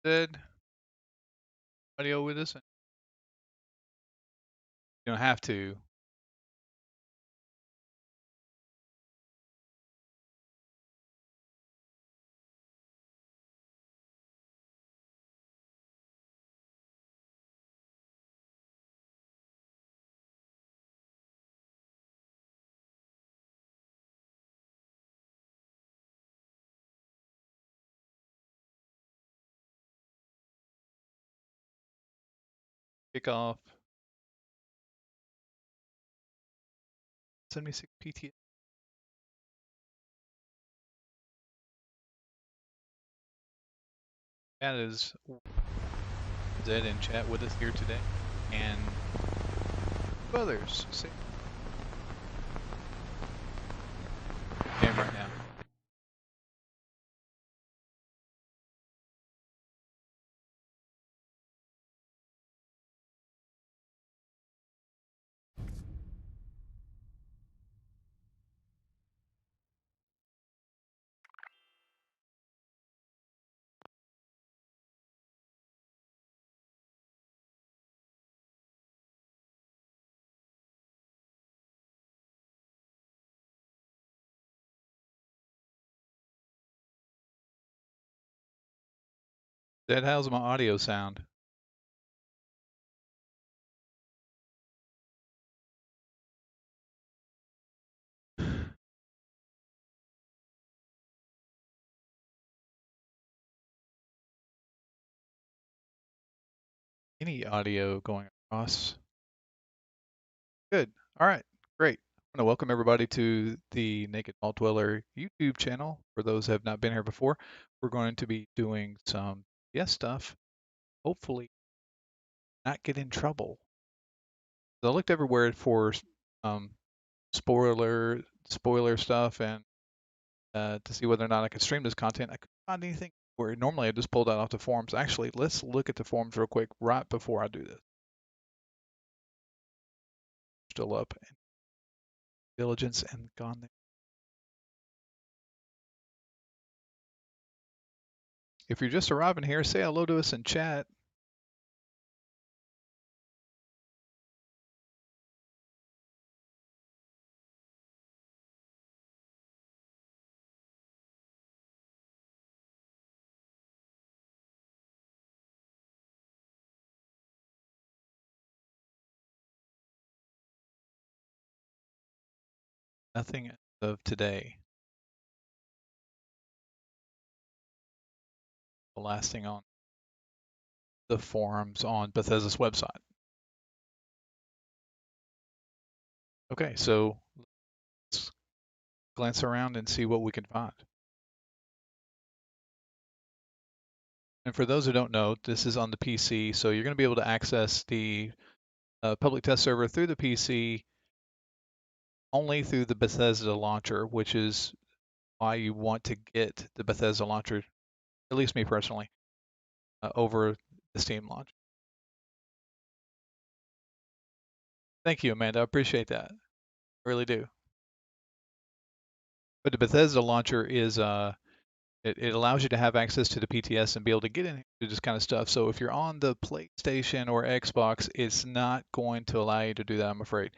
Good audio with us? You don't have to. Kick off 76 PTS. That is Zed in chat with us here today. And others. Say him right now. Zed, how's my audio sound? Any audio going across? Good. All right. Great. I want to welcome everybody to the Naked Vault Dweller YouTube channel. For those who have not been here before, we're going to be doing some yes stuff. Hopefully, not get in trouble. So I looked everywhere for um, spoiler stuff and to see whether or not I could stream this content. I couldn't find anything where normally I just pull that off the forums. Actually, let's look at the forums real quick right before I do this. Still up and diligence and gone there. If you're just arriving here, say hello to us in chat. Nothing of today. The last thing on the forums on Bethesda's website. Okay, so let's glance around and see what we can find. And for those who don't know, this is on the PC, so you're going to be able to access the public test server through the PC only through the Bethesda launcher, which is why you want to get the Bethesda launcher, at least me personally, over the Steam launcher. Thank you, Amanda. I appreciate that. I really do. But the Bethesda launcher is it allows you to have access to the PTS and be able to get into this kind of stuff. So if you're on the PlayStation or Xbox, it's not going to allow you to do that, I'm afraid.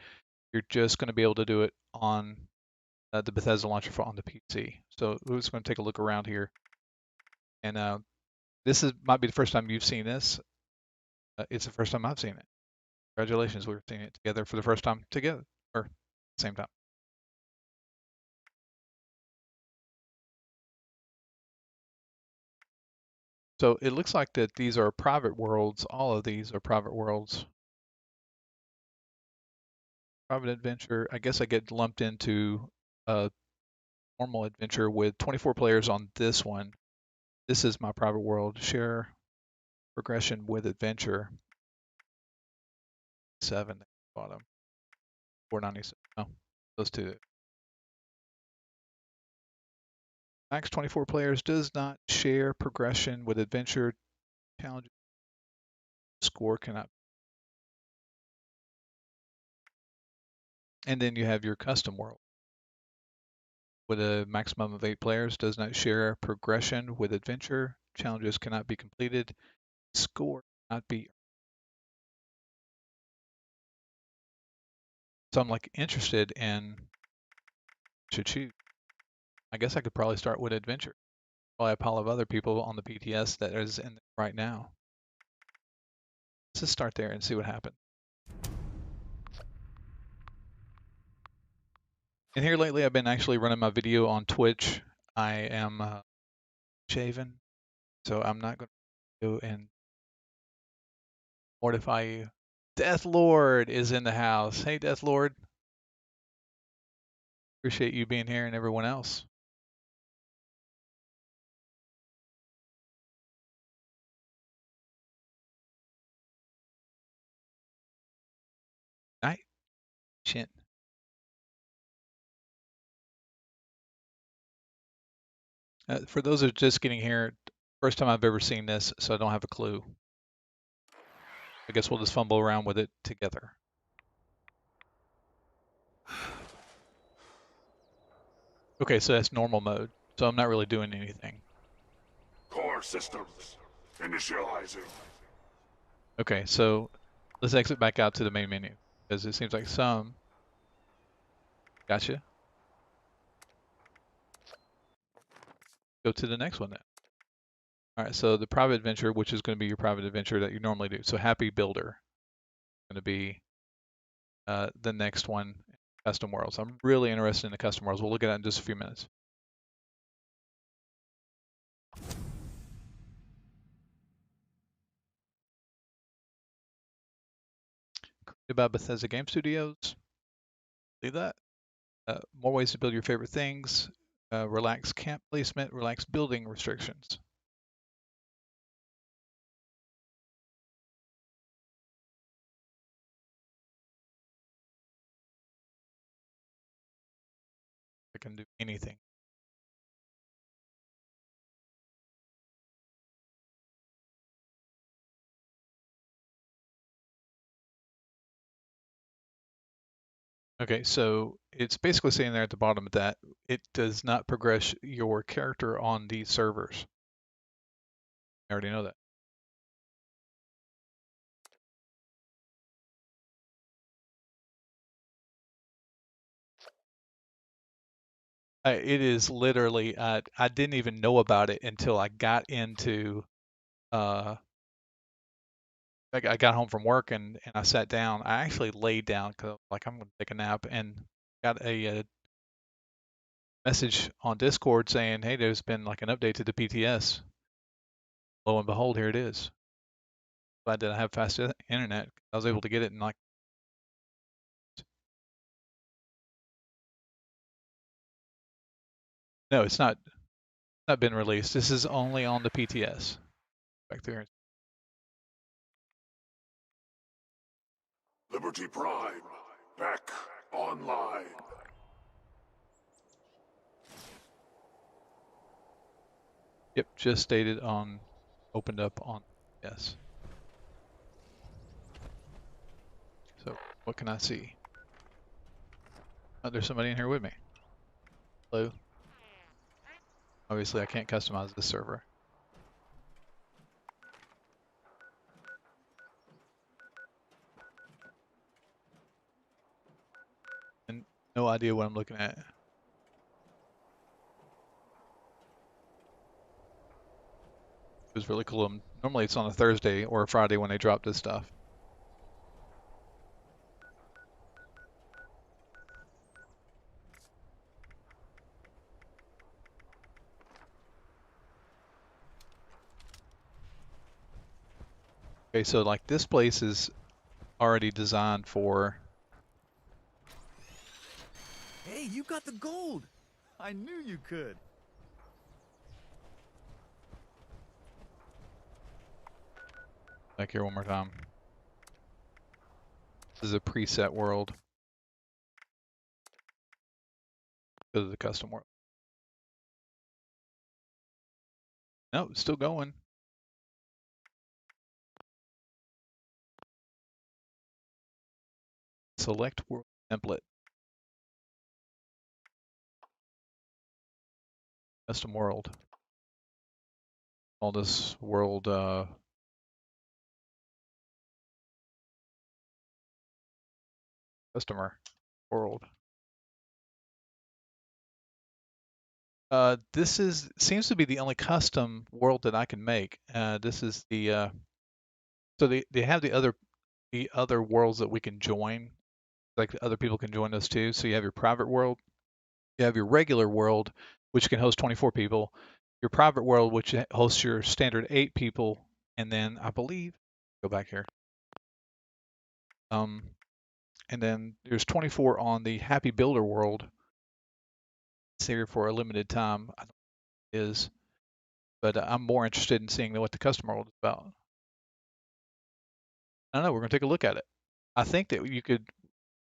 You're just going to be able to do it on the Bethesda launcher on the PC. So we're just going to take a look around here. And this might be the first time you've seen this. It's the first time I've seen it. Congratulations, we're seeing it together for the first time together, or same time. So it looks like that these are private worlds. All of these are private worlds. Private adventure. I guess I get lumped into a normal adventure with 24 players on this one. This is my private world. Share progression with adventure. 7 bottom. 497. Oh, those two. Max 24 players does not share progression with adventure. Challenge score cannot. And then you have your custom world. With a maximum of 8 players, does not share progression with adventure. challenges cannot be completed. Score cannot be. So I'm like interested in to choose. I guess I could probably start with adventure. Probably a pile of other people on the PTS that is in right now. Let's just start there and see what happens. And here lately, I've been actually running my video on Twitch. I am shaven, so I'm not going to go and mortify you. Death Lord is in the house. Hey, Death Lord. Appreciate you being here and everyone else. Night. Chin. For those who are just getting here, first time I've ever seen this, so I don't have a clue. I guess we'll just fumble around with it together. Okay, so that's normal mode. So I'm not really doing anything. Core systems initializing. Okay, so let's exit back out to the main menu because it seems like some. Gotcha. Go to the next one then. All right, so the private adventure, which is going to be your private adventure that you normally do. So Happy Builder is going to be the next one, Custom Worlds. I'm really interested in the Custom Worlds. We'll look at that in just a few minutes. Created by Bethesda Game Studios. See that? More ways to build your favorite things. Relax camp placement, relax building restrictions. I can do anything. Okay, so it's basically saying there at the bottom that it does not progress your character on these servers. I already know that. It is literally, I didn't even know about it until I got into, I got home from work and I sat down. I actually laid down because like I'm going to take a nap and got a message on Discord saying, hey, there's been like an update to the PTS. Lo and behold, here it is. Glad that I have fast internet. I was able to get it in like. No, it's not been released. This is only on the PTS. Back there. Liberty Prime back online. Yep, just stated on, opened up on, yes. So what can I see? Oh, there's somebody in here with me. Hello. Obviously, I can't customize this server. And no idea what I'm looking at. It was really cool. Normally it's on a Thursday or a Friday when they drop this stuff. Okay, so like this place is already designed for. Hey, you got the gold! I knew you could. Back here one more time. This is a preset world. Go to the custom world. No, it's still going. Select world template. Custom world. Call this world customer world. This seems to be the only custom world that I can make. This is the so they have the other worlds that we can join, like other people can join us too. So you have your private world, you have your regular world, which can host 24 people, your private world, which hosts your standard 8 people, and then I believe, go back here, um, and then there's 24 on the Happy Builder world. It's here for a limited time, I don't know what it is, but I'm more interested in seeing what the custom world is about. I don't know, we're going to take a look at it. I think that you could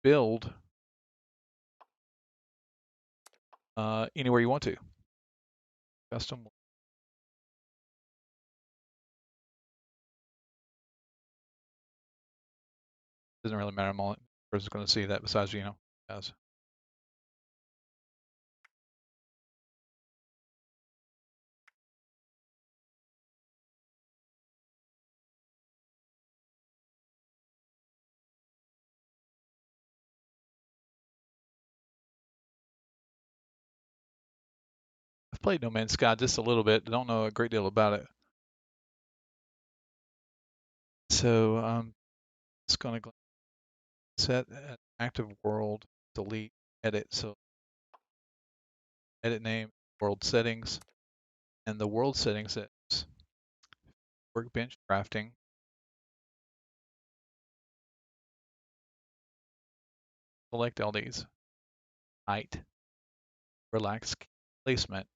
build anywhere you want to. Custom doesn't really matter. I'm only person going to see that besides guys. I've played No Man's Sky just a little bit. Don't know a great deal about it. So it's going to set an active world, delete, edit. So edit name, world settings, and the world settings is workbench crafting. Select all these. Height, relax placement.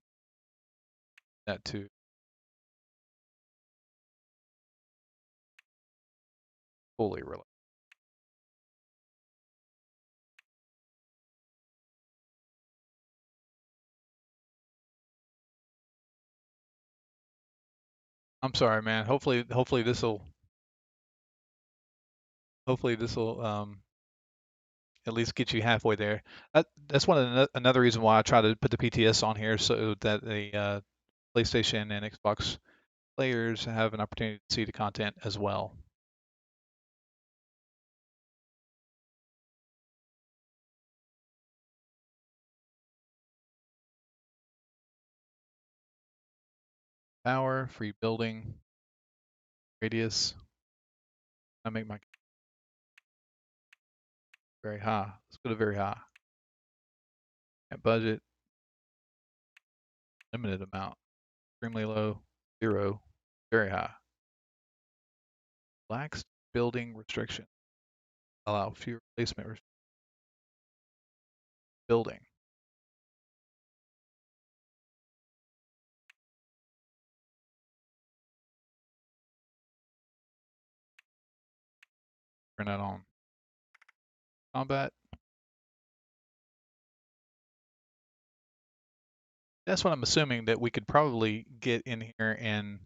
That to fully relax. I'm sorry, man. Hopefully this will at least get you halfway there. That's another reason why I try to put the PTS on here so that the PlayStation and Xbox players have an opportunity to see the content as well. Power, free building, radius. I make my very high. Let's go to very high. At budget, limited amount. Extremely low, 0, very high. Relaxed building restriction. Allow fewer placement building. Turn that on. Combat. That's what I'm assuming that we could probably get in here and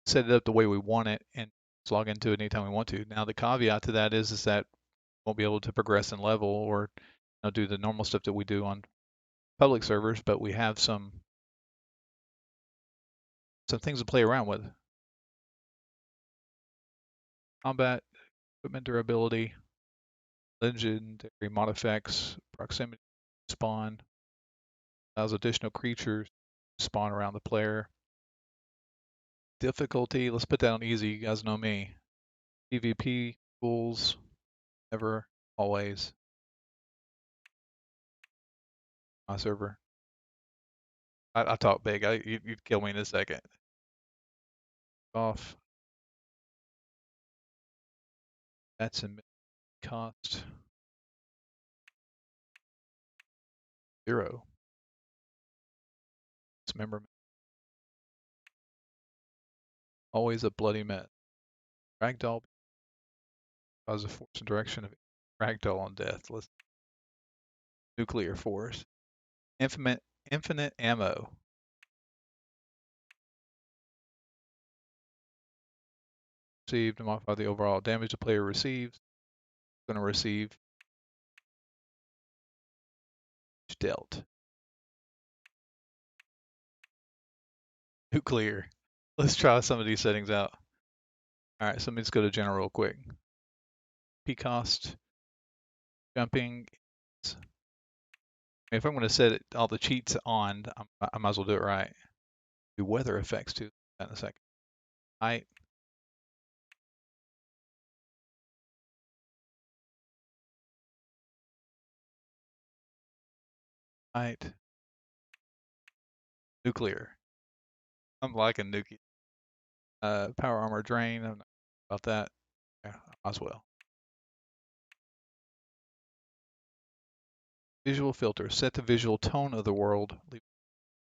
set it up the way we want it and just log into it anytime we want to. Now the caveat to that is that we won't be able to progress in level or do the normal stuff that we do on public servers, but we have some things to play around with. Combat, equipment durability, legendary mod effects, proximity spawn, allows additional creatures to spawn around the player. Difficulty, let's put that on easy. You guys know me. PvP rules, ever, always. My server. I talk big. You'd kill me in a second. Off. That's a cost 0. Dismemberment. Always a bloody mess. Ragdoll causes force and direction of ragdoll on death. Let's nuclear force. Infinite ammo. Received to modify the overall damage the player receives. Going to receive dealt. Nuclear. Let's try some of these settings out. All right, so let me just go to general real quick. P cost, jumping. If I'm going to set all the cheats on, I might as well do it right. Do weather effects too. That in a second. Height. Height. Nuclear. I'm liking nuclear. Power armor drain. I'm not about that. Yeah, I might as well. Visual filter. Set the visual tone of the world.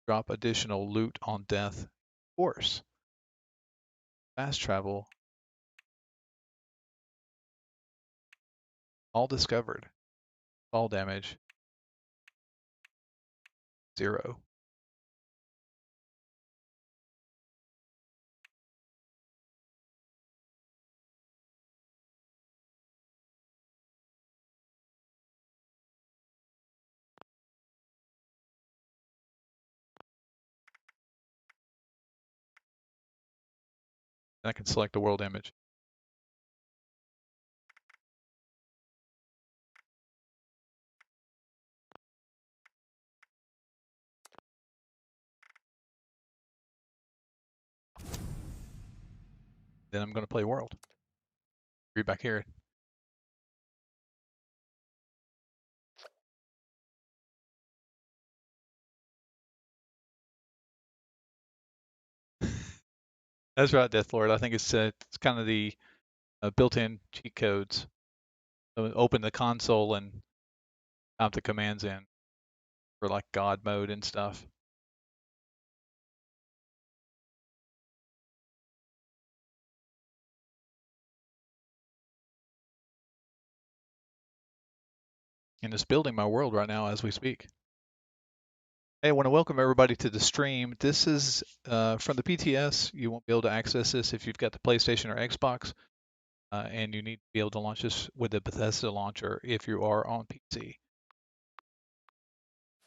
Drop additional loot on death. Of course. Fast travel. All discovered. Fall damage. 0. And I can select the world image. Then I'm going to play world. Read back here. That's right, Deathlord. I think it's kind of the built-in cheat codes. So open the console and type the commands in for like God mode and stuff. And it's building my world right now as we speak. Hey, I want to welcome everybody to the stream. This is from the PTS. You won't be able to access this if you've got the PlayStation or Xbox, and you need to be able to launch this with the Bethesda launcher if you are on PC.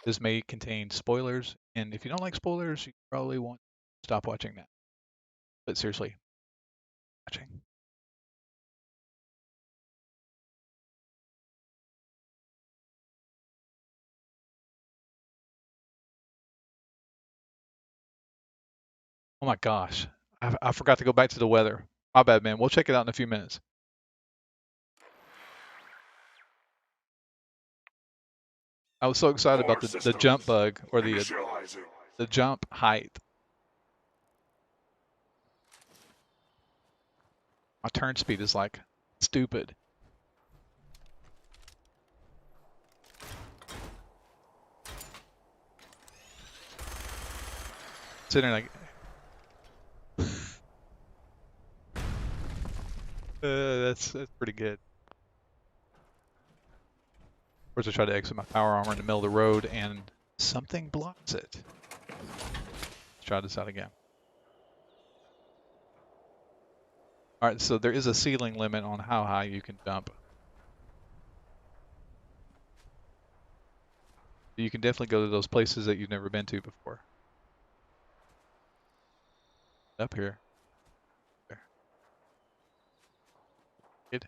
This may contain spoilers, and if you don't like spoilers, you probably want to stop watching that. But seriously, watching. Oh my gosh, I forgot to go back to the weather. My bad, man. We'll check it out in a few minutes. I was so excited about Core the jump systems. bug or Initializing. the jump height. My turn speed is like stupid. Sitting like that's pretty good. Of course, I try to exit my power armor in the middle of the road, and something blocks it. Let's try this out again. All right, so there is a ceiling limit on how high you can jump. You can definitely go to those places that you've never been to before. Up here. There. Good.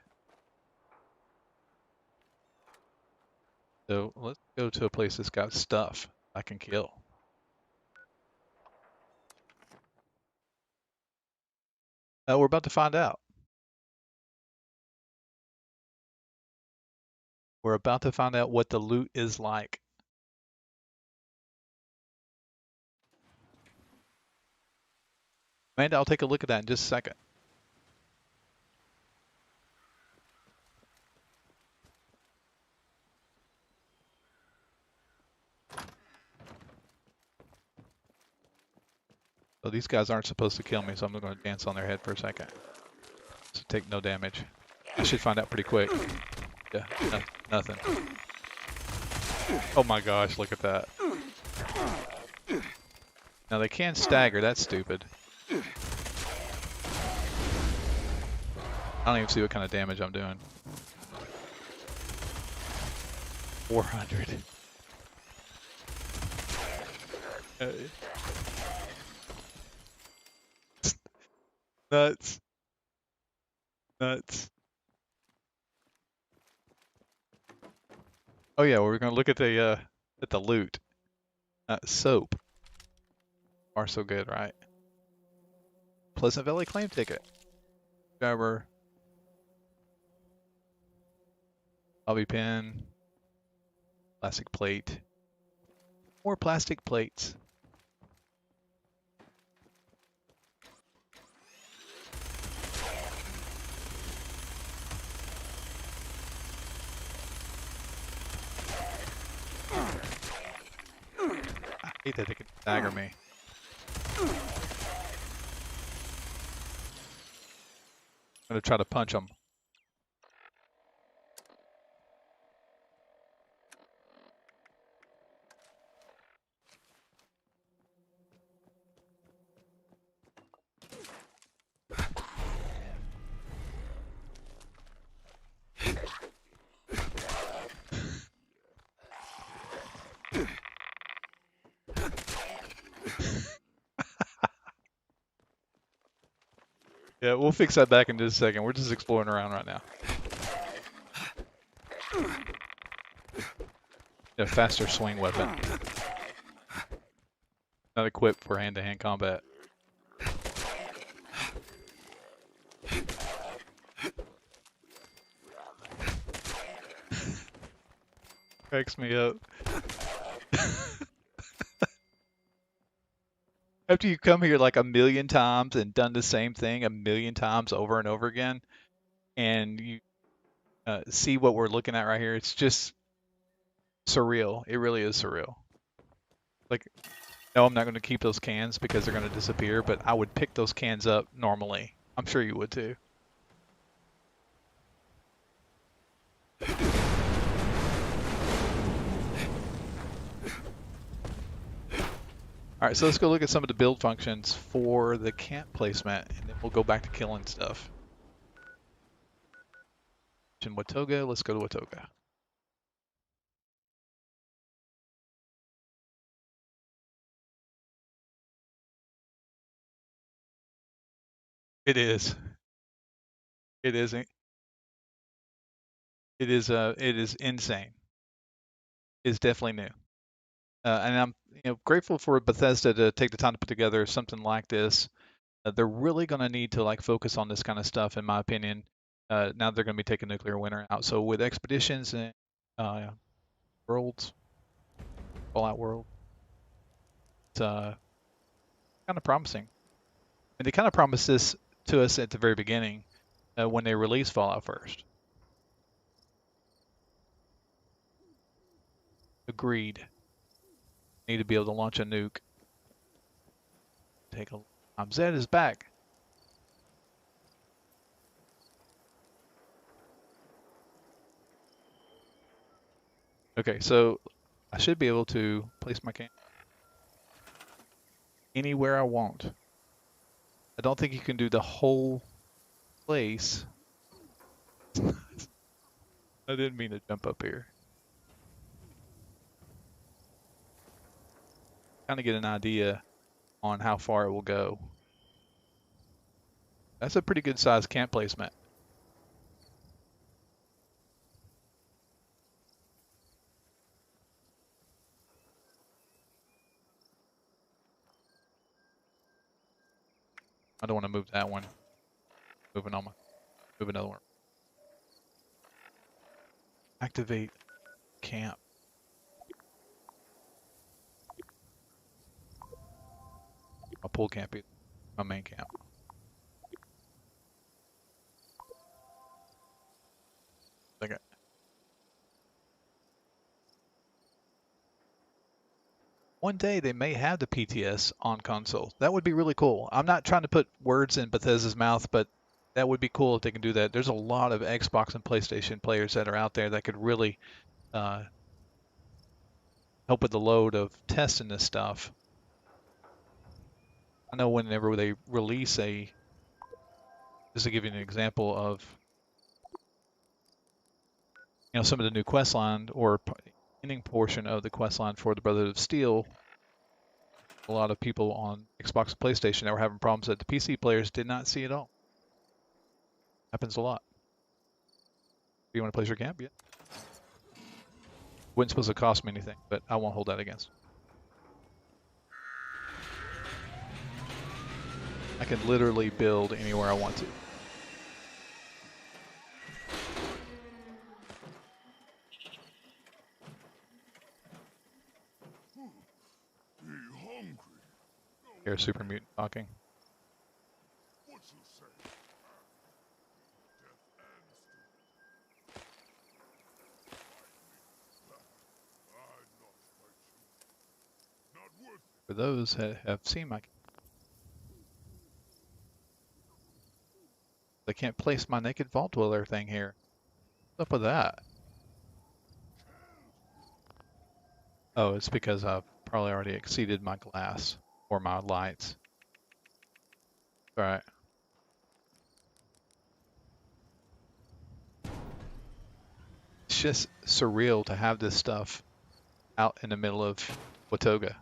So let's go to a place that's got stuff I can kill. We're about to find out. We're about to find out what the loot is like. Amanda, I'll take a look at that in just a second. So these guys aren't supposed to kill me, so I'm going to dance on their head for a second. So take no damage. I should find out pretty quick. Yeah, nothing. Oh my gosh, look at that. Now they can stagger, that's stupid. I don't even see what kind of damage I'm doing. 400. Nuts. Nuts. Oh yeah, we're gonna look at the loot. Soap. Are so good, right? Pleasant Valley claim ticket. Driver. Bobby pin. Plastic plate. More plastic plates. I hate that they can stagger me. I'm gonna try to punch them. Yeah, we'll fix that back in just a second. We're just exploring around right now. A faster swing weapon. Not equipped for hand-to-hand combat. Cracks me up. After you come here like a million times and done the same thing a million times over and over again, and you see what we're looking at right here, it's just surreal. It really is surreal. Like, no, I'm not going to keep those cans because they're going to disappear, but I would pick those cans up normally. I'm sure you would too. All right, so let's go look at some of the build functions for the camp placement, and then we'll go back to killing stuff. In Watoga, let's go to Watoga. It is. It isn't. It is insane. It's definitely new. And I'm grateful for Bethesda to take the time to put together something like this. They're really going to need to like focus on this kind of stuff, in my opinion. Now they're going to be taking Nuclear Winter out. So with expeditions and worlds, Fallout World, it's kind of promising. And they kind of promised this to us at the very beginning when they released Fallout first. Agreed. Need to be able to launch a nuke. Take a Zed is back. Okay, so I should be able to place my camp anywhere I want. I don't think you can do the whole place. I didn't mean to jump up here. Kind of get an idea on how far it will go. That's a pretty good size camp placement. I don't want to move that one. Move another one. Activate camp. I'll pull camp it. My main camp. Okay. One day they may have the PTS on console. That would be really cool. I'm not trying to put words in Bethesda's mouth, but that would be cool if they can do that. There's a lot of Xbox and PlayStation players that are out there that could really help with the load of testing this stuff. I know whenever they release just to give you an example of, some of the new quest line or ending portion of the quest line for the Brotherhood of Steel, a lot of people on Xbox and PlayStation that were having problems that the PC players did not see at all. Happens a lot. Do you want to place your camp? Yeah. Wasn't supposed to cost me anything, but I won't hold that against. I can literally build anywhere I want to. Be hungry. Here's Super Mutant talking. What you say? Not worth it. For those that have seen my... I can't place my naked vault dweller thing here. What's up with that? Oh, it's because I've probably already exceeded my glass or my lights. All right. It's just surreal to have this stuff out in the middle of Watoga.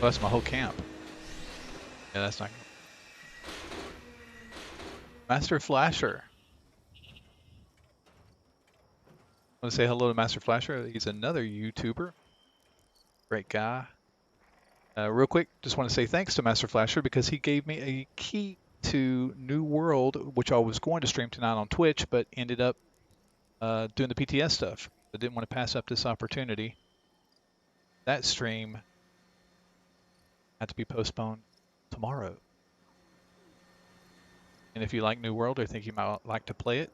Oh, that's my whole camp. Yeah, that's not good. Master Flasher. I want to say hello to Master Flasher. He's another YouTuber. Great guy. Real quick, just want to say thanks to Master Flasher because he gave me a key to New World, which I was going to stream tonight on Twitch, but ended up doing the PTS stuff. I didn't want to pass up this opportunity. That stream had to be postponed tomorrow. And if you like New World or think you might like to play it.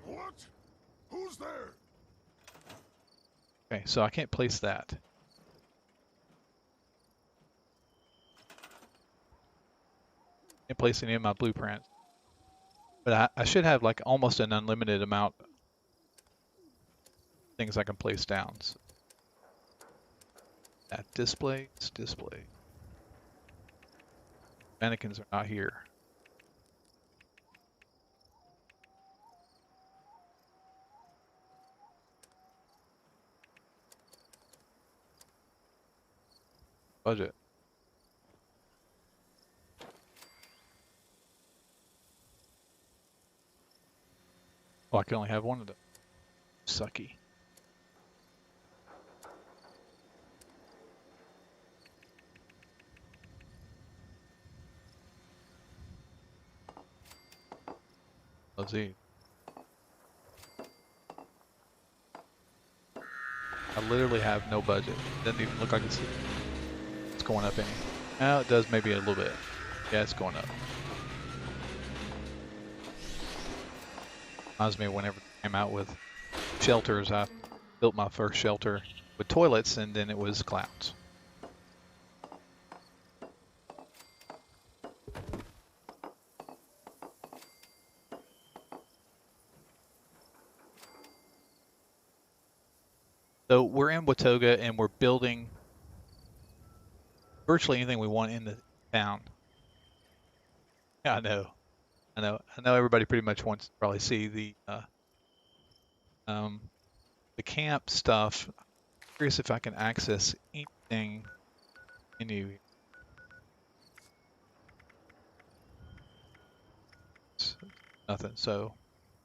What? Who's there? Okay, so I can't place that. Can't place any of my blueprints. But I should have like almost an unlimited amount of things I can place down. So that display. Mannequins are not here. Budget. Oh, I can only have one of them. Sucky. Let's see. I literally have no budget. Doesn't even look like it's going up any. Now it does maybe a little bit. Yeah, it's going up. Reminds me of whenever I came out with shelters, I built my first shelter with toilets and then it was clowns. So we're in Watoga and we're building virtually anything we want in the town. Yeah, I know everybody pretty much wants to probably see the camp stuff. I'm curious if I can access anything in you. Nothing. So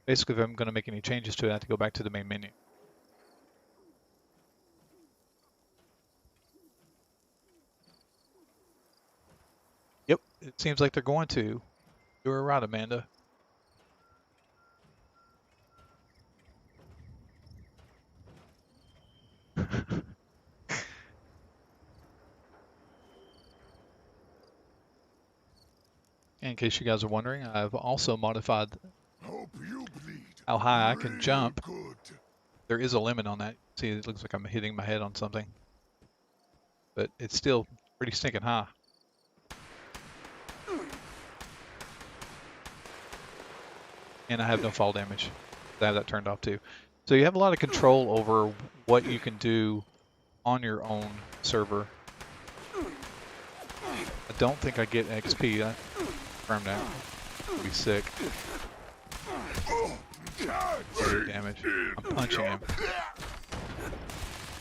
basically, if I'm going to make any changes to it, I have to go back to the main menu. Yep, it seems like they're going to. You were right, Amanda. In case you guys are wondering, I've also modified Hope you bleed. how high I can Really jump. Good. There is a limit on that. See, it looks like I'm hitting my head on something. But it's still pretty stinking high. And I have no fall damage. I have that turned off too. So you have a lot of control over what you can do on your own server. I don't think I get XP. I confirm that. I'll be sick. 48 damage. I'm punching him.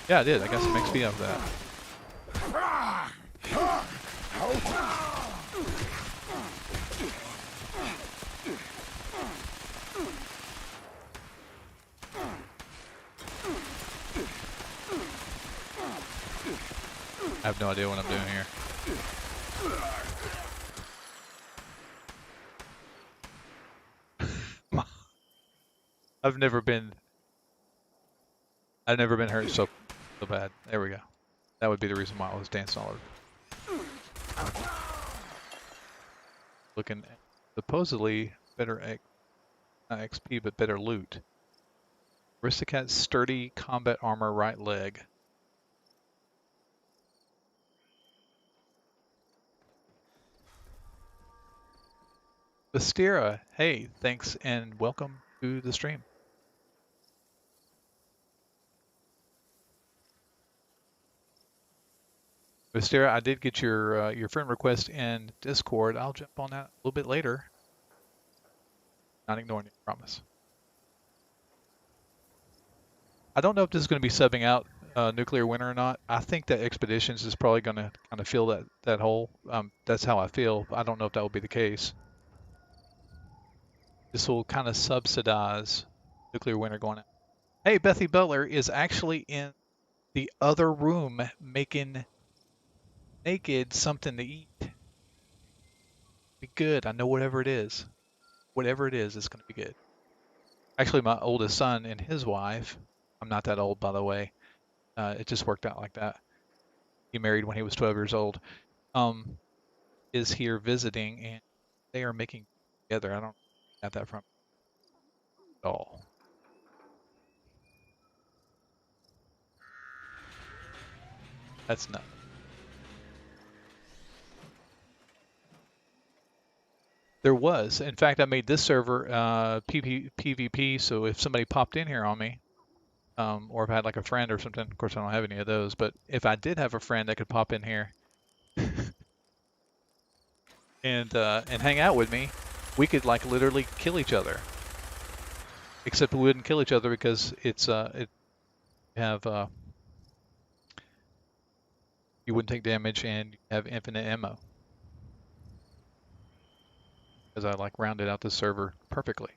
Yeah, I did. I got some XP off that. I have no idea what I'm doing here. I've never been hurt so bad. There we go. That would be the reason why I was dancing all over. Looking at supposedly better not XP, but better loot. Aristocat's sturdy combat armor right leg. Bastira, hey, thanks and welcome to the stream. Bastira, I did get your friend request in Discord. I'll jump on that a little bit later. Not ignoring you, I promise. I don't know if this is going to be subbing out Nuclear Winter or not. I think that Expeditions is probably going to kind of fill that hole. That's how I feel. I don't know if that will be the case. This will kind of subsidize Nuclear Winter going out. Hey, Bethy Butler is actually in the other room making naked something to eat. Be good. I know whatever it is. Whatever it is, it's going to be good. Actually, my oldest son and his wife, I'm not that old, by the way. It just worked out like that. He married when he was 12 years old. Is here visiting, and they are making together. I don't have that from at all. That's nuts. There was. In fact, I made this server PvP, so if somebody popped in here on me, or if I had like a friend or something, of course I don't have any of those, but if I did have a friend that could pop in here and hang out with me, we could like literally kill each other. Except we wouldn't kill each other because it's you wouldn't take damage and you have infinite ammo. Because I like rounded out the server perfectly.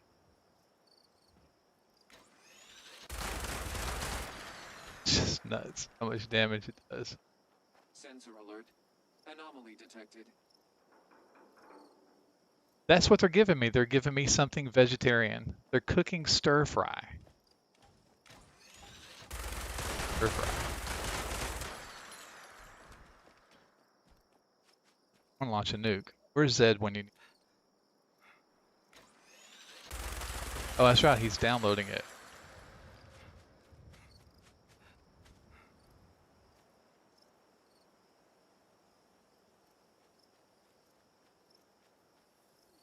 It's just nuts how much damage it does. Sensor alert. Anomaly detected. That's what they're giving me. They're giving me something vegetarian. They're cooking stir fry. Stir fry. I'm gonna launch a nuke. Where's Zed when you... Oh, that's right. He's downloading it.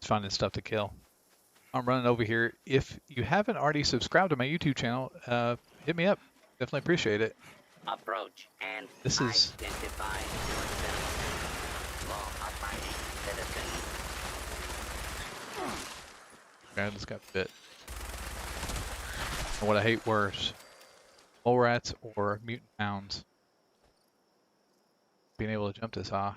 He's finding stuff to kill. I'm running over here. If you haven't already subscribed to my YouTube channel, hit me up. Definitely appreciate it. Approach and This is... identify yourself. Law-abiding citizen. Okay, I just got bit. And what I hate worse, mole rats or mutant hounds. Being able to jump this high.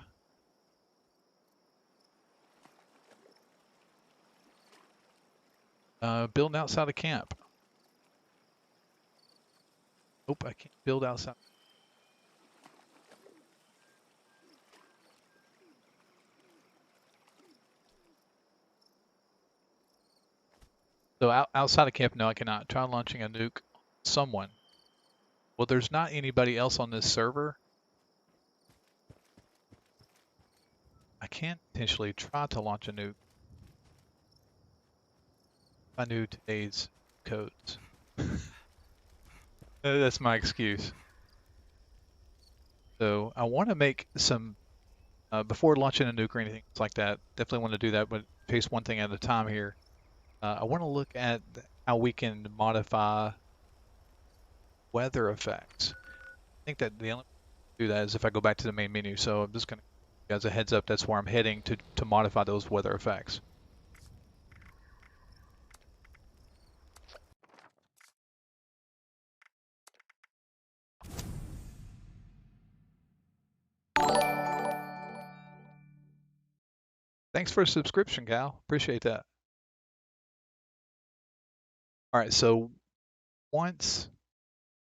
Building outside of camp. Nope, I can't build outside. So outside of camp, no, I cannot. Try launching a nuke on someone. Well, there's not anybody else on this server. I can potentially try to launch a nuke. If I knew today's codes. That's my excuse. So I want to make some, before launching a nuke or anything like that, definitely want to do that, but chase one thing at a time here. I want to look at how we can modify weather effects. I think that the only way to do that is if I go back to the main menu. So I'm just going to As a heads up, that's where I'm heading to modify those weather effects. Thanks for a subscription, Cal. Appreciate that. All right, so once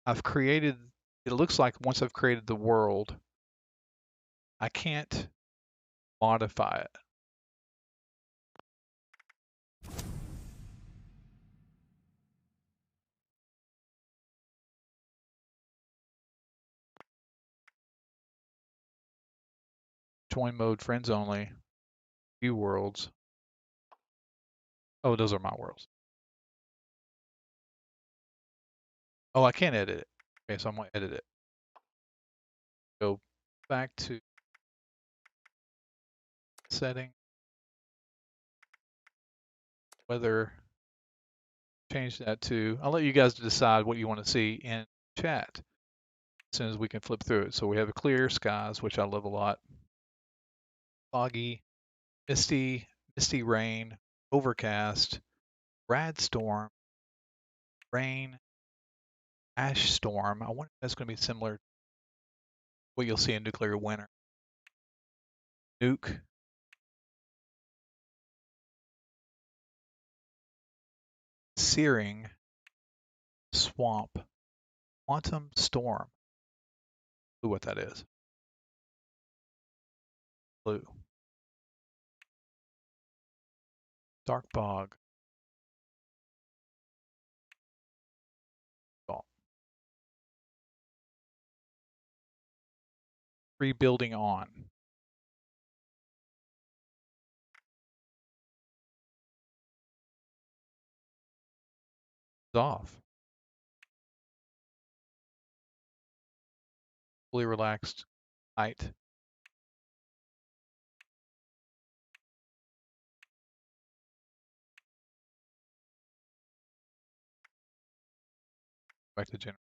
I've created, it looks like once I've created the world, I can't modify it. Join mode, friends only, view worlds. Oh, those are my worlds. Oh, I can't edit it. Okay, so I'm gonna edit it. Go back to setting, weather, change that to, I'll let you guys decide what you want to see in chat as soon as we can flip through it. So we have a clear skies, which I love a lot. Foggy, misty rain, overcast, rad storm, rain, ash storm. I wonder if that's going to be similar to what you'll see in nuclear winter. Nuke, searing, swamp, quantum storm. Ooh, what that is. Blue. Dark bog. Salt. Rebuilding on. Off. Fully relaxed. Height. Back to general.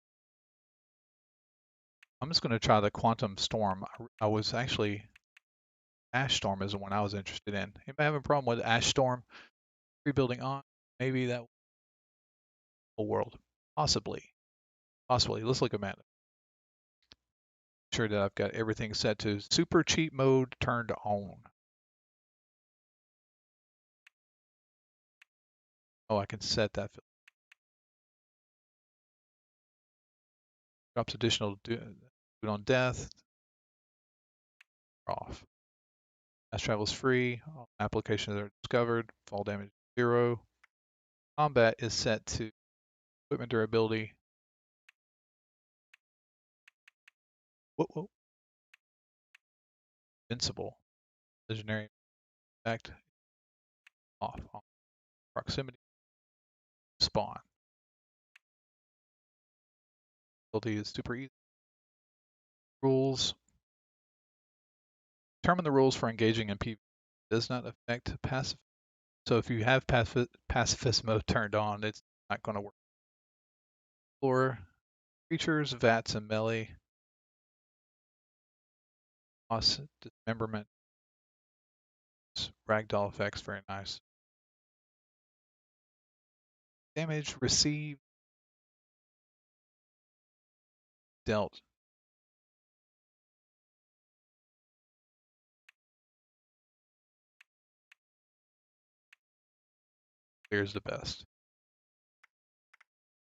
I'm just going to try the quantum storm. I was actually, ash storm is the one I was interested in. Anybody have a problem with ash storm? Rebuilding on. Maybe that whole world. Possibly. Possibly. Let's look at that. Sure that I've got everything set to super cheat mode turned on. Oh, I can set that. Drops additional do on death. Off. Fast travel is free. All applications are discovered. Fall damage 0. Combat is set to equipment durability. Whoa. Invincible. Legendary effect. Off. Proximity. Spawn. Ability is super easy. Rules. Determine the rules for engaging in PvP. Does not affect passive. So if you have pacifist mode turned on, it's not going to work. Explore creatures, vats, and melee. Boss dismemberment. Ragdoll effects, very nice. Damage received, dealt. Here's the best.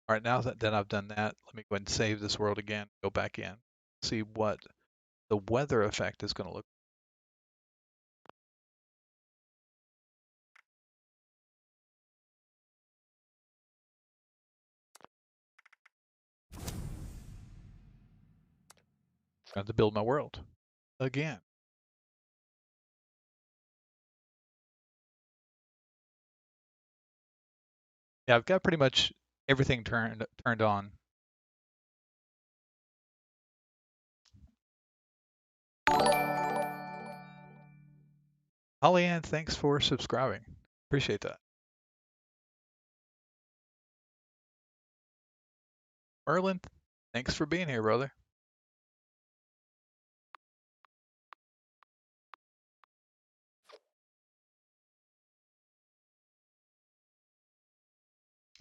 All right, now that I've done that, let me go ahead and save this world again, go back in, see what the weather effect is going to look like. I have to build my world again. Yeah, I've got pretty much everything turned on. Holly Ann, thanks for subscribing. Appreciate that. Merlin, thanks for being here, brother.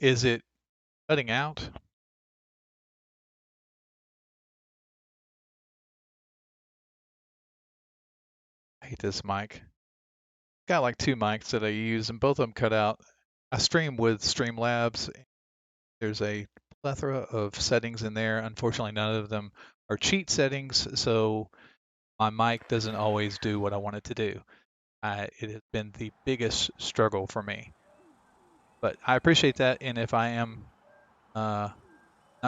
Is it cutting out? I hate this mic. Got like 2 mics that I use, and both of them cut out. I stream with Streamlabs. There's a plethora of settings in there. Unfortunately, none of them are cheat settings, so my mic doesn't always do what I want it to do. It has been the biggest struggle for me. But I appreciate that, and if I am not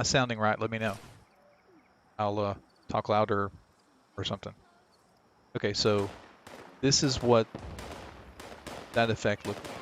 sounding right, let me know. I'll talk louder or something. Okay, so this is what that effect looks like.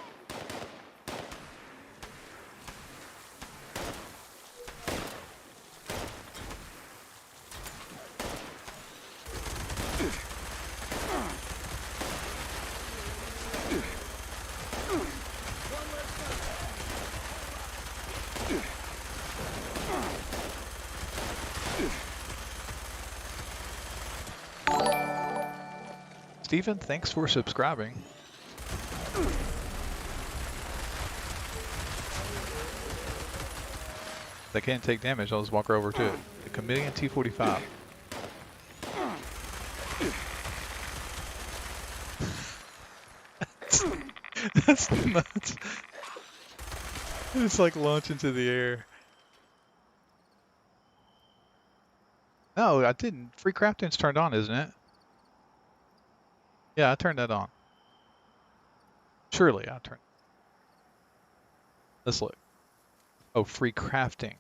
Stephen, thanks for subscribing. If I can't take damage, I'll just walk over to it. The Chameleon T45. That's nuts. It's like launch into the air. No, I didn't. Free crafting's turned on, isn't it? Yeah, I turned that on. Surely I turned. Let's look. Oh, free crafting.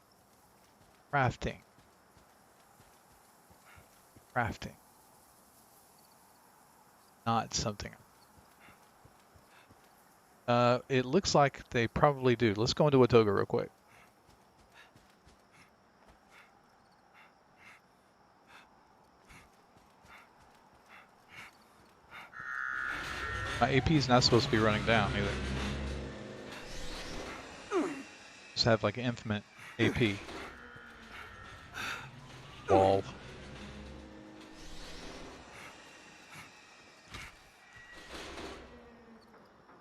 Crafting. Crafting. Not something. It looks like they probably do. Let's go into Watoga real quick. My AP is not supposed to be running down either. Just have like an infinite AP. Wall.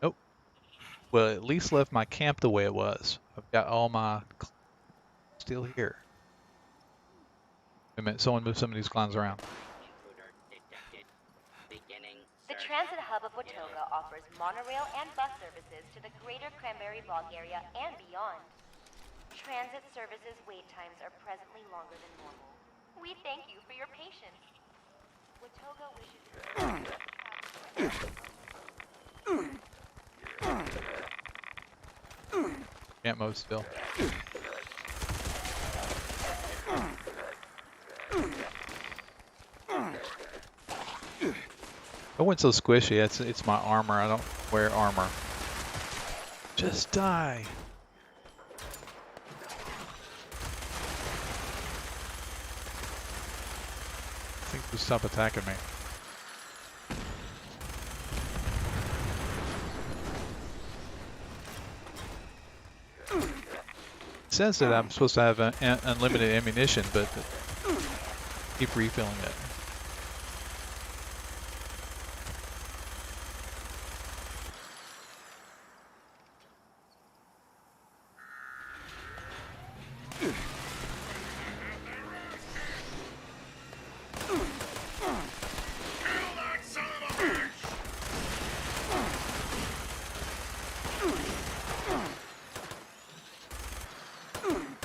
Nope. Well, at least left my camp the way it was. I've got all my still here. Wait a minute, someone move some of these clowns around. Intruder detected. Beginning The search. transit hub of Watoga offers monorail and bus services to the greater Cranberry Bog area and beyond. Transit services wait times are presently longer than normal. We thank you for your patience. Watoga wishes. Camp mode still. I went so squishy. It's my armor. I don't wear armor. Just die. I think just stop attacking me. It says that I'm supposed to have unlimited ammunition, but keep refilling it.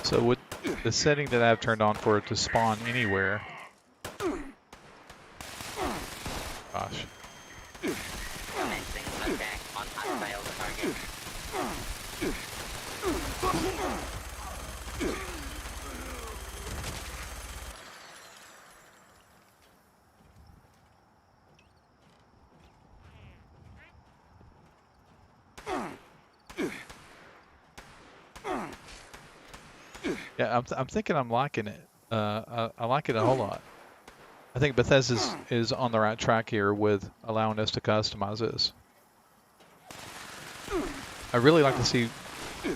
So with the setting that I've turned on for it to spawn anywhere. Gosh. Commencing attack on hostile target. Yeah, I'm thinking I'm liking it. I like it a whole lot. I think Bethesda is on the right track here with allowing us to customize this. I really like to see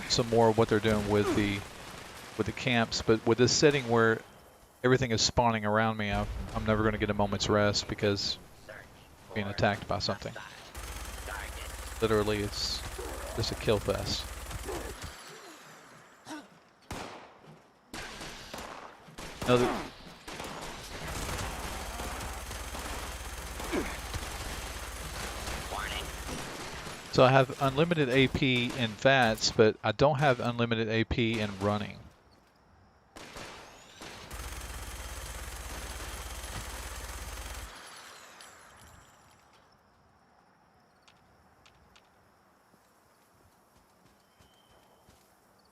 some more of what they're doing with the camps, but with this setting where everything is spawning around me, I'm never going to get a moment's rest because being attacked by something. Literally, it's just a kill fest. Another. Warning. So I have unlimited AP in VATS, but I don't have unlimited AP in running.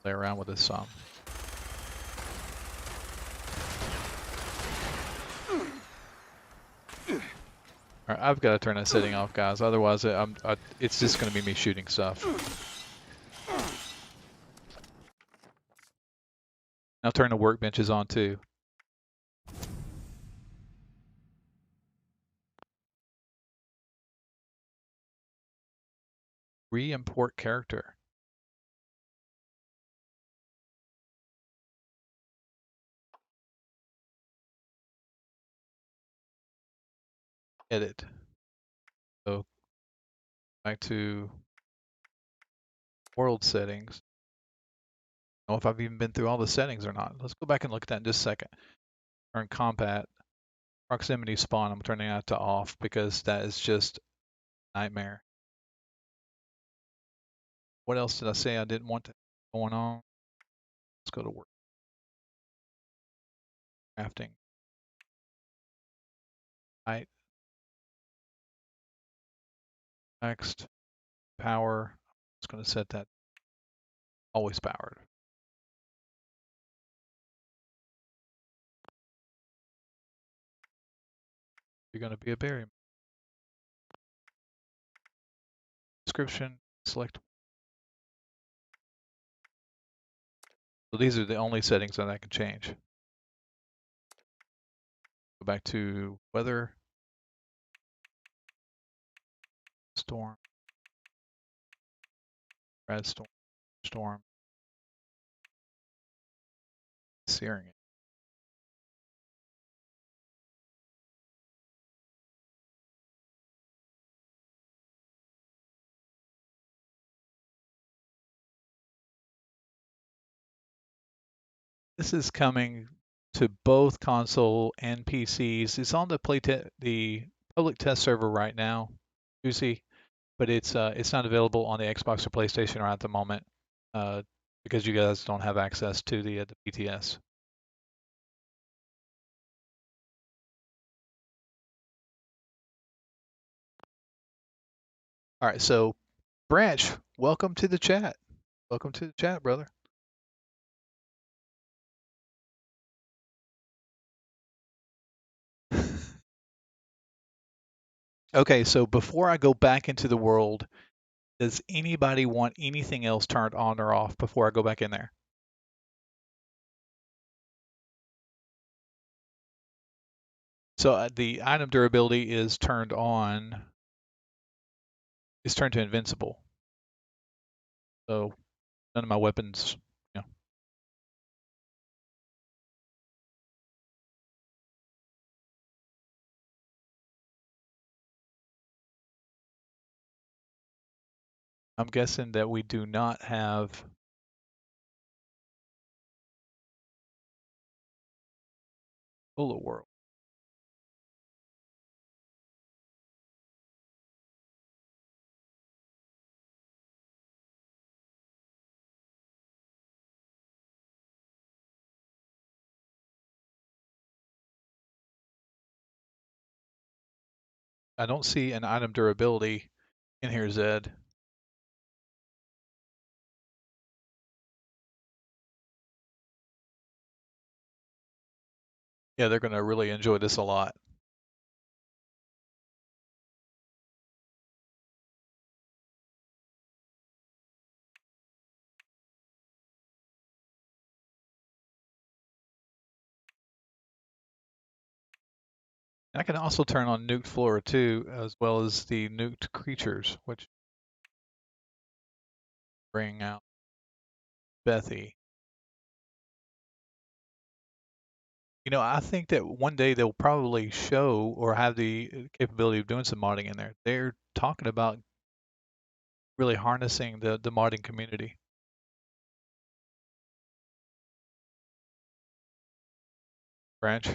Play around with this some. All right, I've got to turn that setting off, guys. Otherwise, it's just going to be me shooting stuff. I'll turn the workbenches on too. Re-import character. Edit. So back to world settings. I don't know if I've even been through all the settings or not. Let's go back and look at that in just a second. Turn compat. Proximity spawn, I'm turning that to off because that is just a nightmare. What else did I say I didn't want to have going on? Let's go to work. Crafting. Height. Next. Power. I'm just going to set that always powered. You're going to be a berry. Description. Select. So these are the only settings that I can change. Go back to weather. Storm. Red storm. Storm. Searing it. This is coming to both console and PCs. It's on the the public test server right now, Juicy, but it's not available on the Xbox or PlayStation right at the moment because you guys don't have access to the PTS. All right, so Branch, welcome to the chat. Welcome to the chat, brother. Okay, so before I go back into the world, does anybody want anything else turned on or off before I go back in there? So the item durability is turned on. It's turned to invincible. So none of my weapons, you know. I'm guessing that we do not have Holo World. I don't see an item durability in here, Zed. Yeah, they're going to really enjoy this a lot. And I can also turn on Nuked Flora too, as well as the Nuked Creatures, which bring out Bethy. You know, I think that one day they'll probably show or have the capability of doing some modding in there. They're talking about really harnessing the modding community. branch.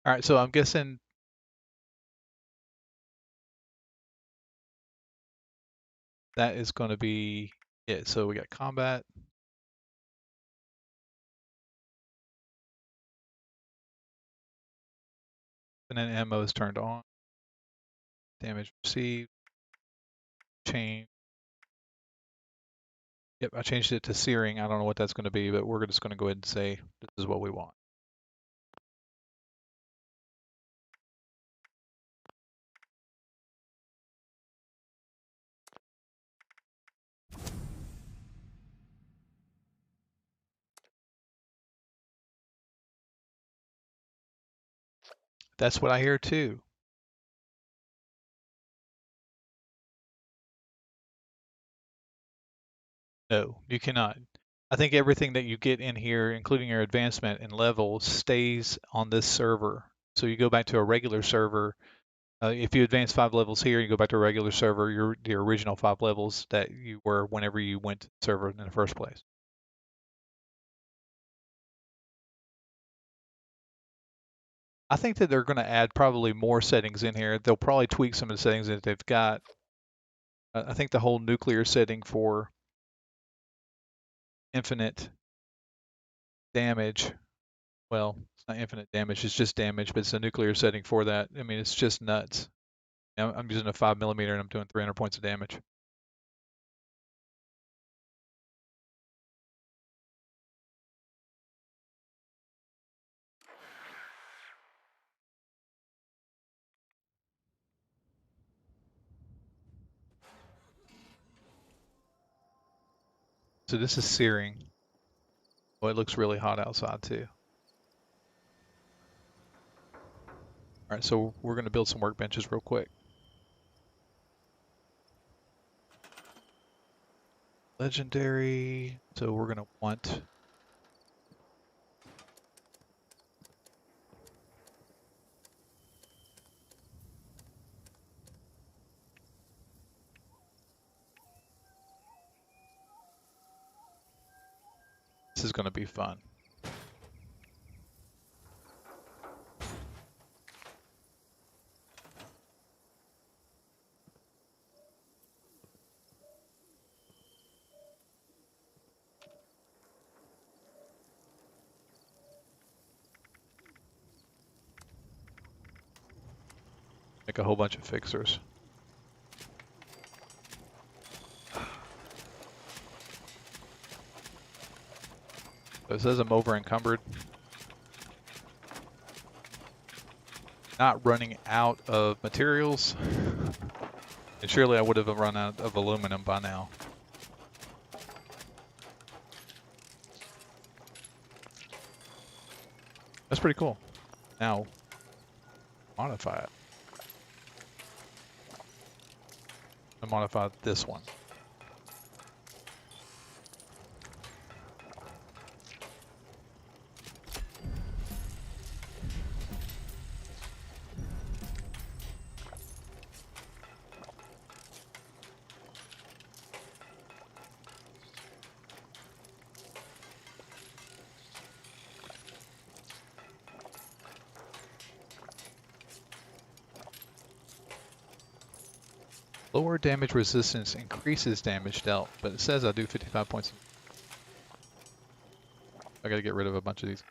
All right, so I'm guessing that is going to be it. So we got combat. And then ammo is turned on. Damage received. Change. Yep, I changed it to searing. I don't know what that's going to be, but we're just going to go ahead and say this is what we want. That's what I hear too. No, you cannot. I think everything that you get in here, including your advancement and level, stays on this server. So you go back to a regular server. If you advance 5 levels here, you go back to a regular server, the original 5 levels that you were whenever you went to the server in the first place. I think that they're going to add probably more settings in here. They'll probably tweak some of the settings that they've got. I think the whole nuclear setting for infinite damage, well, it's not infinite damage, it's just damage, but it's a nuclear setting for that. I mean, it's just nuts. I'm using a 5mm and I'm doing 300 points of damage. So this is searing. Well, it looks really hot outside too. All right, so we're going to build some workbenches real quick. Legendary. So we're going to want this is going to be fun. Make a whole bunch of fixers. So it says I'm over encumbered. Not running out of materials. And surely I would have run out of aluminum by now. That's pretty cool. Now, modify it. I modify this one. Lower damage resistance increases damage dealt, but it says I do 55 points. I gotta get rid of a bunch of these.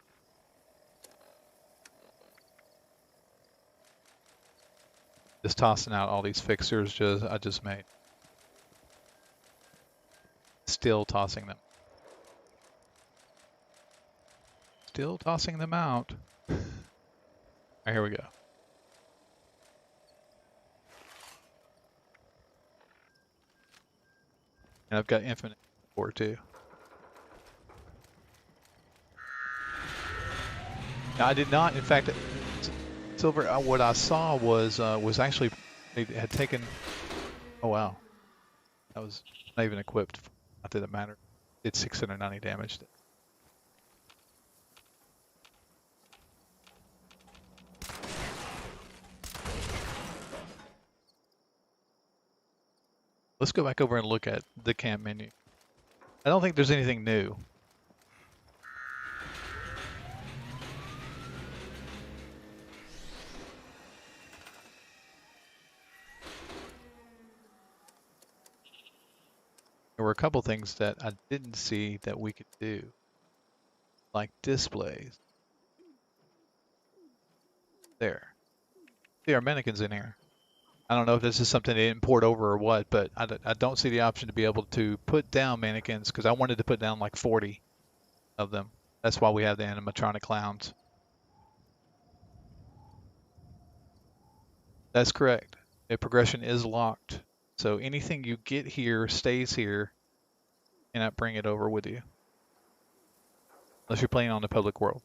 Just tossing out all these fixers I just made. Still tossing them. Still tossing them out. All right, here we go. And I've got infinite ore too. Now, I did not, in fact, Silver, what I saw was actually, they had taken, oh wow, that was not even equipped, not that it mattered. It's 690 damage. Let's go back over and look at the camp menu. I don't think there's anything new. There were a couple things that I didn't see that we could do, like displays. There. There are mannequins in here. I don't know if this is something they didn't port over or what, but I don't see the option to be able to put down mannequins because I wanted to put down like 40 of them. That's why we have the animatronic clowns. That's correct. The progression is locked. So anything you get here stays here. You cannot bring it over with you. Unless you're playing on the public world.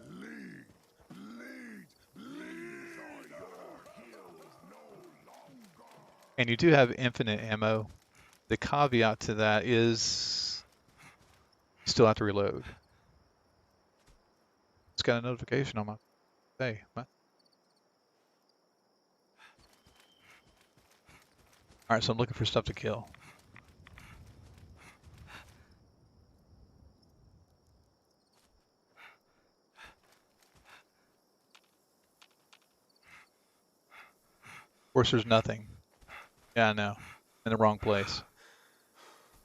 Bleed, bleed, bleed. Your heel is no longer. And you do have infinite ammo. The caveat to that is you still have to reload. Just got a notification on my hey. Alright, so I'm looking for stuff to kill. Of course there's nothing. Yeah, I know. In the wrong place.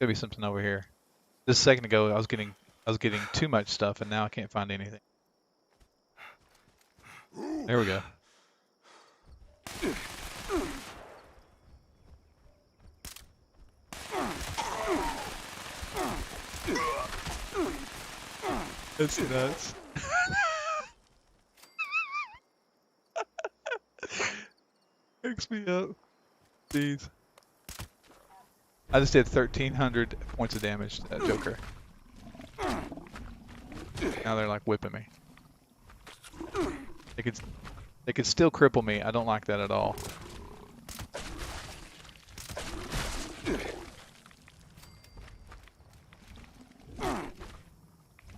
Could be something over here. Just a second ago I was getting too much stuff and now I can't find anything. There we go. That's nuts. Picks me up. Jeez. I just did 1,300 points of damage to that Joker. Now they're like whipping me. They could still cripple me. I don't like that at all.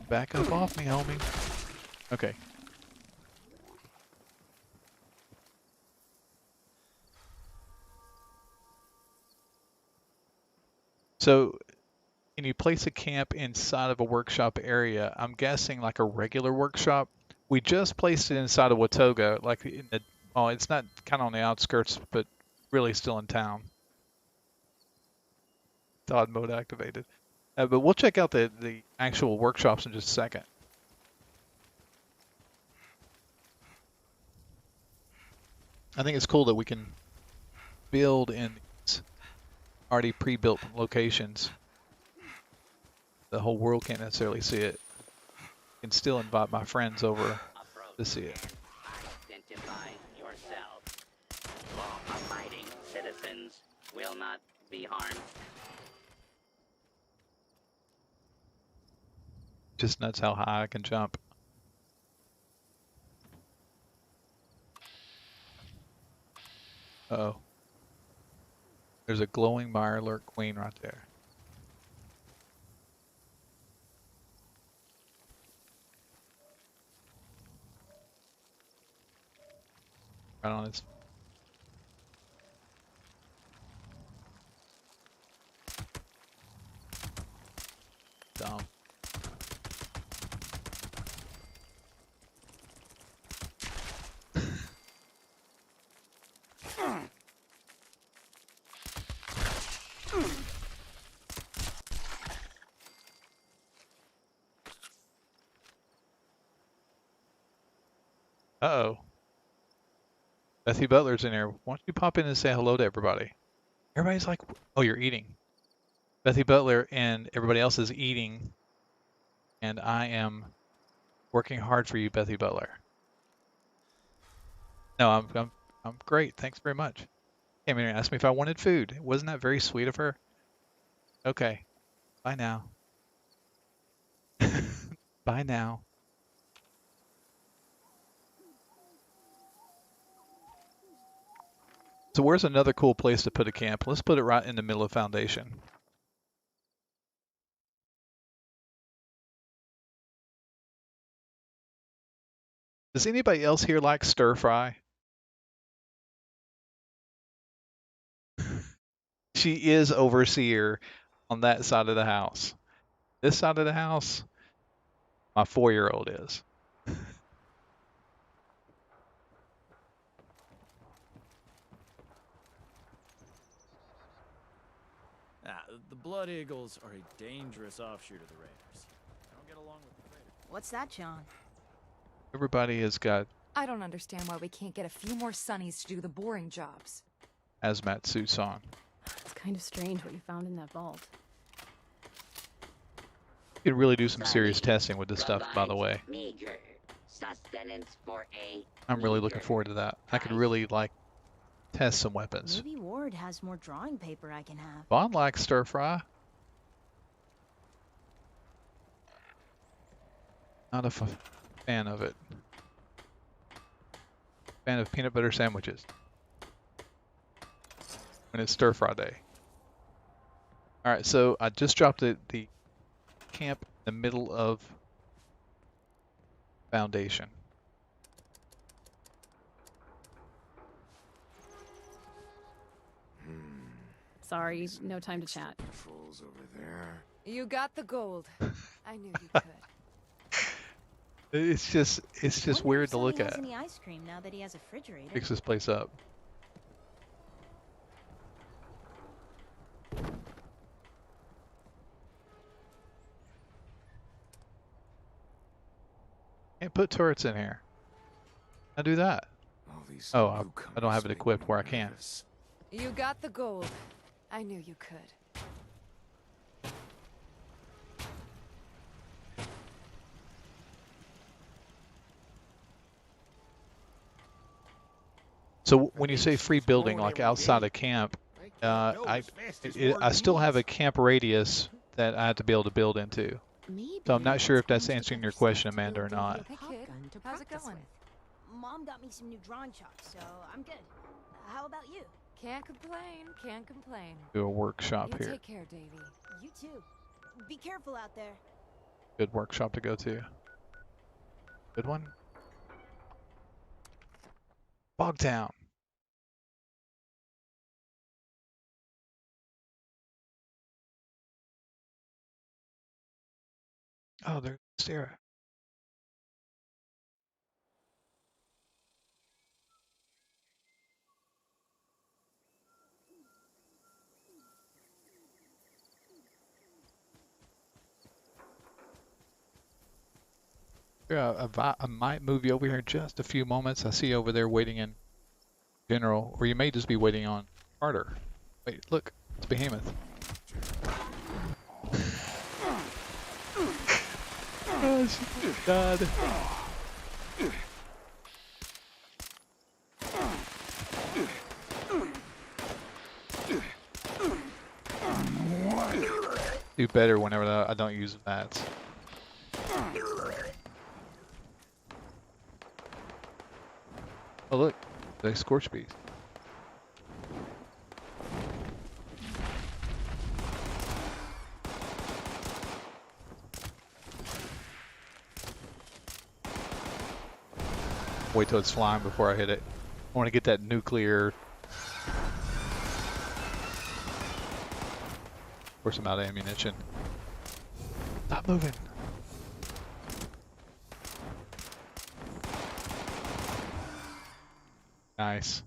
Back up off me, homie. Okay. So, can you place a camp inside of a workshop area? I'm guessing like a regular workshop. We just placed it inside of Watoga, like in the, well, it's not kind of on the outskirts, but really still in town. Odd mode activated. But we'll check out the actual workshops in just a second. I think it's cool that we can build in these already pre-built locations. The whole world can't necessarily see it. I can still invite my friends over to see it. Identify yourself. Law-abiding citizens will not be harmed. Just nuts how high I can jump. Uh-oh. There's a glowing Mirelurk queen right there. Right on its... Dumb. Uh-oh. Bethy Butler's in here. Why don't you pop in and say hello to everybody? Everybody's like, oh, you're eating. Bethy Butler and everybody else is eating. And I am working hard for you, Bethy Butler. No, I'm great. Thanks very much. Came in here and asked me if I wanted food. Wasn't that very sweet of her? Okay. Bye now. Bye now. So where's another cool place to put a camp? Let's put it right in the middle of Foundation. Does anybody else here like stir fry? She is overseer on that side of the house. This side of the house, my 4-year-old is. The Blood Eagles are a dangerous offshoot of the Raiders. I don't get along with the Raiders. What's that, John? Everybody has got I don't understand why we can't get a few more Sunnies to do the boring jobs. hazmat suits on. It's kind of strange what you found in that vault. You could really do some serious testing with this stuff, by the way. Meager sustenance for a I'm really looking forward to that. I could really, like, test some weapons. Maybe Ward has more drawing paper I can have. Bond likes stir fry. Not a fan of it. Fan of peanut butter sandwiches. When it's stir fry day. Alright, so I just dropped the camp in the middle of foundation. Sorry, no time to chat. Controls over there. You got the gold. I knew you could. It's just Wonder if weird to Sonny look has at. any ice cream now that he has a refrigerator. Fix this place up. Can't put turrets in here. I do that. All these Oh, I newcomers don't have it make equipped me where I can. nervous. You got the gold. I knew you could. So when you say free building, like outside of camp, I still have a camp radius that I have to be able to build into. Maybe So I'm not sure if that's Tom's answering got your the question, stuff to Amanda, or build not. a Hey, pop kid. gun to How's it practice going? with. Mom got me some new drawing chalk, so I'm good. How about you? Can't complain, can't complain. Do a workshop You here. take care, Davy. You too. Be careful out there. Good workshop to go to. Good one. Bogtown. Oh, there's Sarah. Yeah, I might move you over here in just a few moments. I see you over there waiting in general, or you may just be waiting on Carter. Wait, look, it's Behemoth. Oh, she died. Do better whenever I don't use mats. Oh look, the Scorch Beast. Wait till it's flying before I hit it. I want to get that nuclear. Of course, I'm out of ammunition. Stop moving. Nice.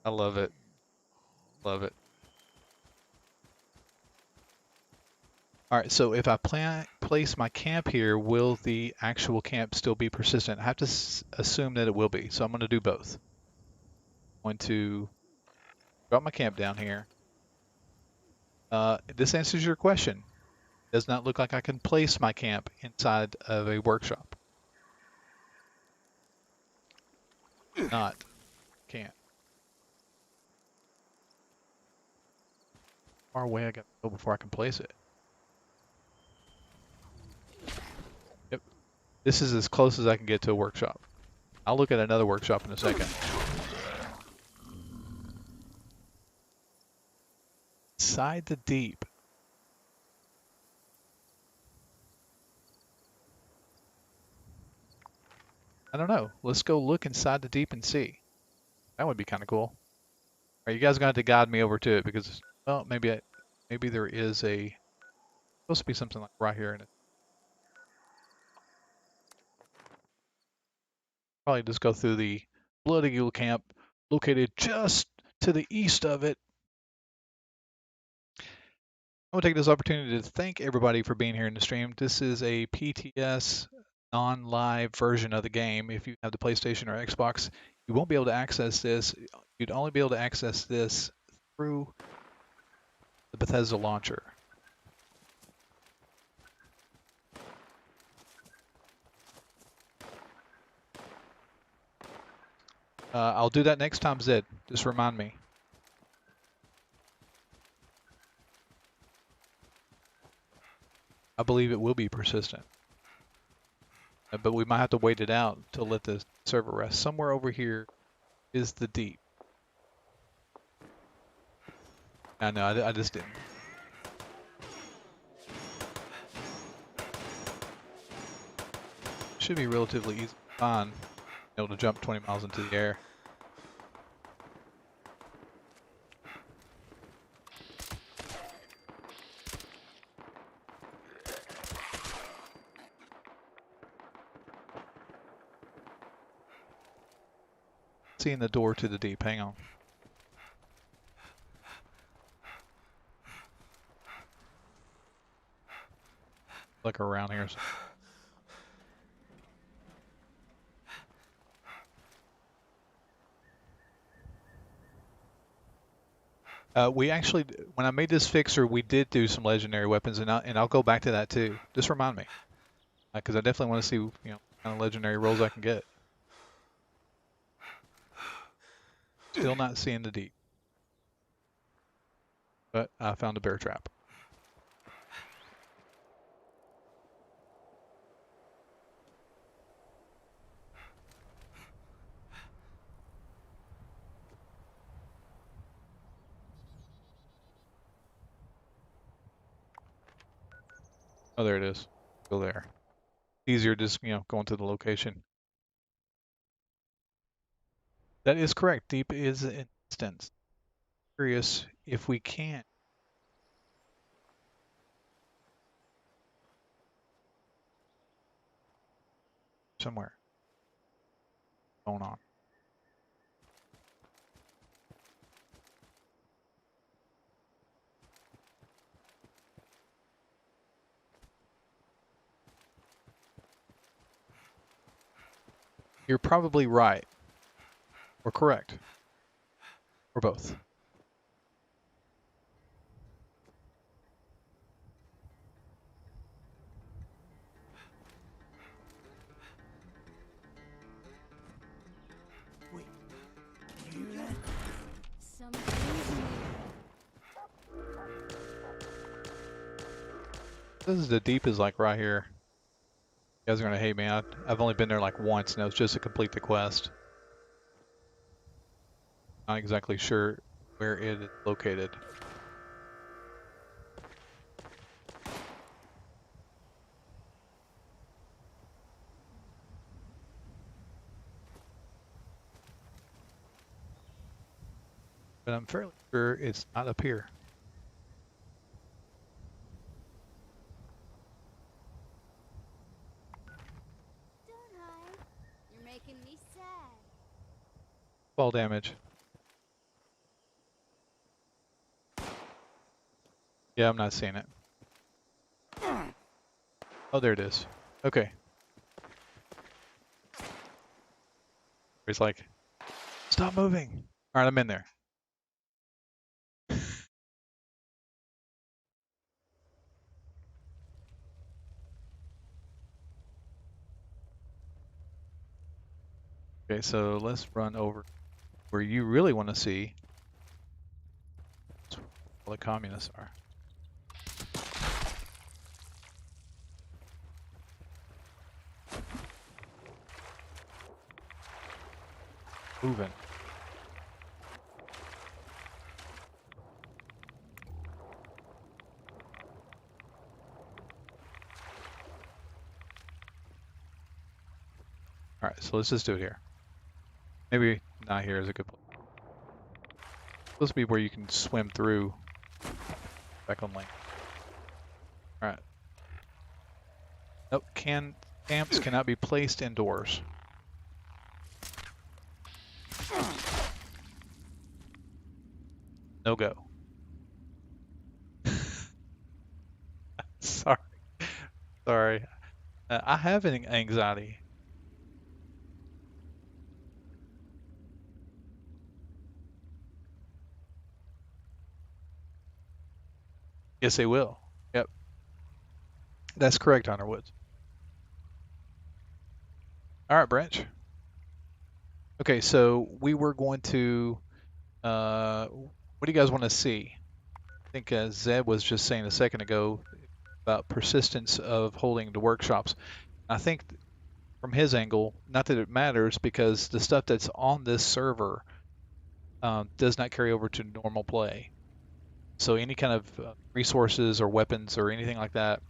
I love it. Love it. All right, so if I place my camp here, will the actual camp still be persistent? I have to assume that it will be, so I'm going to do both. I'm going to drop my camp down here. This answers your question. Does not look like I can place my camp inside of a workshop. Not. Can't. Far away I got to go before I can place it. Yep. This is as close as I can get to a workshop. I'll look at another workshop in a second. Inside the deep. I don't know. Let's go look inside the deep and see. That would be kind of cool. All right, you guys are going to have to guide me over to it because, well, maybe there is supposed to be something like right here in it. Probably just go through the Blood Eagle camp located just to the east of it. I want to take this opportunity to thank everybody for being here in the stream. This is a PTS non-live version of the game. If you have the PlayStation or Xbox, you won't be able to access this. You'd only be able to access this through the Bethesda launcher. I'll do that next time, Zed. Just remind me. I believe it will be persistent. But we might have to wait it out to let the server rest. Somewhere over here is the deep. I know, I just didn't. Should be relatively easy to find. Able to jump 20 miles into the air. Seeing the door to the deep. Hang on. Look around here. We actually, when I made this fixer, we did do some legendary weapons, and I'll go back to that too. Just remind me, because I definitely want to see, what kind of legendary rolls I can get. Still not seeing the deep, but I found a bear trap. Oh, there it is. Go there. Easier just, going to the location. That is correct. Deep is an instance. Curious if we can. Somewhere. Going on. You're probably right. Or correct. Or both. Wait. You hear that? This is the deep is like right here. You guys are gonna hate me. I've only been there like once, and it was just to complete the quest. Not exactly sure where it is located. But I'm fairly sure it's not up here. Don't hide. You're making me sad. Fall damage. Yeah, I'm not seeing it. Oh, there it is. Okay. He's like, stop moving. All right, I'm in there. Okay, so let's run over where you really want to see where the communists are. Moving. All right, so let's just do it here. Maybe not here is a good place. Supposed to be where you can swim through back on lane. All right. Nope, camps cannot be placed indoors. No go. Sorry. I have an anxiety. Yes, they will. Yep. That's correct, Hunter Woods. All right, Branch. Okay, so we were going to, what do you guys want to see? I think Zeb was just saying a second ago about persistence of holding the workshops. I think from his angle, not that it matters because the stuff that's on this server does not carry over to normal play. So any kind of resources or weapons or anything like that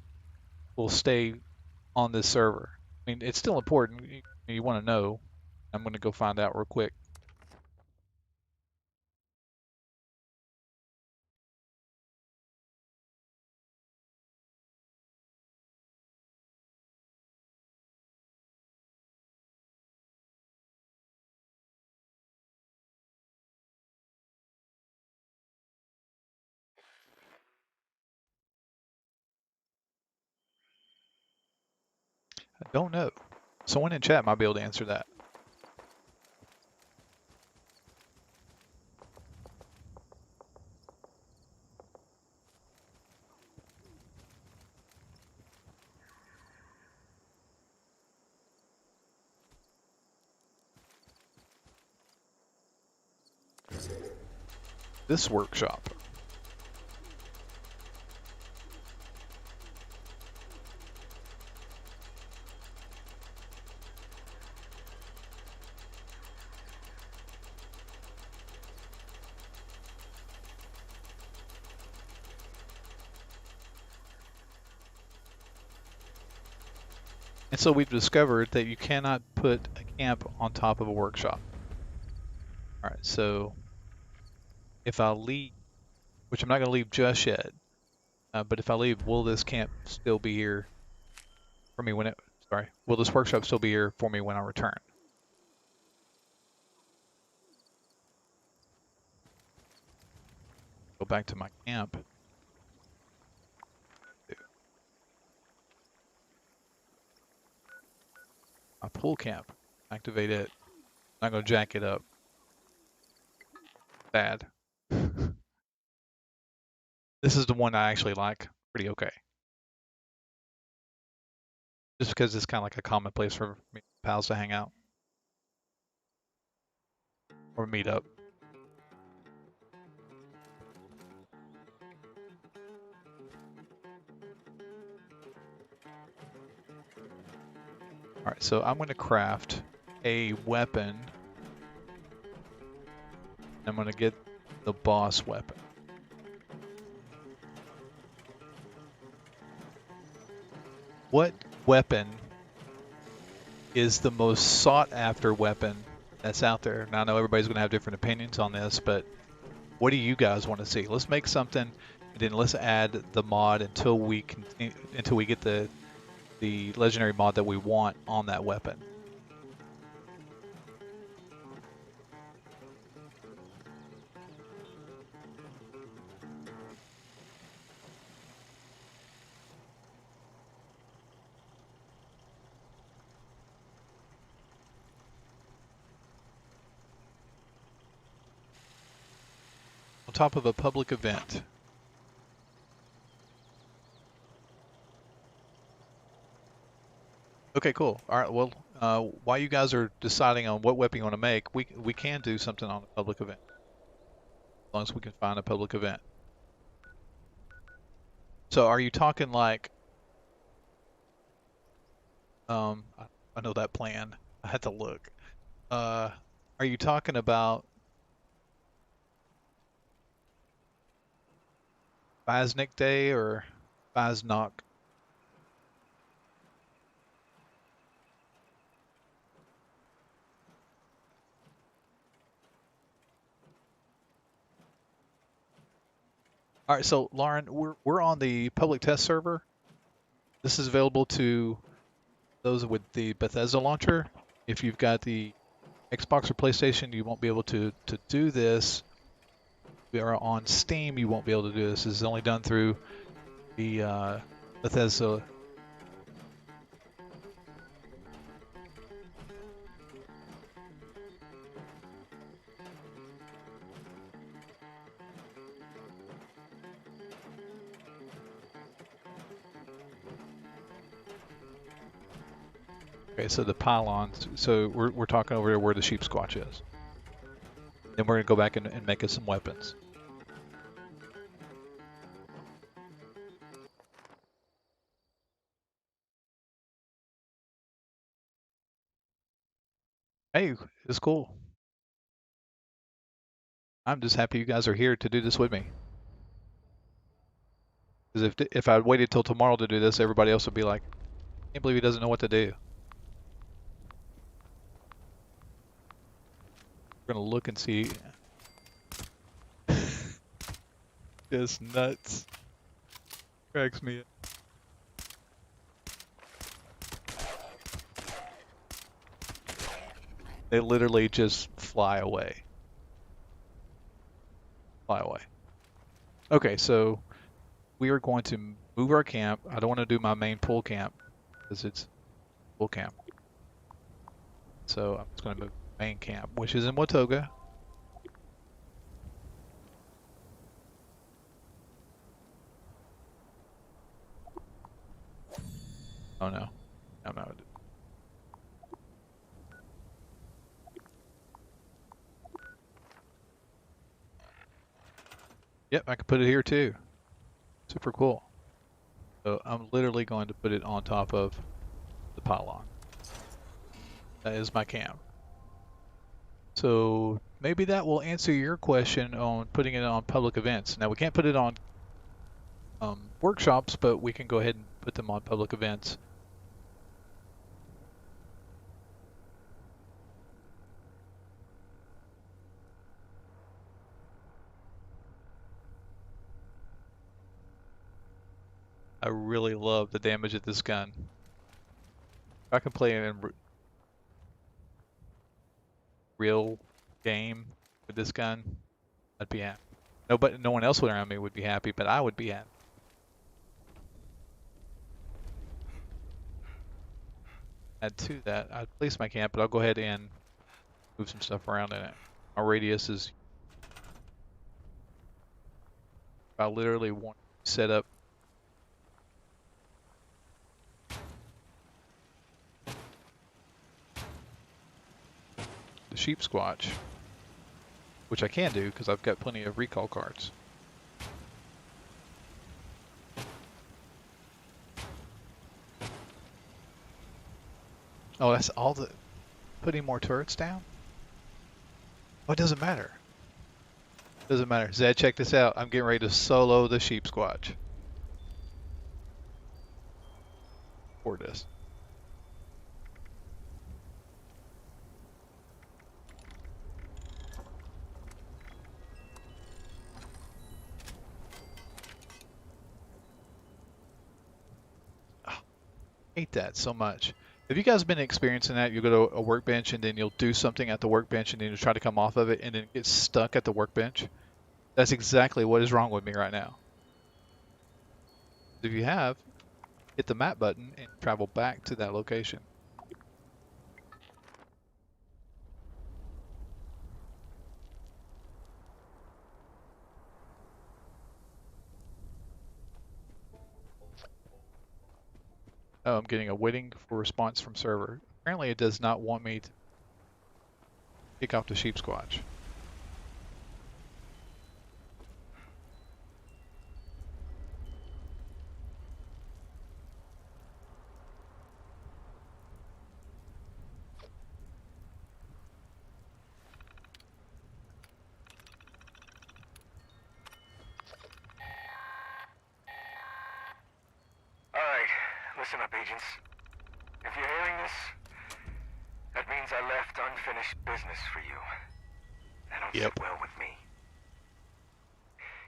will stay on this server. I mean, it's still important. You want to know. I'm going to go find out real quick. I don't know. Someone in chat might be able to answer that. This workshop. And so we've discovered that you cannot put a camp on top of a workshop. All right, so if I leave, which I'm not going to leave just yet, but if I leave, will this camp still be here for me when it, sorry, will this workshop still be here for me when I return? Go back to my camp. My pool camp, activate it. I'm not going to jack it up. Bad. This is the one I actually like. Pretty okay. Just because it's kind of like a common place for me pals to hang out. Or meet up. Alright, so I'm going to craft a weapon. I'm going to get the boss weapon. What weapon is the most sought after weapon that's out there? Now I know everybody's going to have different opinions on this, but what do you guys want to see? Let's make something, and then let's add the mod until we get the legendary mod that we want on that weapon. On top of a public event. Okay, cool. All right, well, while you guys are deciding on what weapon you want to make, we can do something on a public event. As long as we can find a public event. So are you talking like, I know that plan. I had to look. Are you talking about Vaznik Day or Vaznok? All right, so Lauren, we're on the public test server. This is available to those with the Bethesda launcher. If you've got the Xbox or PlayStation, you won't be able to do this. If we are on Steam, you won't be able to do this. This is only done through the Bethesda Okay, so the pylons. So we're talking over where the Sheepsquatch is. Then we're gonna go back and make us some weapons. Hey, it's cool. I'm just happy you guys are here to do this with me. Because if I'd waited till tomorrow to do this, everybody else would be like, I can't believe he doesn't know what to do. We're gonna look and see. Just nuts. Cracks me up. They literally just fly away. Fly away. Okay, so we are going to move our camp. I don't want to do my main pool camp because it's pool camp. So I'm just going to move main camp, which is in Watoga. Oh no. No, no. Yep, I can put it here too. Super cool. So I'm literally going to put it on top of the pylon. That is my camp. So maybe that will answer your question on putting it on public events. Now we can't put it on workshops, but we can go ahead and put them on public events. I really love the damage of this gun. If I can play it in real game with this gun, I'd be happy. No one else around me would be happy, but I would be happy. Add to that, I'd place my camp, but I'll go ahead and move some stuff around in it. My radius is, I literally want to set up the Sheepsquatch, which I can do because I've got plenty of recall cards. Oh, that's all the putting more turrets down? Oh, it doesn't matter. Doesn't matter. Zed, check this out. I'm getting ready to solo the Sheepsquatch. For this. Oh, I hate that so much. Have you guys been experiencing that? You go to a workbench and then you'll do something at the workbench and then you try to come off of it and then get stuck at the workbench? That's exactly what is wrong with me right now. If you have, hit the map button and travel back to that location. Oh, I'm getting a waiting for response from server. Apparently it does not want me to kick off the Sheepsquatch. Alright, listen up, agents. If you're hearing this, that means I left unfinished business for you. That don't sit well with me.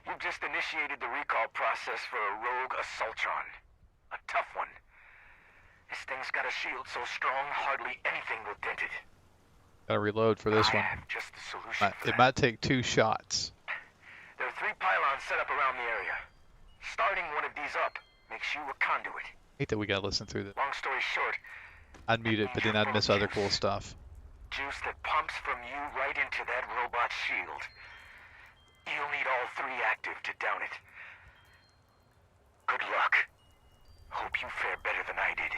You've just initiated the recall process for a rogue assaultron. A tough one. This thing's got a shield so strong, hardly anything will dent it. Gotta reload for this one. I have just the solution for It that. might take 2 shots. There are 3 pylons set up around the area. Starting one of these up makes you a conduit. Hate that we gotta listen through this. Long story short, I'd mute it, but then I'd miss other cool stuff. juice that pumps from you right into that robot shield. You'll need all 3 active to down it. Good luck. Hope you fare better than I did.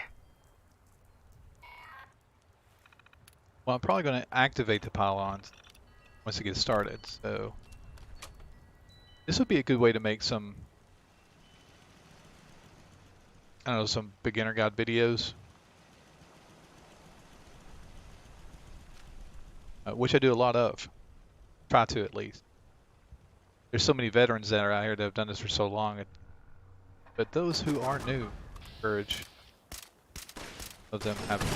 Well, I'm probably going to activate the pylons once it gets started. So this would be a good way to make some, I don't know, some beginner guide videos, which I do a lot of. Try to, at least. There's so many veterans that are out here that have done this for so long. But those who are new, encourage of them having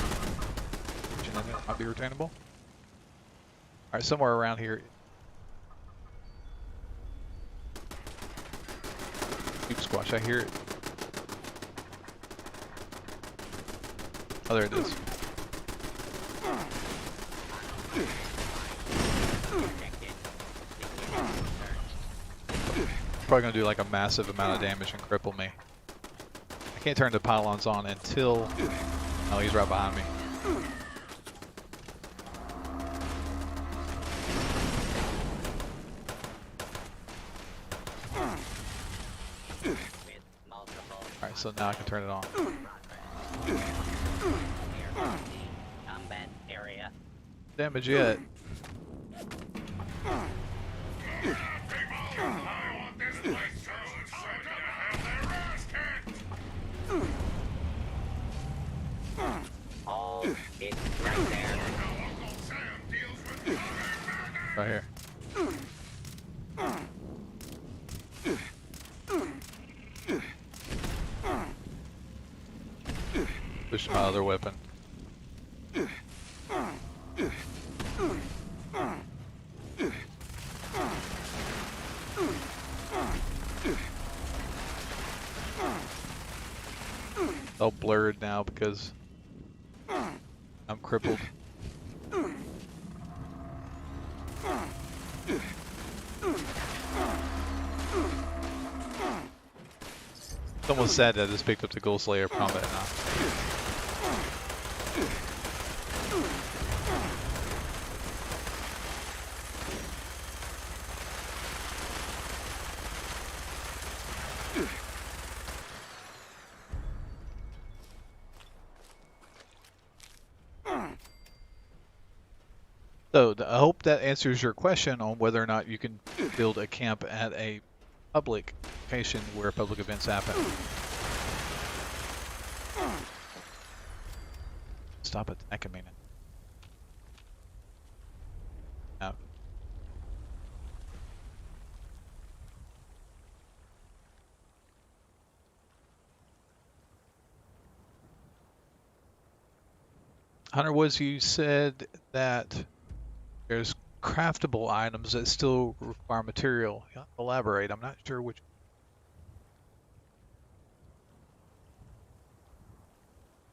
it might be retainable. Alright, somewhere around here. Sheepsquatch, I hear it. Oh, there it is. Probably gonna do like a massive amount of damage and cripple me. I can't turn the pylons on until... Oh, he's right behind me. Alright, so now I can turn it on. Combat area. Damage yet. Oh, it's right there. Right here. Push my other weapon. All blurred now because I'm crippled. It's almost sad that I just picked up the Ghoul Slayer combat now. So I hope that answers your question on whether or not you can build a camp at a public location where public events happen. Stop attacking me now. No. Hunter Woods, you said that there's craftable items that still require material. Elaborate. I'm not sure which.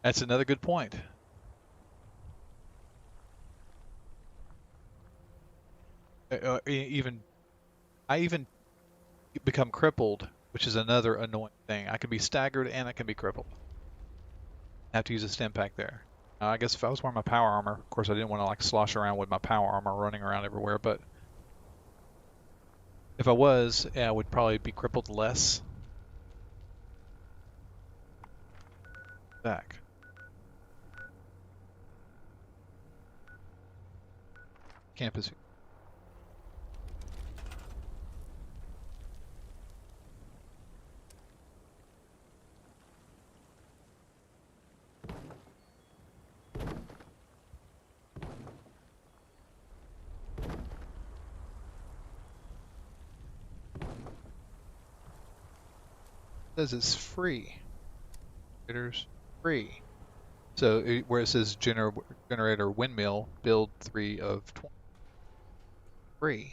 That's another good point. I even become crippled, which is another annoying thing. I can be staggered and I can be crippled. I have to use a stim pack there. I guess if I was wearing my power armor, of course I didn't want to like slosh around with my power armor running around everywhere, but if I was, yeah, I would probably be crippled less. Back. Campus. Says it's free. It's free. So where it says generator windmill, build 3 of 20. Free.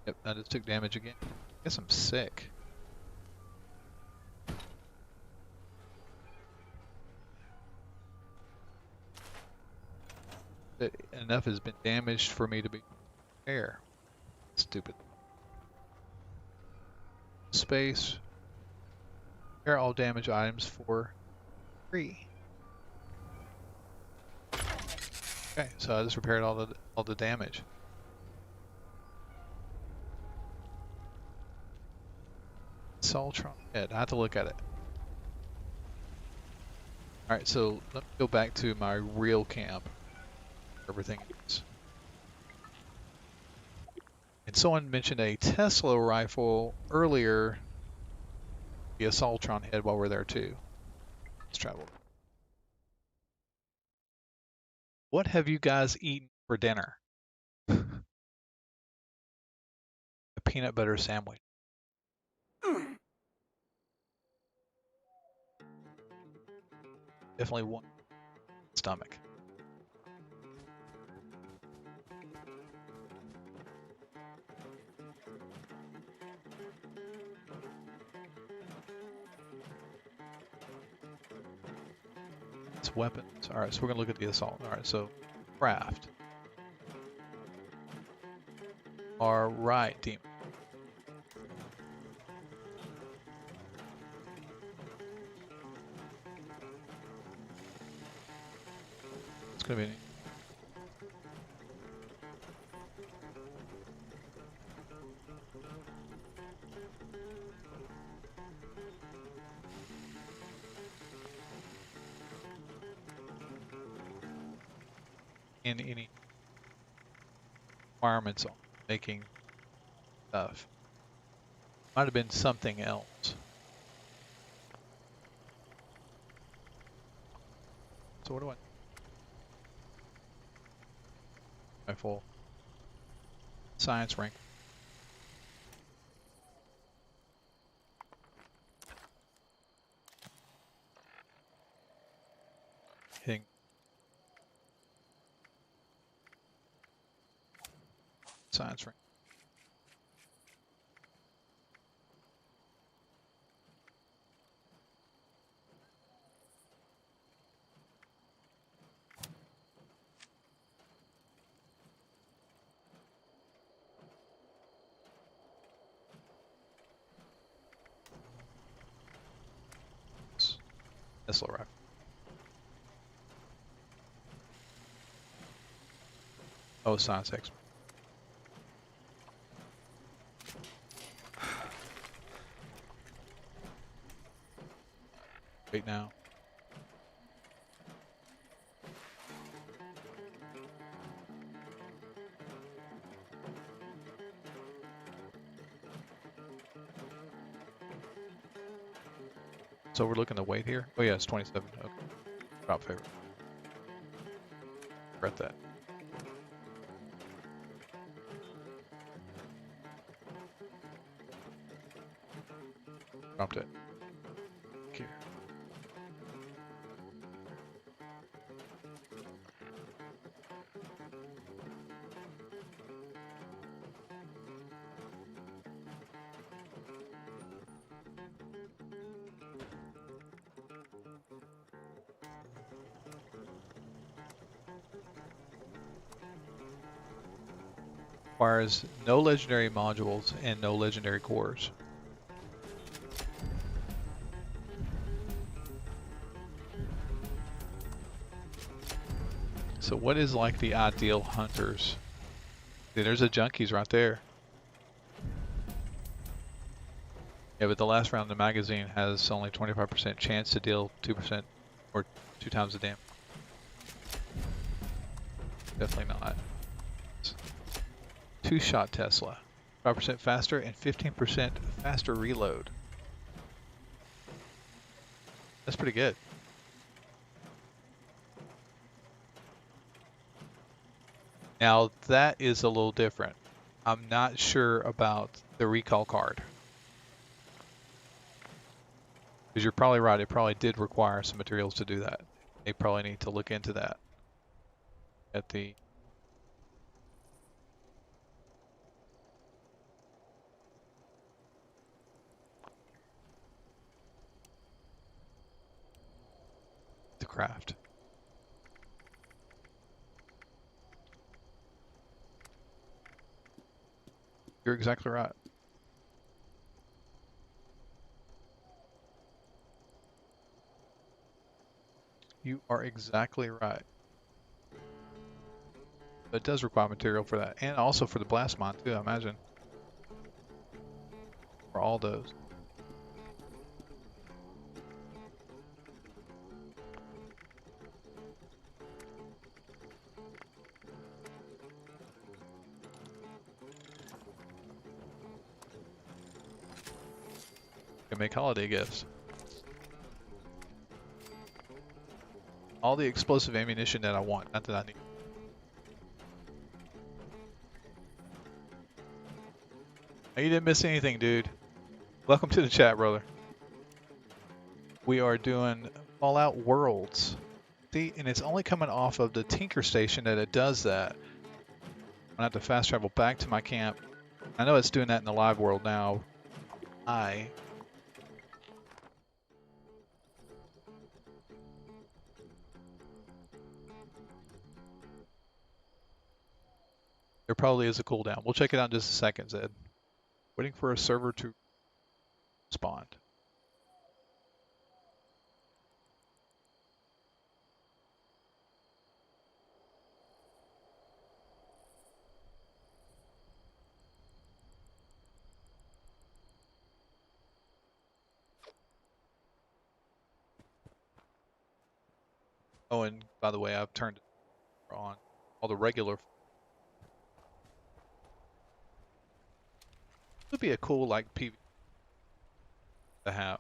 Yep, I just took damage again. I guess I'm sick. Enough has been damaged for me to be fair. Stupid. Space. Repair all damage items for free. Okay, so I just repaired all the damage. Soltron head. I have to look at it. Alright, so let me go back to my real camp. everything is. And someone mentioned a Tesla rifle earlier. The Assaultron head while we're there too. Let's travel. What have you guys eaten for dinner? A peanut butter sandwich. Definitely one stomach. It's weapons. All right, so we're gonna look at the assault. All right, so craft. All right, team. It's gonna be. In any requirements on making stuff. Might have been something else. So what do I? Rifle. Science rank. Hitting. Science rank. Missile rifle. Oh, science expert. Wait now. So we're looking to wait here. Oh yeah, it's 27. Okay. Drop favorite. Regret that. Dropped it. Here. Requires no legendary modules and no legendary cores. So what is like the ideal hunters? See, there's a junkies right there. Yeah, but the last round of the magazine has only 25% chance to deal 2% or 2 times the damage. Definitely not. 2-shot Tesla. 5% faster and 15% faster reload. That's pretty good. Now that is a little different. I'm not sure about the recall card. Because you're probably right, it probably did require some materials to do that. They probably need to look into that at the craft. You're exactly right. You are exactly right. But it does require material for that. And also for the blast mine too, I imagine. For all those. Can make holiday gifts. All the explosive ammunition that I want, not that I need. You didn't miss anything, dude. Welcome to the chat, brother. We are doing Fallout Worlds. See, and it's only coming off of the Tinker Station that it does that. I'm gonna have to fast travel back to my camp. I know it's doing that in the live world now. There probably is a cooldown. We'll check it out in just a second, Zed. Waiting for a server to respond. Oh, and by the way, I've turned on all the regular. Would be a cool like PV to have.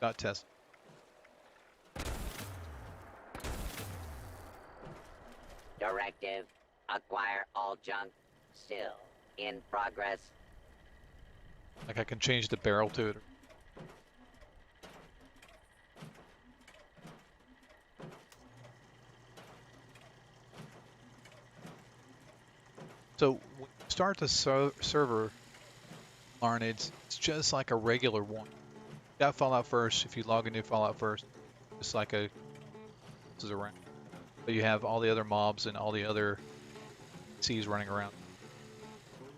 Got test. Directive, acquire all junk. Still in progress. Like I can change the barrel to it. So when you start the server, Lauren, it's just like a regular one. You got Fallout first. If you log into Fallout first, just like a this is around. But you have all the other mobs and all the other Cs running around.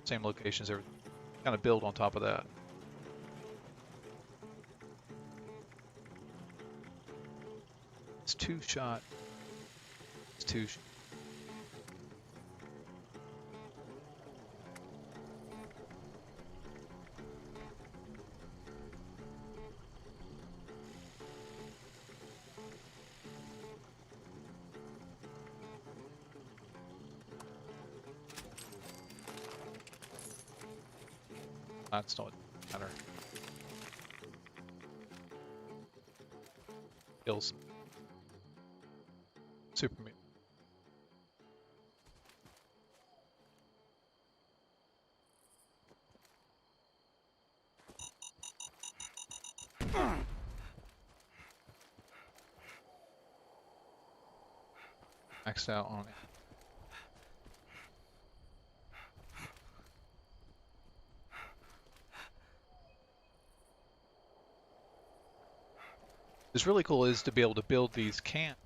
Same locations, everything. Kind of build on top of that. It's two-shot. It's two-shot. That's not matter. Kills. Super me. Maxed out on it. What's really cool is to be able to build these camps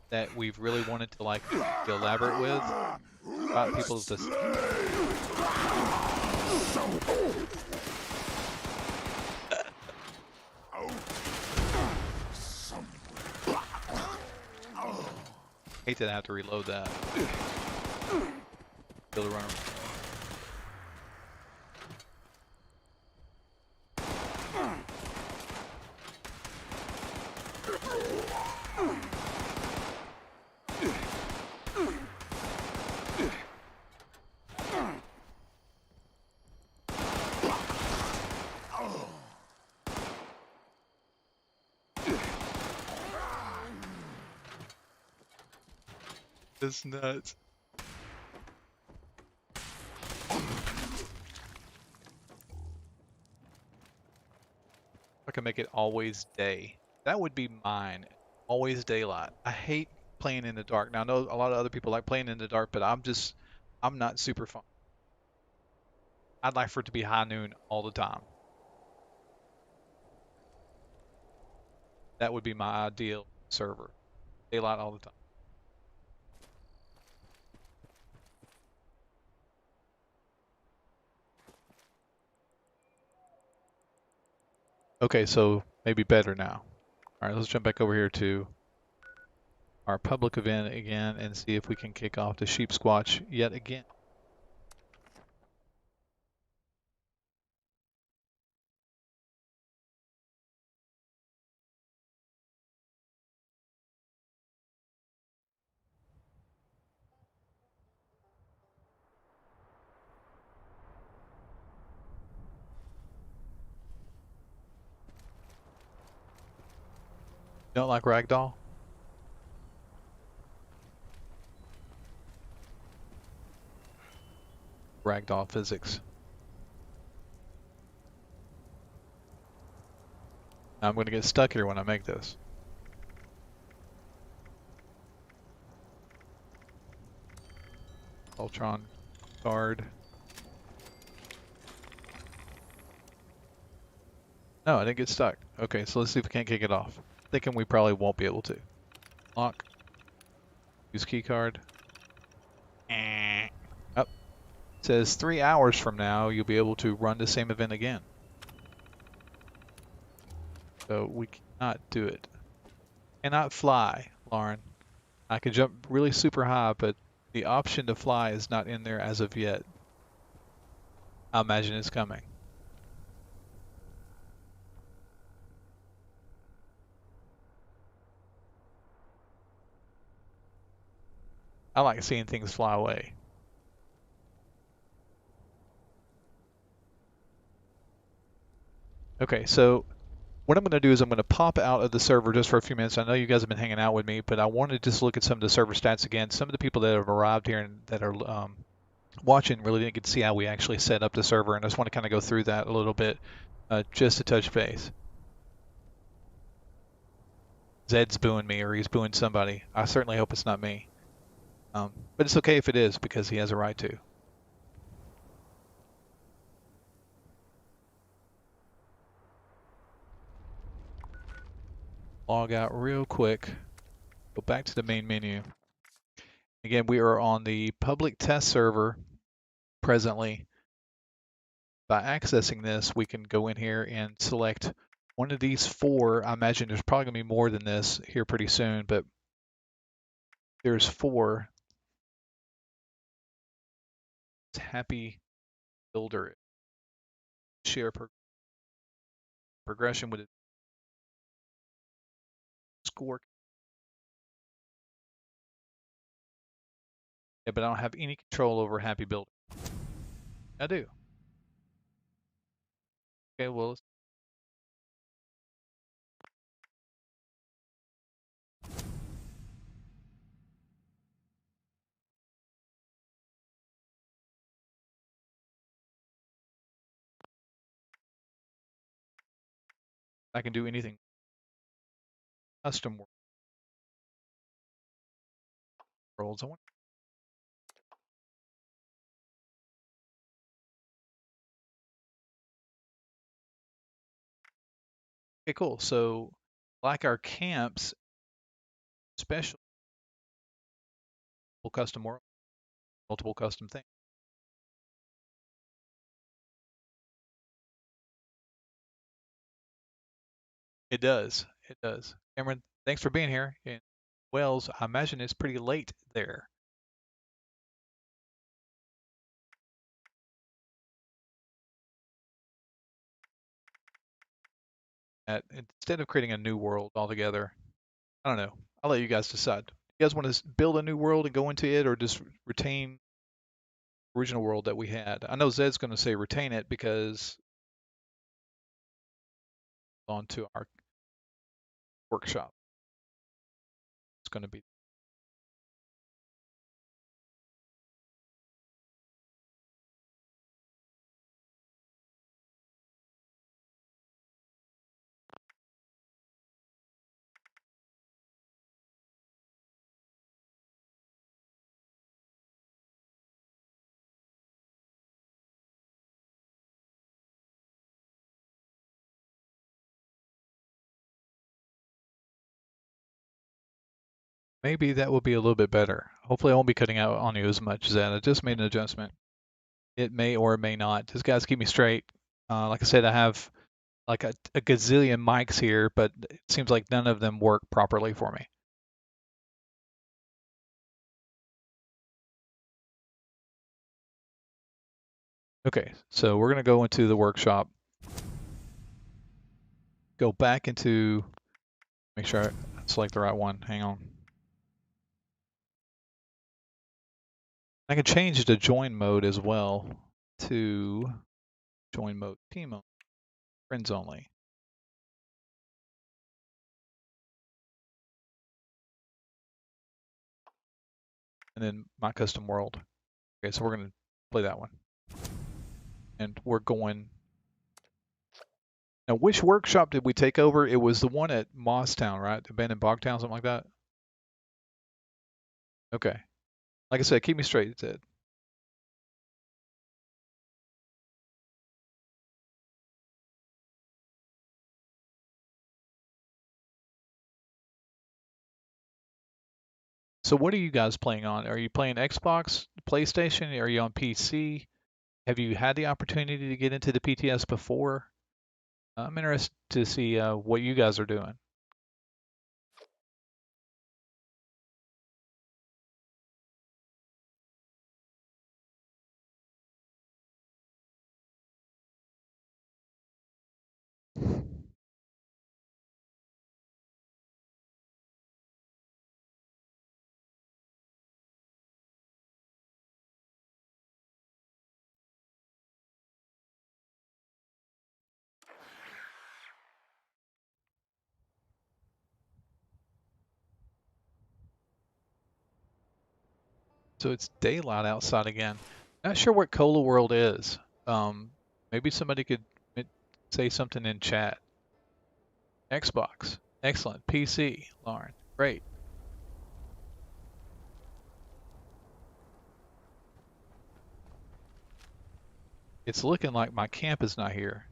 that we've really wanted to like be elaborate with. About people's hate that I have to reload that. Build a runner. It's nuts. I can make it always day. That would be mine. Always daylight. I hate playing in the dark. Now I know a lot of other people like playing in the dark, but I'm not super fun. I'd like for it to be high noon all the time. That would be my ideal server. Daylight all the time. Okay, so maybe better now. All right, let's jump back over here to our public event again and see if we can kick off the Sheepsquatch yet again. Don't like ragdoll? Ragdoll physics. I'm going to get stuck here when I make this. Ultron card. No, I didn't get stuck. Okay, so let's see if we can't kick it off. Thinking we probably won't be able to. Lock. Use key card. Up. It says 3 hours from now you'll be able to run the same event again. So we cannot do it. Cannot fly, Lauren. I can jump really super high, but the option to fly is not in there as of yet. I imagine it's coming. I like seeing things fly away. Okay, so what I'm going to do is I'm going to pop out of the server just for a few minutes. I know you guys have been hanging out with me, but I wanted to just look at some of the server stats again. Some of the people that have arrived here and that are watching really didn't get to see how we actually set up the server, and I just want to kind of go through that a little bit just to touch base. Zed's booing me, or he's booing somebody. I certainly hope it's not me. But it's okay if it is, because he has a right to. Log out real quick. Go back to the main menu. Again, we are on the public test server presently. By accessing this, we can go in here and select one of these 4. I imagine there's probably going to be more than this here pretty soon, but there's 4. It's happy builder. Share progression with a score. Yeah, but I don't have any control over happy builder. I do. Okay, well, I can do anything. Custom worlds. Okay, cool. So, like our camps, special custom world, multiple custom things. It does. It does. Cameron, thanks for being here in Wales. I imagine it's pretty late there. Instead of creating a new world altogether, I don't know. I'll let you guys decide. You guys want to build a new world and go into it, or just retain the original world that we had? I know Zed's going to say retain it because on to our workshop. It's going to be maybe that will be a little bit better. Hopefully I won't be cutting out on you as much, Zed. I just made an adjustment. It may or may not. Just guys keep me straight. Like I said, I have like a gazillion mics here, but it seems like none of them work properly for me. Okay, so we're going to go into the workshop. Go back into, make sure I select the right one. Hang on. I can change the join mode as well to join mode, team mode, friends only. and then My Custom World. Okay, so we're going to play that one. And we're going... Now, which workshop did we take over? It was the one at Mosstown, right? Abandoned Bogtown, something like that? Okay. Like I said, keep me straight, Ted. So what are you guys playing on? Are you playing Xbox, PlayStation? Are you on PC? Have you had the opportunity to get into the PTS before? I'm interested to see what you guys are doing. So it's daylight outside again. Not sure what Cola World is. Maybe somebody could say something in chat. Xbox. Excellent. PC, Lauren. Great. It's looking like my camp is not here.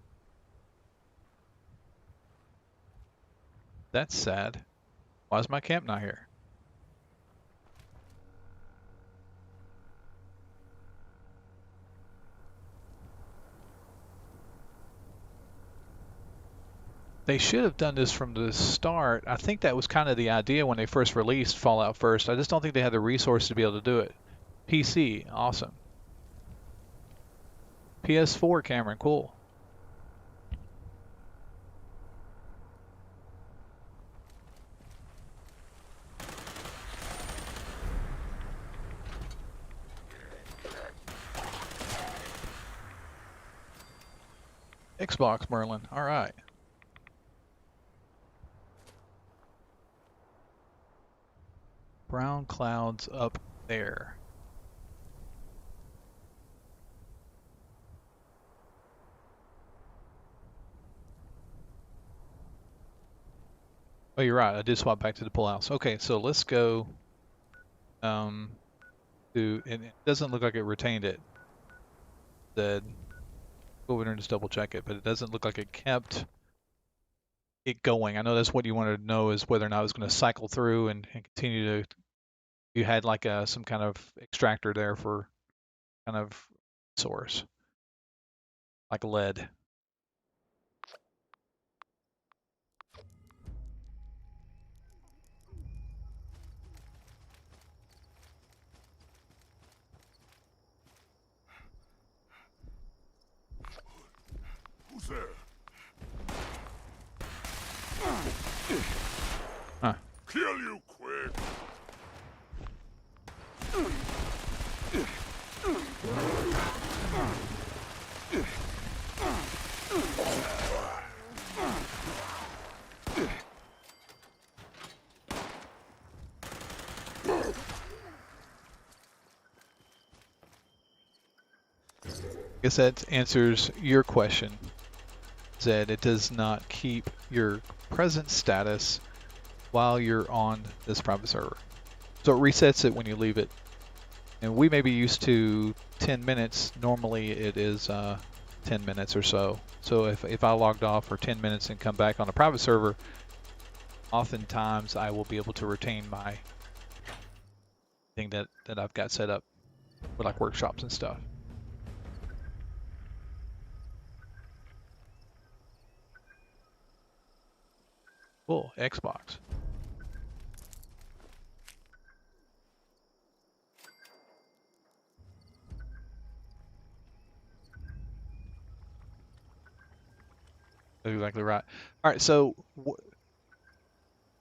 That's sad. Why is my camp not here? They should have done this from the start. I think that was kind of the idea when they first released Fallout First. I just don't think they had the resources to be able to do it. PC, awesome. PS4, Cameron, cool. Xbox, Merlin, all right. Brown clouds up there. Oh, you're right. I did swap back to the pull house. Okay, so let's go to, and it doesn't look like it retained it. Go over there and just double check it, but it doesn't look like it kept it going. I know that's what you wanted to know, is whether or not it was going to cycle through and continue to, you had like some kind of extractor there for kind of source, like lead. Who's there? Huh. Kill you quick! I guess that answers your question, Zed. It does not keep your present status while you're on this private server. So it resets it when you leave it. And we may be used to 10 minutes. Normally it is 10 minutes or so. So if I logged off for 10 minutes and come back on a private server, oftentimes I will be able to retain my thing that I've got set up for like workshops and stuff. Cool, Xbox. That's exactly right. All right, so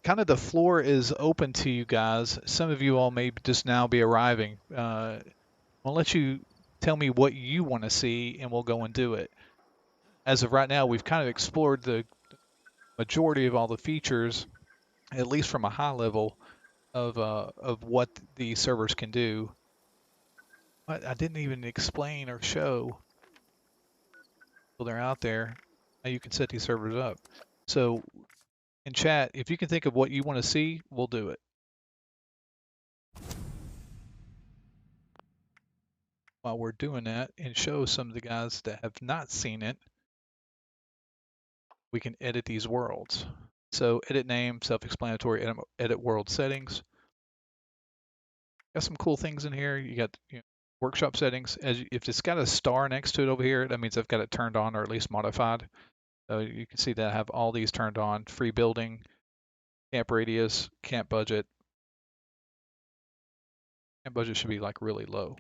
kind of the floor is open to you guys. Some of you all may just now be arriving. I'll let you tell me what you want to see, and we'll go and do it. As of right now, we've kind of explored the majority of all the features, at least from a high level. of what the servers can do. I didn't even explain or show until they're out there how you can set these servers up. So in chat, if you can think of what you want to see, we'll do it. While we're doing that, and show some of the guys that have not seen it, we can edit these worlds. So edit name, self-explanatory, edit world settings. Got some cool things in here. You got workshop settings. If it's got a star next to it over here, that means I've got it turned on or at least modified. So you can see that I have all these turned on. Free building, camp radius, camp budget. Camp budget should be like really low.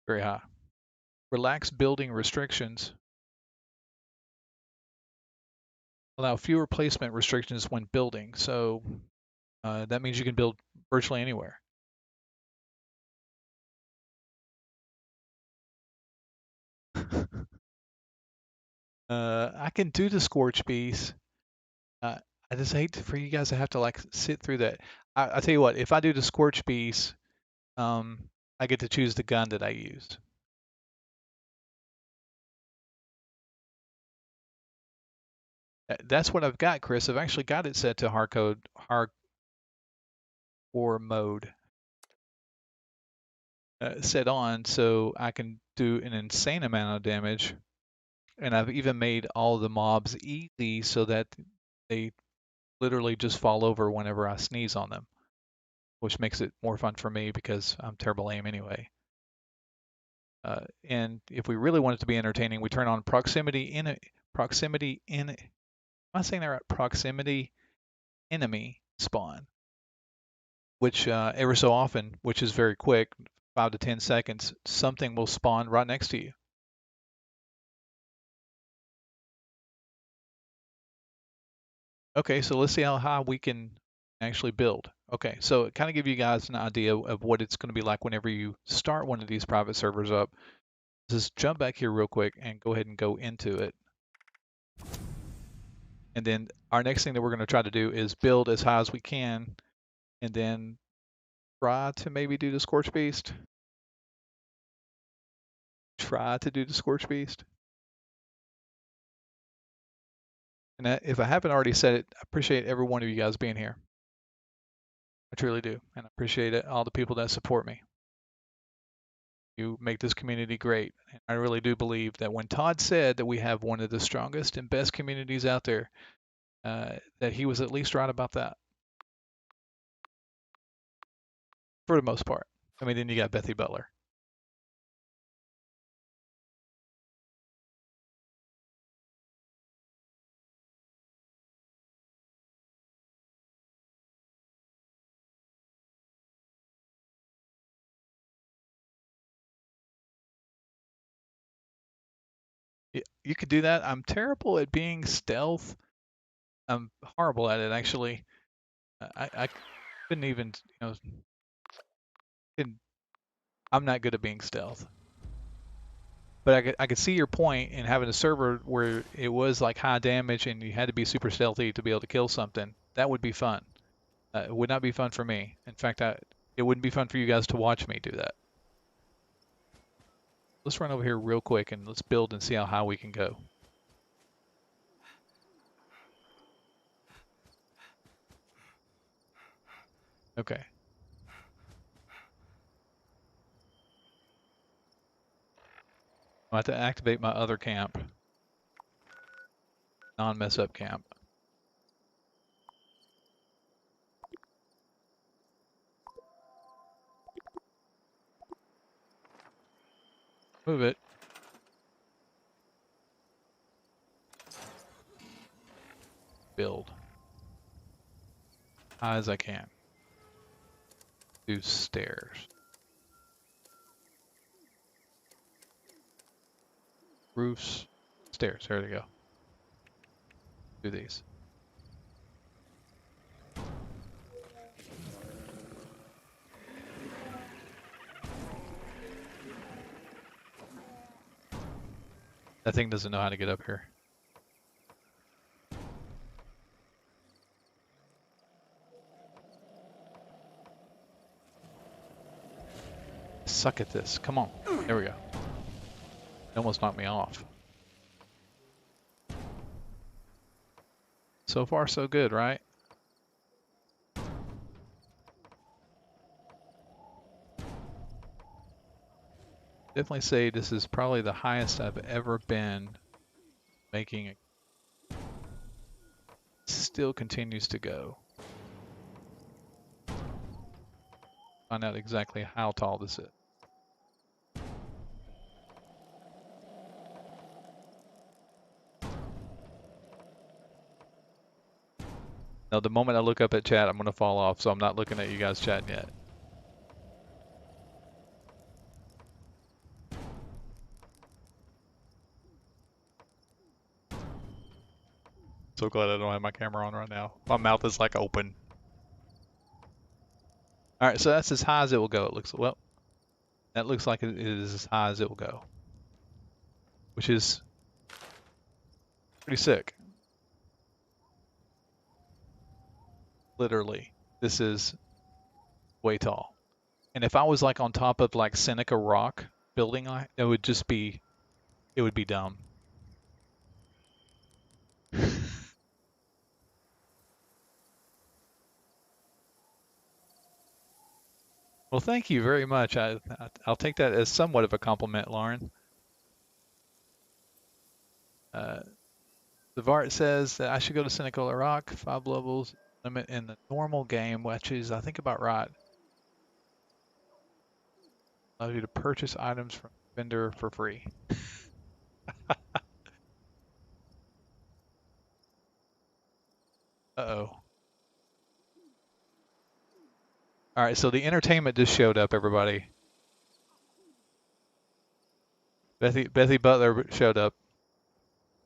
Very high. Relax building restrictions. Allow fewer placement restrictions when building. So that means you can build virtually anywhere. I can do the Scorch Beast. I just hate for you guys to have to like sit through that. I tell you what, if I do the Scorch Beast, I get to choose the gun that I used. That's what I've got, Chris. I've actually got it set to hardcore mode set on, so I can do an insane amount of damage. And I've even made all the mobs easy so that they literally just fall over whenever I sneeze on them, which makes it more fun for me because I'm terrible aim anyway. And if we really want it to be entertaining, we turn on proximity in. Am I saying that right? Proximity enemy spawn, which ever so often, which is very quick, 5 to 10 seconds, something will spawn right next to you. Okay, so let's see how high we can actually build. Okay, so it kind of give you guys an idea of what it's going to be like whenever you start one of these private servers up. Just jump back here real quick and go ahead and go into it. And then our next thing that we're going to try to do is build as high as we can, and then try to maybe do the Scorch Beast. Try to do the Scorch Beast. And if I haven't already said it, I appreciate every one of you guys being here. I truly do. And I appreciate it, all the people that support me. You make this community great. And I really do believe that when Todd said that we have one of the strongest and best communities out there, that he was at least right about that. For the most part. I mean, then you got Bethy Butler. You could do that. I'm terrible at being stealth. I'm horrible at it, actually. I couldn't even, I'm not good at being stealth. But I could see your point in having a server where it was like high damage and you had to be super stealthy to be able to kill something. That would be fun. It would not be fun for me. In fact, it wouldn't be fun for you guys to watch me do that. Let's run over here real quick and let's build and see how high we can go. Okay. I have to activate my other camp. Non-mess up camp. Move it. Build. High as I can. Do stairs. Roofs. Stairs. There we go. Do these. That thing doesn't know how to get up here. Suck at this. Come on. There we go. It almost knocked me off. So far, so good, right? Definitely say this is probably the highest I've ever been making it. Still continues to go. Find out exactly how tall this is. Now, the moment I look up at chat, I'm going to fall off, so I'm not looking at you guys chatting yet. So glad I don't have my camera on right now. My mouth is like open. All right, so that's as high as it will go. It looks, well, that looks like it is as high as it will go, which is pretty sick. Literally, this is way tall. And if I was like on top of like Seneca Rock building, it would just be, it would be dumb. Well, thank you very much. I'll take that as somewhat of a compliment, Lauren. The Vart says that I should go to Seneca Rock. 5 levels limit in the normal game, which is, I think, about right. Allows you to purchase items from the vendor for free. Uh-oh. All right, so the entertainment just showed up, everybody. Bethy Butler showed up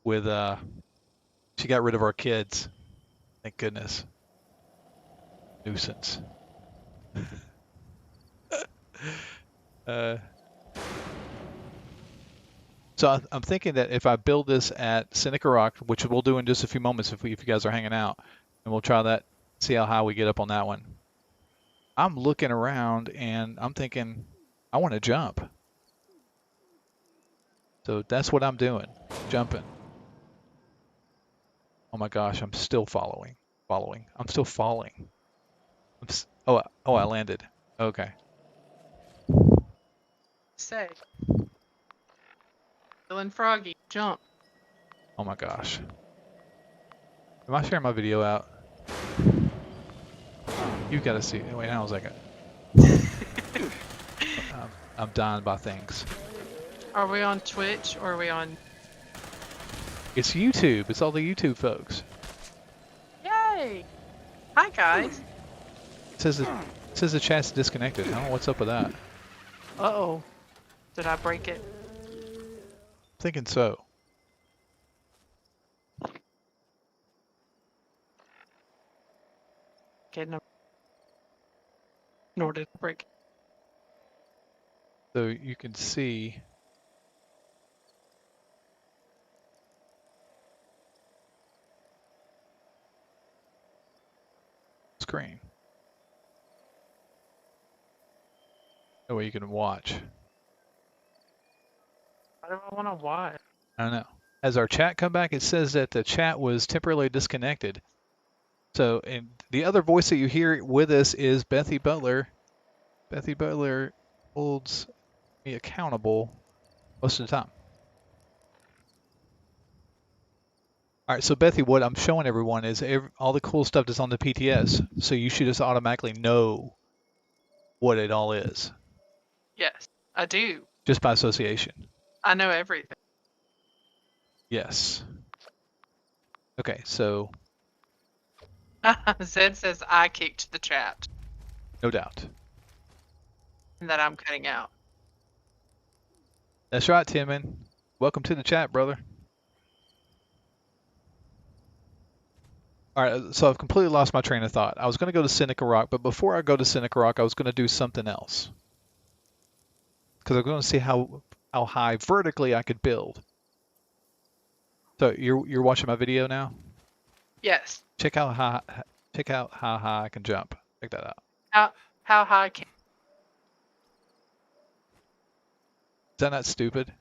with, she got rid of our kids. Thank goodness. Nuisance. So I'm thinking that if I build this at Seneca Rock, which we'll do in just a few moments if you guys are hanging out, and we'll try that, see how high we get up on that one. I'm looking around and I'm thinking, I want to jump. So that's what I'm doing, jumping. Oh my gosh, I'm still following. I'm still falling. Oh, I landed. Okay. Say. Dylan Froggy, jump. Oh my gosh. Am I sharing my video out? You've got to see. Wait, hang on a second. I'm dying by things. Are we on Twitch or are we on? It's YouTube. It's all the YouTube folks. Yay! Hi guys. It says the chat's disconnected. I don't know what's up with that. Uh-oh. Did I break it? Thinking so. Okay, no. Nor did I break it. So you can see screen. That way you can watch. Why do I want to watch? I don't know. As our chat come back, it says that the chat was temporarily disconnected. So, and the other voice that you hear with us is Bethy Butler. Bethy Butler holds me accountable most of the time. All right, so Bethy, what I'm showing everyone is all the cool stuff that's on the PTS. So you should just automatically know what it all is. Yes, I do. Just by association. I know everything. Yes. Okay, so. Zed says I kicked the chat. No doubt. And that I'm cutting out. That's right, Timon. Welcome to the chat, brother. All right, so I've completely lost my train of thought. I was going to go to Seneca Rock, but before I go to Seneca Rock, I was going to do something else. Because I'm going to see how high vertically I could build. So you're watching my video now? Yes. Check out how high I can jump. Check that out. How high can Is that not stupid?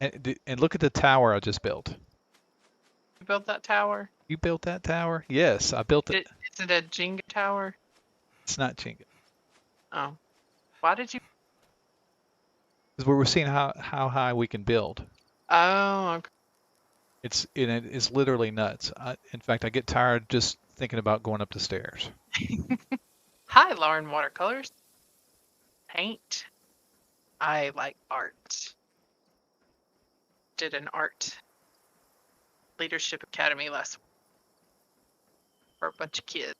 you And look at the tower I just built. build that tower? You built that tower? Yes, I built it. Is it a Jenga tower? It's not Jenga. Oh. Why did you? Because we were seeing how high we can build. Oh, okay. It's literally nuts. In fact, I get tired just thinking about going up the stairs. Hi, Lauren Watercolors. Paint. I like art. Did an art leadership academy last week for a bunch of kids.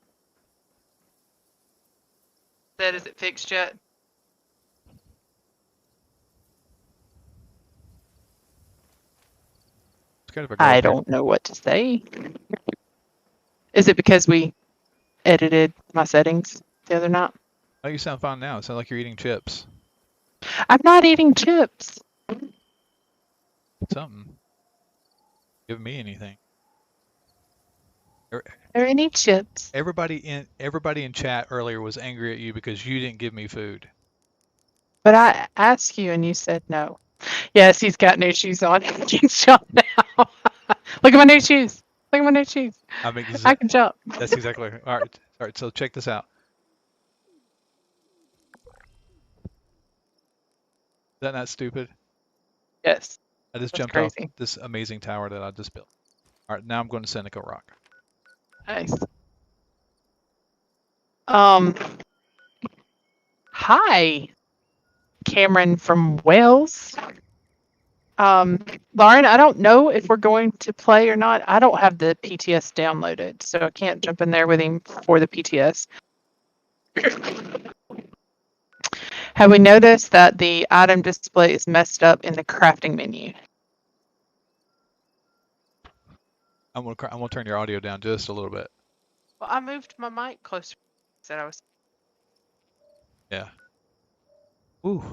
Is it fixed yet? It's kind of a I girl don't know what to say. Is it because we edited my settings the other night? Oh, you sound fine now. It sounds like you're eating chips. I'm not eating chips. Something. Give me anything. Are there any chips? Everybody in chat earlier was angry at you because you didn't give me food. But I asked you and you said no. Yes, he's got new shoes on. He can jump now. Look at my new shoes. Look at my new shoes. I mean, I can jump. That's exactly all right. All right. So check this out. Is that not stupid? Yes. I just That's jumped crazy. off this amazing tower that I just built. All right. Now I'm going to Seneca Rock. Nice. Hi, Cameron from Wales. Lauren, I don't know if we're going to play or not. I don't have the PTS downloaded, so I can't jump in there with him for the PTS. Have we noticed that the item display is messed up in the crafting menu? I'm gonna turn your audio down just a little bit. Well, I moved my mic closer. Said I was. Yeah. Ooh.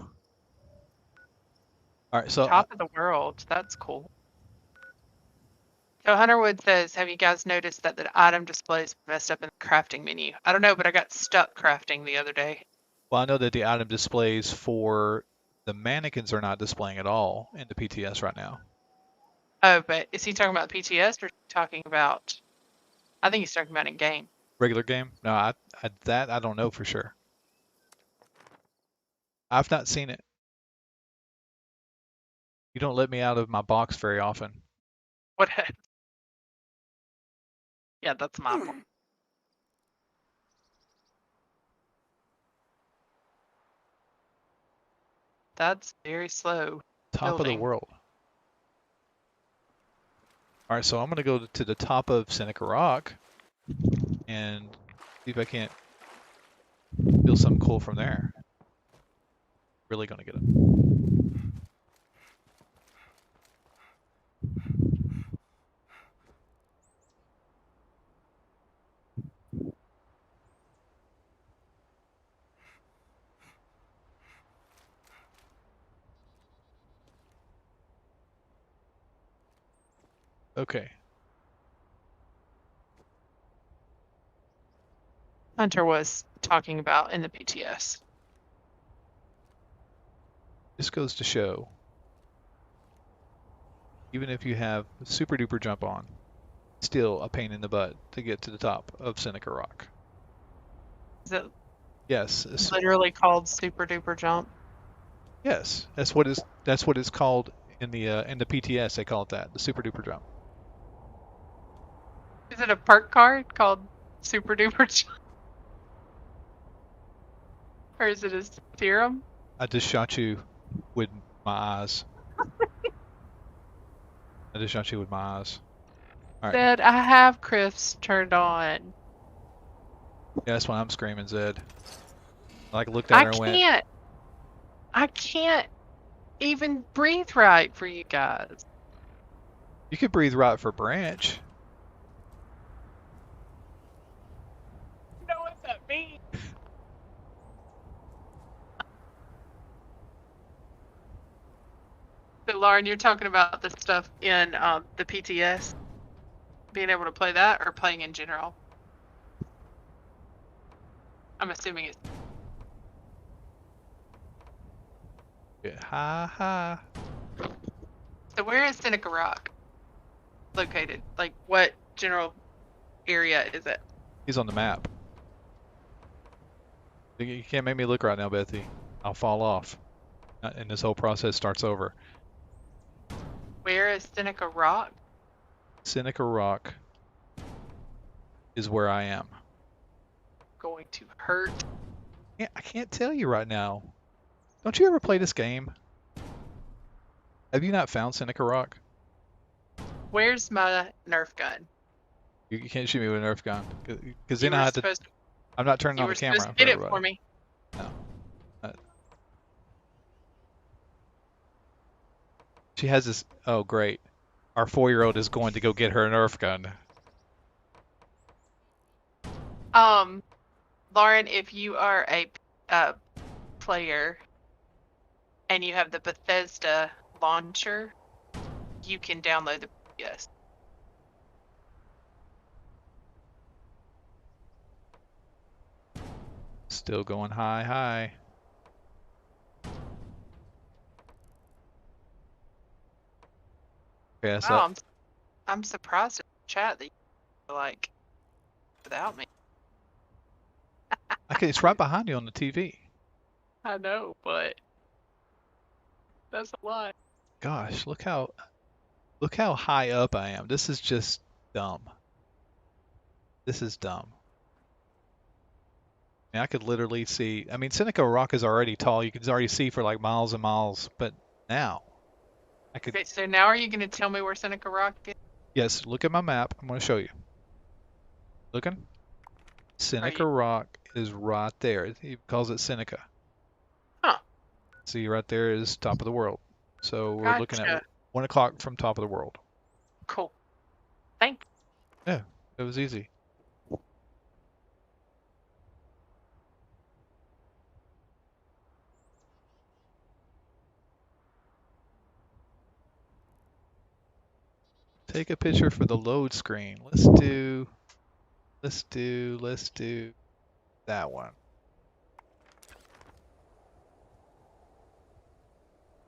All right. So Top of the world. That's cool. So Hunterwood says, have you guys noticed that the item display is messed up in the crafting menu? I don't know, but I got stuck crafting the other day. well, I know that the item displays for the mannequins are not displaying at all in the PTS right now. Oh, but is he talking about PTS or is he talking about? I think he's talking about in game. Regular game? No, I don't know for sure. I've not seen it. You don't let me out of my box very often. What? Yeah, that's my fault. That's very slow. Top of the world. All right, so I'm gonna go to the top of Seneca Rock and see if I can't feel something cool from there. Really gonna get it. Okay. Hunter was talking about in the PTS. This goes to show, even if you have super duper jump on, still a pain in the butt to get to the top of Seneca Rock. Is it Yes. literally called super duper jump? Yes, that's what it's called in the PTS. They call it that, the super duper jump. Is it a perk card called super duper jump? Or is it a serum? I just shot you with my eyes. I just shot you with my eyes. All right. Zed, I have Chris turned on. Yeah, that's why I'm screaming, Zed. Like looked at her and went. I can't even breathe right for you guys. You could breathe right for Branch. You know what that means? So Lauren, you're talking about the stuff in the PTS, being able to play that, or playing in general? I'm assuming it's. Yeah, ha ha. So where is Seneca Rock located? Like, what general area is it? He's on the map. You can't make me look right now, Bethy. I'll fall off. And this whole process starts over. Where is Seneca Rock? Seneca Rock is where I am. Going to hurt. Yeah, I can't tell you right now. Don't you ever play this game? Have you not found Seneca Rock? Where's my Nerf gun? You can't shoot me with a Nerf gun. Because then You I were have to. supposed to. I'm not turning You on were the camera supposed to for get it everybody. for me. No. She has this. Oh, great. Our 4-year-old is going to go get her Nerf gun. Lauren, if you are a player and you have the Bethesda launcher, you can download the PTS. Still going high. Okay, so Wow, I'm surprised in the chat that you like without me. okay, it's right behind you on the TV. I know, but that's a lot. Gosh, look how high up I am. This is just dumb. This is dumb. I mean, I could literally see. I mean, Seneca Rock is already tall. You can already see for like miles and miles. But now, I could. Okay, so now are you going to tell me where Seneca Rock is? Yes, look at my map. I'm going to show you. Looking? Seneca Rock is right there. He calls it Seneca. Huh. See, right there is top of the world. So we're looking at 1 o'clock from top of the world. Cool. Thanks. Yeah, it was easy. Take a picture for the load screen. Let's do that one.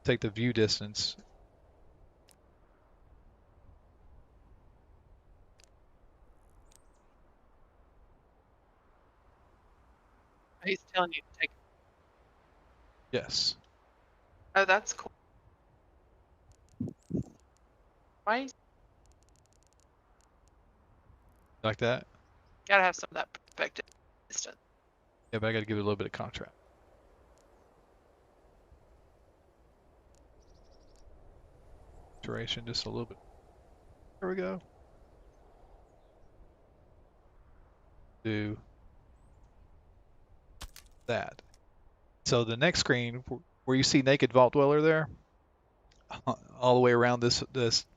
Take the view distance. He's telling you to take. Yes. Oh, that's cool. Why? Like that? Gotta have some of that perspective. Distance. Yeah, but I gotta give it a little bit of contrast. Duration just a little bit. There we go. Do that. So the next screen, where you see Naked Vault Dweller there, all the way around this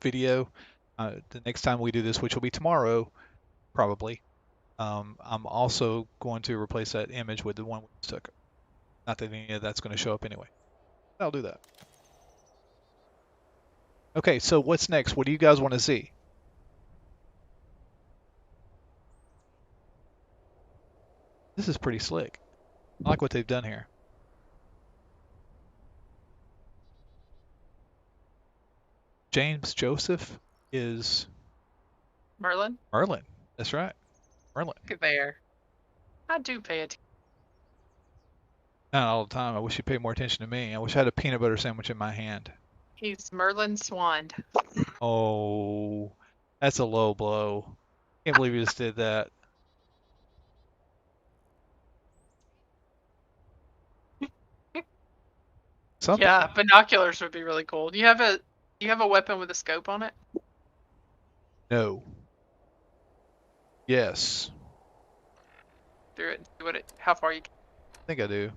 video, the next time we do this, which will be tomorrow, probably, I'm also going to replace that image with the one we just took. Not that any of that's going to show up anyway. I'll do that. Okay, so what's next? What do you guys want to see? This is pretty slick. I like what they've done here. James Joseph is Merlin? Merlin. That's right. Merlin. Look at there. I do pay attention. Not all the time. I wish you'd pay more attention to me. I wish I had a peanut butter sandwich in my hand. He's Merlin Swand. Oh, that's a low blow. Can't believe you just did that. Something. Yeah, binoculars would be really cool. Do you have a weapon with a scope on it? No. Yes. Through it and see how far you can. I think I do.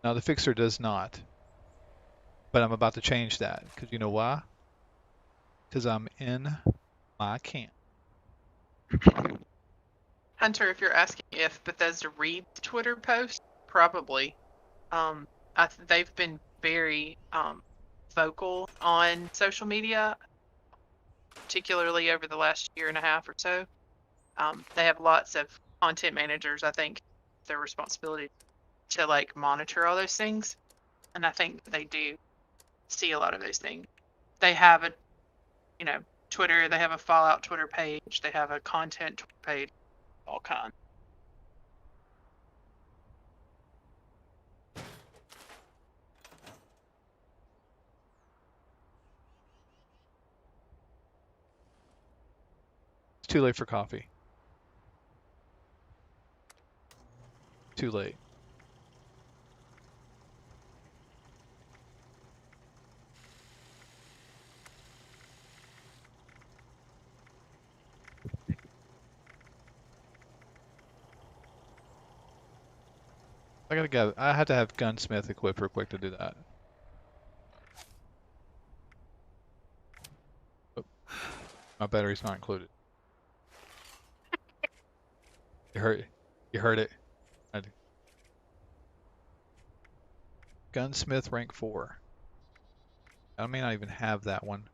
Now the fixer does not. But I'm about to change that. Because you know why? Because I'm in my camp. Hunter, if you're asking if Bethesda reads Twitter posts, probably. They've been very vocal on social media, particularly over the last year and a half or so. They have lots of content managers, I think, their responsibility to like monitor all those things. And I think they do see a lot of those things. They have a, Twitter, they have a Fallout Twitter page, they have a content Twitter page, all kinds. It's too late for coffee. Too late. I gotta go. I have to have gunsmith equipped real quick to do that. Oh, my battery's not included. You heard it. Gunsmith rank 4. I may not even have that one.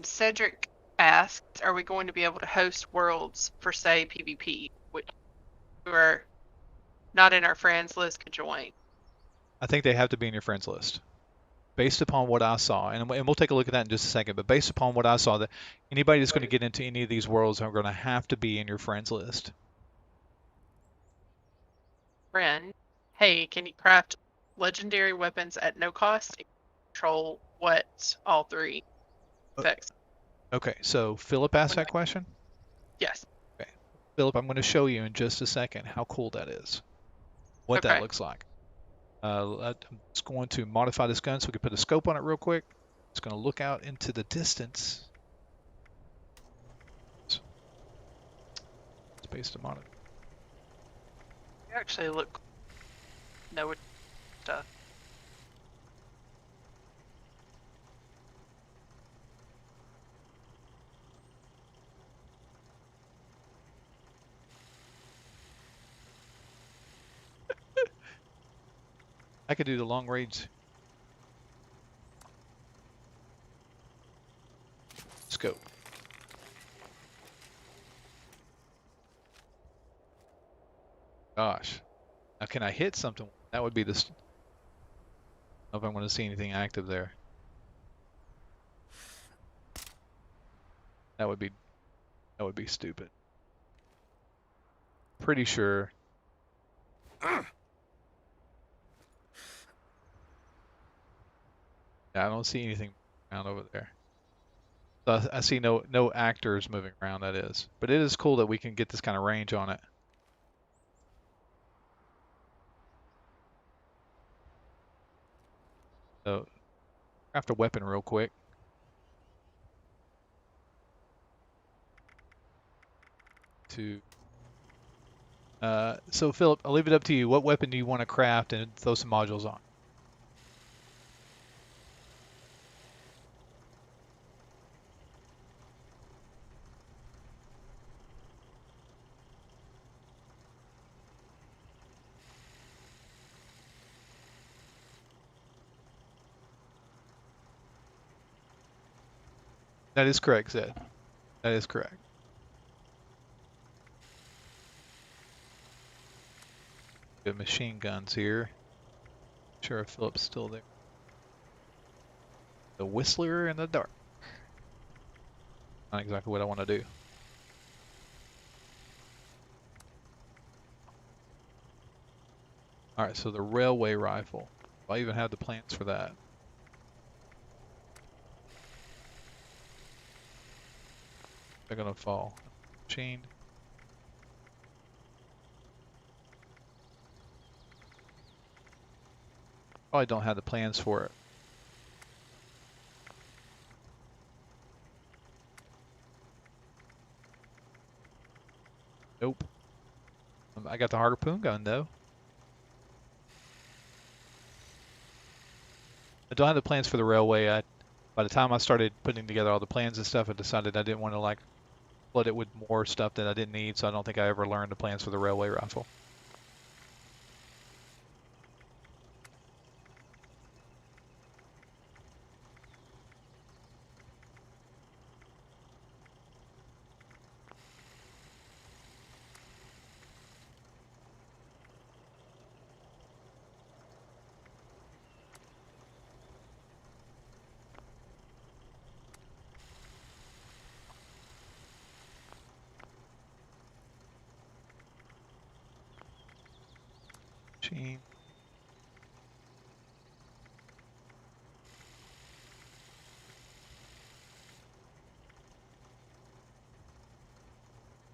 Cedric asked, are we going to be able to host worlds for, say, PvP, which who are not in our friends list could join? I think they have to be in your friends list. Based upon what I saw, and we'll take a look at that in just a second, but based upon what I saw, that anybody that's going to get into any of these worlds are going to have to be in your friends list. Friend, hey, can you craft legendary weapons at no cost? Control what all 3 effects? Okay, so Philip asked that question? Yes. Okay. Philip, I'm going to show you in just a second how cool that is. What that looks like. I'm just going to modify this gun so we can put a scope on it real quick. It's going to look out into the distance. Space to monitor. You actually look. No, stuff. I could do the long range scope. Gosh. Now can I hit something? That would be the... I don't know if I'm going to see anything active there. That would be stupid. Pretty sure. Yeah, I don't see anything around over there. So I see no actors moving around, that is. But it is cool that we can get this kind of range on it. So, craft a weapon real quick. So Philip, I'll leave it up to you. What weapon do you want to craft and throw some modules on? That is correct, Zed. That is correct. Good machine guns here. Sure if Philip's still there. The Whistler in the dark. Not exactly what I want to do. Alright, so the railway rifle. I even have the plans for that. They're gonna fall. Machine. Probably don't have the plans for it. Nope. I got the harpoon gun though. I don't have the plans for the railway. by the time I started putting together all the plans and stuff, I decided I didn't want to like flood it with more stuff that I didn't need, so I don't think I ever learned the plans for the railway rifle. Machine.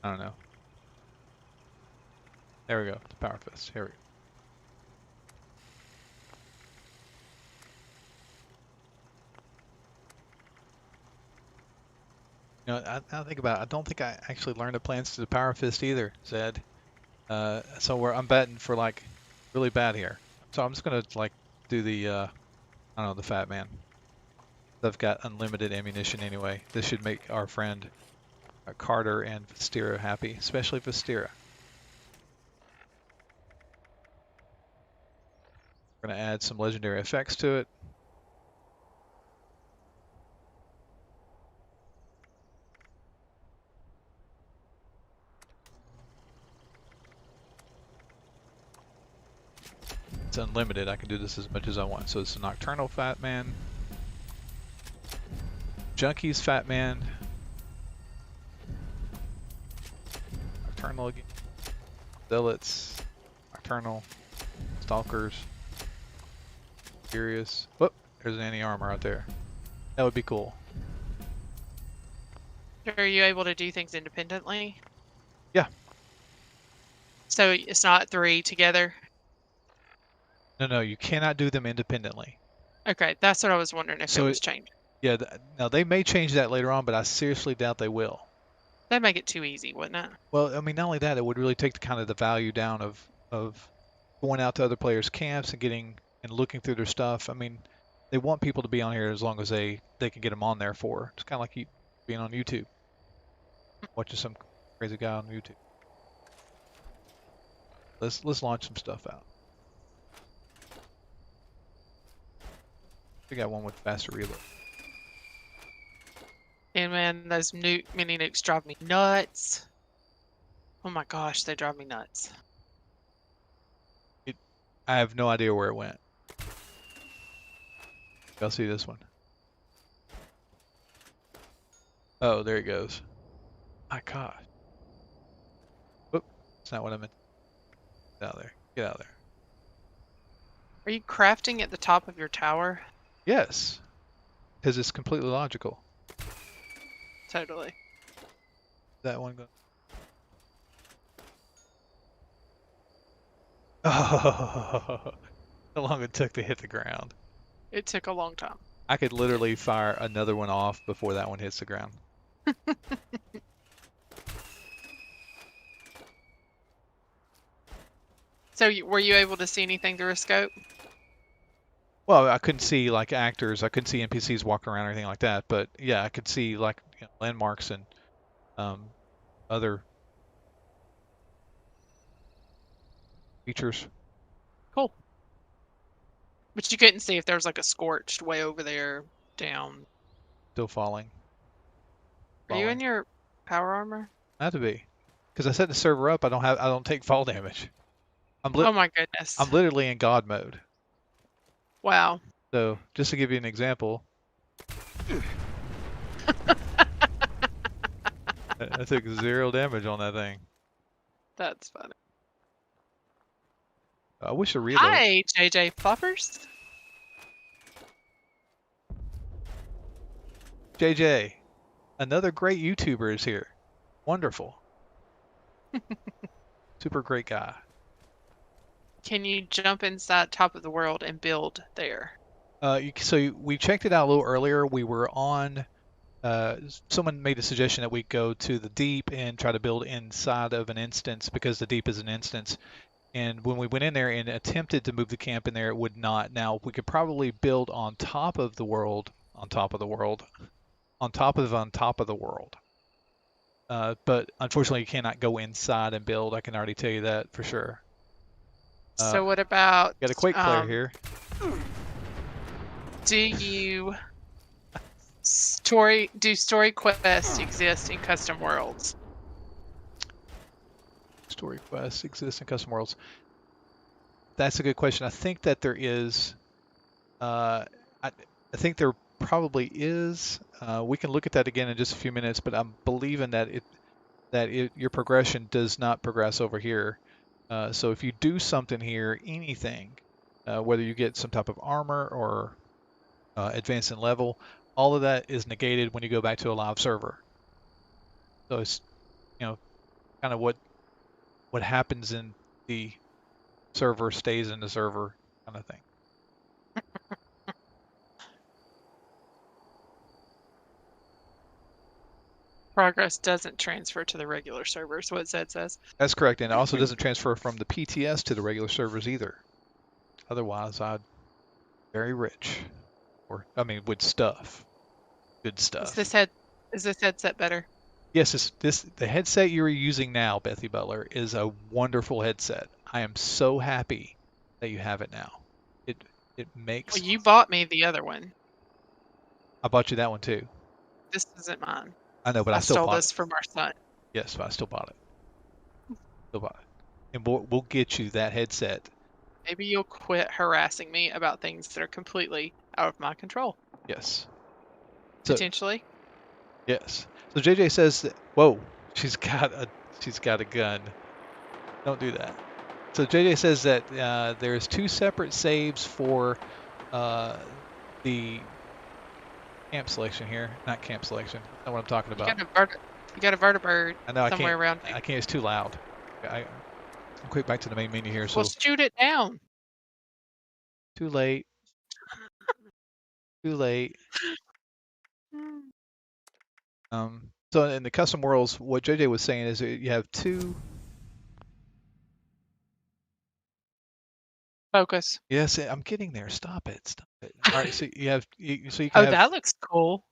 I don't know. There we go. The power fist. Here we go. You know, I think about it. I don't think I actually learned the plans to the power fist either, Zed. So I'm betting for like really bad here. So I'm just gonna like do the I don't know, the fat man. I've got unlimited ammunition anyway. This should make our friend Carter and Vestira happy, especially Vestira. We're gonna add some legendary effects to it. It's unlimited. I can do this as much as I want. So it's a Nocturnal Fat Man, Junkies Fat Man, Nocturnal again, Zealots, Nocturnal, Stalkers, Furious. Whoop, there's an anti-armor out there. That would be cool. Are you able to do things independently? Yeah. So it's not 3 together? No, you cannot do them independently. Okay, that's what I was wondering if it was changed. Yeah, now they may change that later on, but I seriously doubt they will. That'd make it too easy, wouldn't it? Well, I mean, not only that, it would really take kind of the value down of going out to other players' camps and getting and looking through their stuff. I mean, they want people to be on here as long as they can get them on there for. It's kind of like being on YouTube, watching some crazy guy on YouTube. Let's launch some stuff out. We got one with faster reload. And man, those mini nukes drive me nuts. Oh my gosh, they drive me nuts. I have no idea where it went. Y'all see this one? Oh, there it goes. My gosh. Whoop, that's not what I meant. Get out of there. Get out of there. Are you crafting at the top of your tower? Yes, because it's completely logical. Totally. That one go. Oh, how long it took to hit the ground. It took a long time. I could literally fire another one off before that one hits the ground. So were you able to see anything through a scope? Well, I couldn't see like actors. I couldn't see NPCs walking around or anything like that. But yeah, I could see like landmarks and other features. Cool. But you couldn't see if there was like a scorched way over there down. Still falling. Are you in your power armor? I have to be, because I set the server up. I don't take fall damage. Oh my goodness. I'm literally in God mode. Wow. So just to give you an example, I took 0 damage on that thing. That's funny. I wish I reload. Hi, JJ Floppers. JJ, another great YouTuber is here. Wonderful. Super great guy. Can you jump inside top of the world and build there? So we checked it out a little earlier. We were on. Someone made a suggestion that we go to the deep and try to build inside of an instance because the deep is an instance. And when we went in there and attempted to move the camp in there, it would not. Now we could probably build on top of the world on top of the world, on top of the world. But unfortunately, you cannot go inside and build. I can already tell you that for sure. So what about Got a Quake player here. do you do story quests exist in custom worlds? Story quests exist in custom worlds. That's a good question. I think that there is. I think there probably is. We can look at that again in just a few minutes, but I'm believing that your progression does not progress over here. So if you do something here, anything, whether you get some type of armor or advance in level, all of that is negated when you go back to a live server. So it's, kind of what happens in the server stays in the server kind of thing. Progress doesn't transfer to the regular servers, what Zed says. That's correct, and it also doesn't transfer from the PTS to the regular servers either. Otherwise, I'd be very rich, with stuff, good stuff. Is this headset better? Yes, the headset you're using now, Bethy Butler, is a wonderful headset. I am so happy that you have it now. It makes. Well, you bought me the other one. I bought you that one too. This isn't mine. I know, but I still stole bought this it. from our son. Yes, but I still bought it. And we'll get you that headset. Maybe you'll quit harassing me about things that are completely out of my control. Yes. Potentially. Yes. So JJ says that. Whoa, she's got a gun. Don't do that. So JJ says that there's 2 separate saves for the camp selection here. Not camp selection. That's not what I'm talking about. You got a vertibird somewhere around you. I can't. It's too loud. I'm quick back to the main menu here. Well, shoot it down. Too late. Too late. So in the custom worlds, what JJ was saying is that you have 2. Focus. Yes, I'm getting there. Stop it. Stop it. All right. So you can have. That looks cool.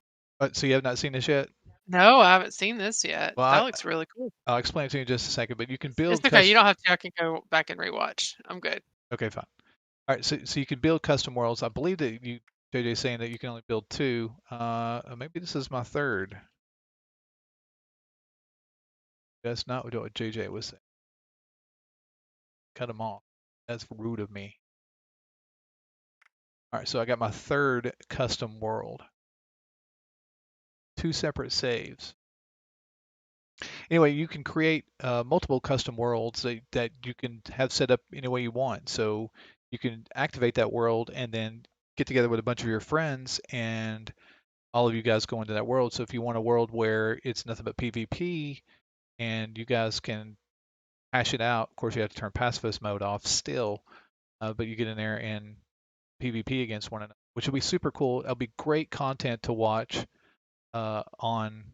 So you have not seen this yet? No, I haven't seen this yet. Well, that looks really cool. I'll explain it to you in just a second, but you can build. It's okay. You don't have to. I can go back and rewatch. I'm good. Okay, fine. All right. So you can build custom worlds. I believe that JJ is saying that you can only build 2. Maybe this is my 3rd. That's not what JJ was saying. Cut him off. That's rude of me. All right, so I got my 3rd custom world. 2 separate saves. Anyway, you can create multiple custom worlds that you can have set up any way you want. So you can activate that world and then get together with a bunch of your friends and all of you guys go into that world. So if you want a world where it's nothing but PvP and you guys can hash it out, of course you have to turn pacifist mode off still, but you get in there and PvP against one another, which will be super cool. It'll be great content to watch on.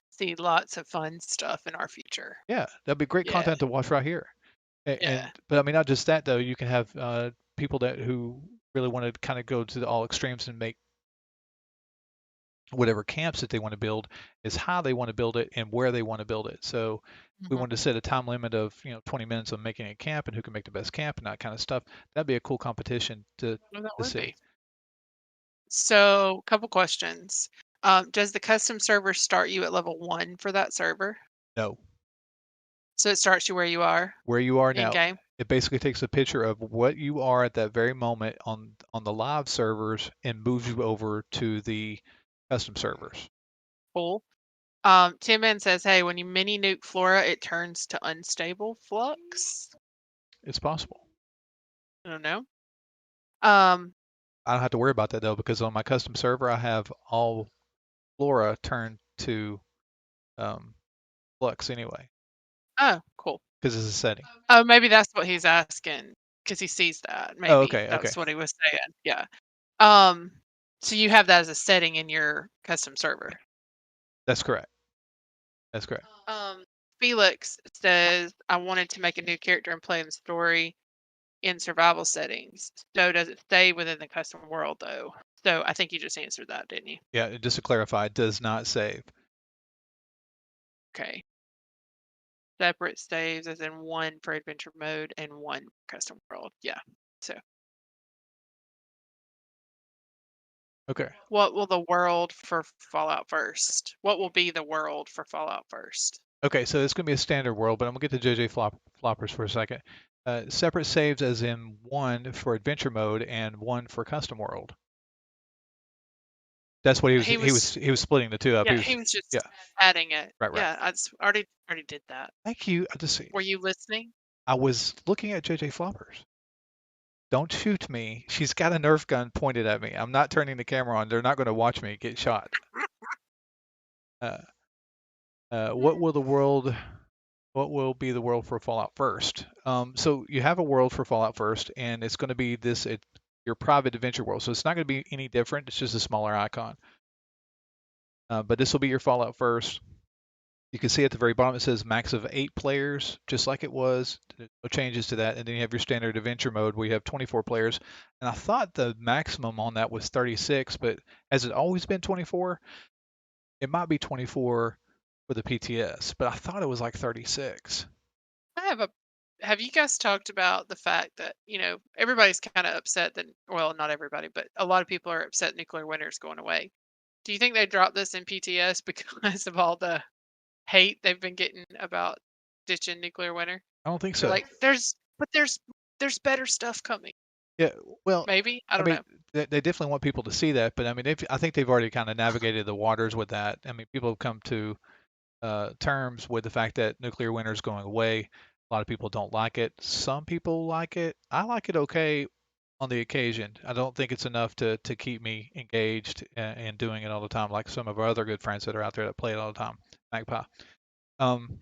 See lots of fun stuff in our future. Yeah, that'll be great content to watch right here. But I mean, not just that though. You can have people who really want to kind of go to all extremes and make whatever camps that they want to build is how they want to build it and where they want to build it. So we wanted to set a time limit of 20 minutes on making a camp and who can make the best camp and that kind of stuff. That'd be a cool competition to see. So, a couple questions. Does the custom server start you at level 1 for that server? No. So it starts you where you are? Where you are in now. Game? It basically takes a picture of what you are at that very moment on the live servers and moves you over to the custom servers. Cool. Tim Man says, hey, when you mini nuke Flora, it turns to unstable flux. It's possible. I don't know. I don't have to worry about that though, because on my custom server, I have all Flora turned to flux anyway. Oh, cool. Because it's a setting. Oh, maybe that's what he's asking, because he sees that. Maybe okay. That's what he was saying. Yeah. So you have that as a setting in your custom server. That's correct. That's correct. Felix says, I wanted to make a new character and play in the story in survival settings. So does it stay within the custom world though? So I think you just answered that, didn't you? Yeah, just to clarify, it does not save. Okay. Separate saves as in one for adventure mode and one custom world. Yeah. So Okay. what will the world for Fallout first? What will be the world for Fallout first? Okay, so it's going to be a standard world, but I'm going to get to floppers for a second. Separate saves as in one for adventure mode and one for custom world. That's what he was splitting the two up. Yeah, he was just yeah. adding it. Right. Yeah, I already did that. Thank you. I just Were you listening? I was looking at JJ Floppers. Don't shoot me. She's got a Nerf gun pointed at me. I'm not turning the camera on. They're not going to watch me get shot. What will be the world for Fallout first? So you have a world for Fallout first, and it's going to be your private adventure world. So it's not going to be any different. It's just a smaller icon. But this will be your Fallout first. You can see at the very bottom it says max of 8 players, just like it was. No changes to that. And then you have your standard adventure mode where you have 24 players. And I thought the maximum on that was 36, but has it always been 24? It might be 24 for the PTS, but I thought it was like 36. Have you guys talked about the fact that, everybody's kind of upset that, well, not everybody, but a lot of people are upset nuclear winter is going away. Do you think they dropped this in PTS because of all the hate they've been getting about ditching nuclear winter? I don't think so. Like there's better stuff coming. Yeah, well, maybe I don't know. They definitely want people to see that, but I mean, I think they've already kind of navigated the waters with that. I mean, people have come to terms with the fact that nuclear winter is going away. A lot of people don't like it. Some people like it. I like it okay on the occasion. I don't think it's enough to keep me engaged and doing it all the time, like some of our other good friends that are out there that play it all the time. Magpie. And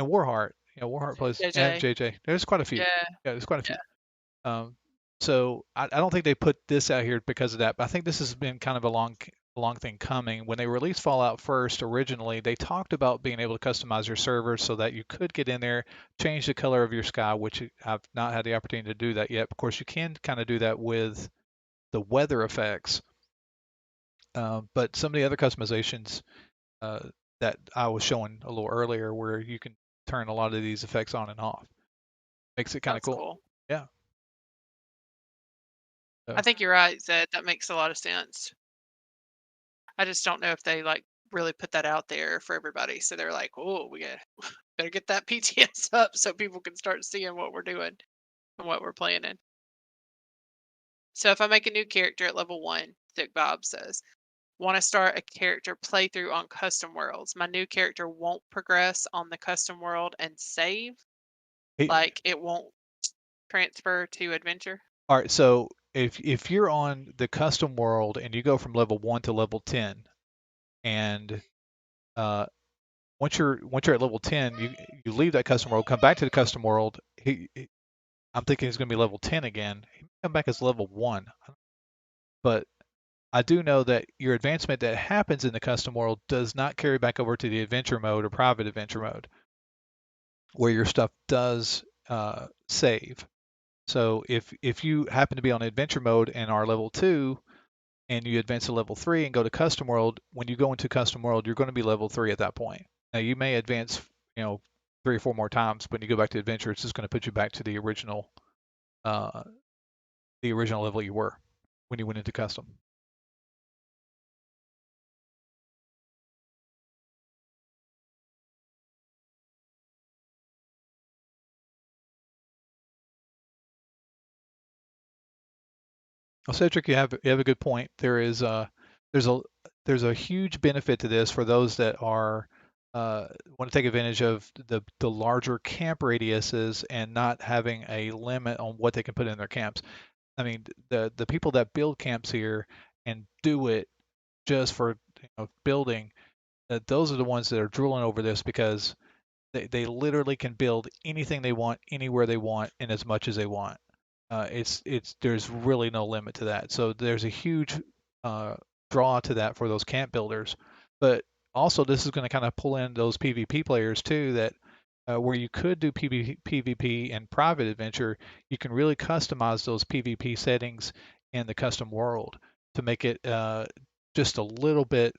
Warheart. Warheart plays JJ. and JJ. There's quite a few. Yeah, there's quite a few. So I don't think they put this out here because of that, but I think this has been kind of a long thing coming. When they released Fallout first originally, they talked about being able to customize your server so that you could get in there, change the color of your sky, which I've not had the opportunity to do that yet. Of course, you can kind of do that with the weather effects, but some of the other customizations that I was showing a little earlier, where you can turn a lot of these effects on and off, makes it kind of cool. Yeah. I think you're right, Zed. That makes a lot of sense. I just don't know if they really put that out there for everybody. So they're like, "Oh, we better get that PTS up so people can start seeing what we're doing and what we're playing in." So if I make a new character at level 1, Dick Bob says, want to start a character playthrough on custom worlds. My new character won't progress on the custom world and save. It won't transfer to adventure. All right, so if you're on the custom world and you go from level 1 to level 10, and once you're at level 10, you leave that custom world, come back to the custom world. I'm thinking he's going to be level 10 again. He may come back as level 1, but I do know that your advancement that happens in the custom world does not carry back over to the adventure mode or private adventure mode, where your stuff does save. So if you happen to be on adventure mode and are level 2 and you advance to level 3 and go to custom world, when you go into custom world, you're going to be level 3 at that point. Now you may advance, 3 or 4 more times, but when you go back to adventure, it's just going to put you back to the original level you were when you went into custom. Well, Cedric, you have a good point. There's a huge benefit to this for those that are want to take advantage of the larger camp radiuses and not having a limit on what they can put in their camps. I mean, the people that build camps here and do it just for building, those are the ones that are drooling over this, because they literally can build anything they want, anywhere they want, and as much as they want. There's really no limit to that. So there's a huge draw to that for those camp builders. But also, this is going to kind of pull in those PvP players too, that where you could do PvP and private adventure, you can really customize those PvP settings in the custom world to make it just a little bit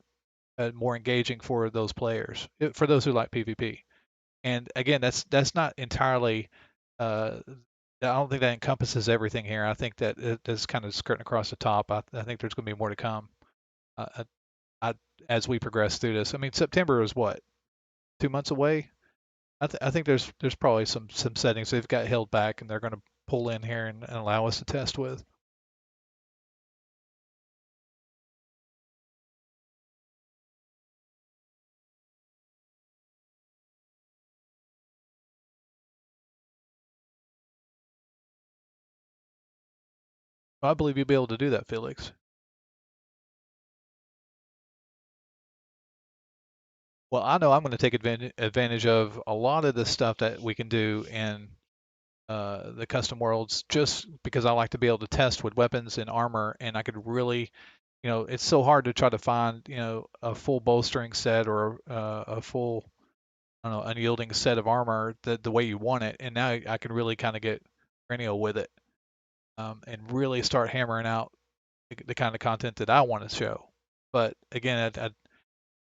more engaging for those players, for those who like PvP. And again, that's not entirely. I don't think that encompasses everything here. I think that it's kind of skirting across the top. I think there's going to be more to come uh, as we progress through this. I mean, September is what, 2 months away? I think there's probably some settings they've got held back, and they're going to pull in here and allow us to test with. I believe you'll be able to do that, Felix. Well, I know I'm going to take advantage of a lot of the stuff that we can do in the custom worlds, just because I like to be able to test with weapons and armor, and I could really, it's so hard to try to find, a full bowstring set or a full, I don't know, unyielding set of armor the way you want it, and now I can really kind of get perennial with it, and really start hammering out the kind of content that I want to show. But again,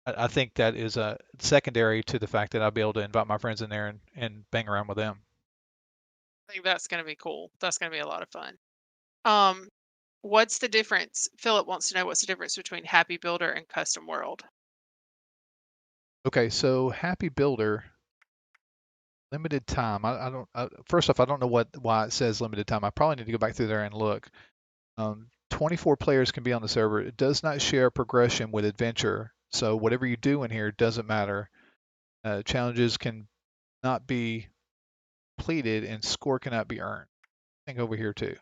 I think that is secondary to the fact that I'll be able to invite my friends in there and bang around with them. I think that's going to be cool. That's going to be a lot of fun. What's the difference? Philip wants to know what's the difference between Happy Builder and Custom World. Okay, so Happy Builder, limited time. First off, I don't know why it says limited time. I probably need to go back through there and look. 24 players can be on the server. It does not share progression with adventure, so whatever you do in here doesn't matter. Challenges can not be completed and score cannot be earned. I think over here too.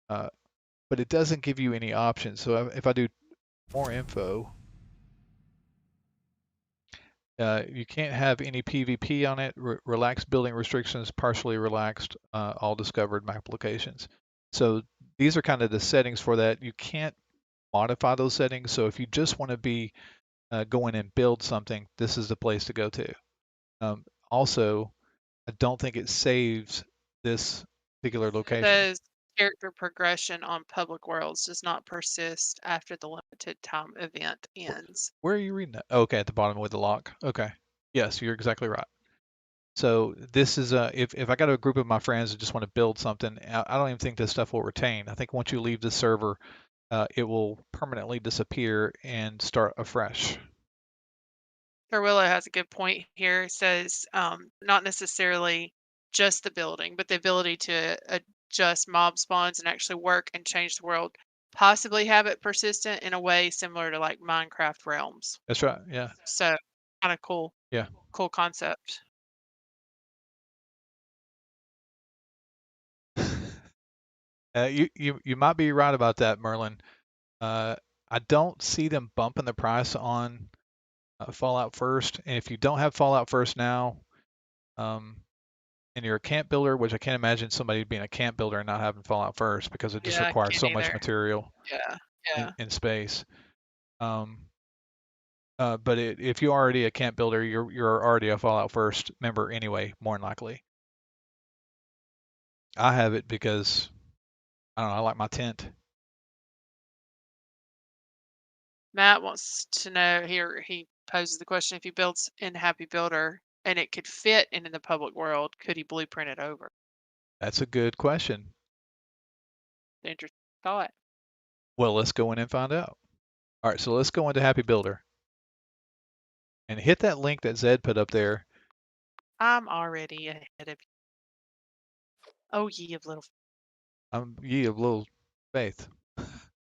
But it doesn't give you any options. So if I do more info, you can't have any PvP on it. Relaxed building restrictions, partially relaxed, all discovered map locations. So these are kind of the settings for that. You can't modify those settings. So if you just want to be go in and build something, this is the place to go to. Also, I don't think it saves this particular location. Says character progression on public worlds does not persist after the limited time event ends. Where are you reading that? Okay, at the bottom with the lock. Okay. Yes, you're exactly right. So this is if I got a group of my friends that just want to build something, I don't even think this stuff will retain. I think once you leave the server, it will permanently disappear and start afresh. Carwillo has a good point here. It says not necessarily just the building, but the ability to adjust mob spawns and actually work and change the world. Possibly have it persistent in a way similar to like Minecraft Realms. That's right. Yeah. So kind of cool. Yeah. Cool concept. You might be right about that, Merlin. I don't see them bumping the price on Fallout First, and if you don't have Fallout First now, and you're a camp builder, which I can't imagine somebody being a camp builder and not having Fallout First because it just requires so much material in space. But if you're already a camp builder, you're already a Fallout First member anyway, more than likely. I have it because I don't know, I like my tent. Matt wants to know here, he poses the question, if he builds in Happy Builder and it could fit into the public world, could he blueprint it over? That's a good question. Interesting thought. Well, let's go in and find out. All right, so let's go into Happy Builder. And hit that link that Zed put up there. I'm already ahead of you. Oh, ye of little. Ye of little faith.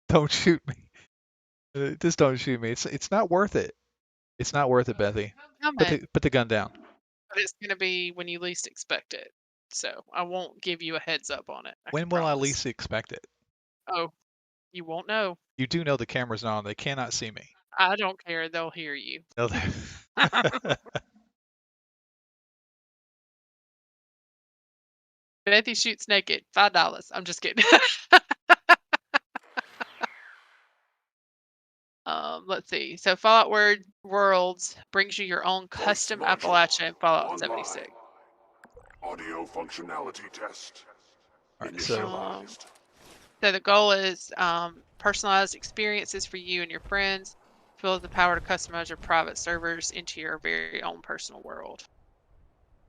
Don't shoot me. Just don't shoot me. It's not worth it. It's not worth it, Bethy. Put the gun down. But it's going to be when you least expect it. So I won't give you a heads up on it. When will I least expect it? Oh, you won't know. You do know the camera's not on. They cannot see me. I don't care. They'll hear you. Bethy shoots naked. $5. I'm just kidding. Let's see. So Fallout Worlds brings you your own custom Appalachia in Fallout 76. Audio functionality test. All right, so So the goal is personalized experiences for you and your friends. Feel the power to customize your private servers into your very own personal world.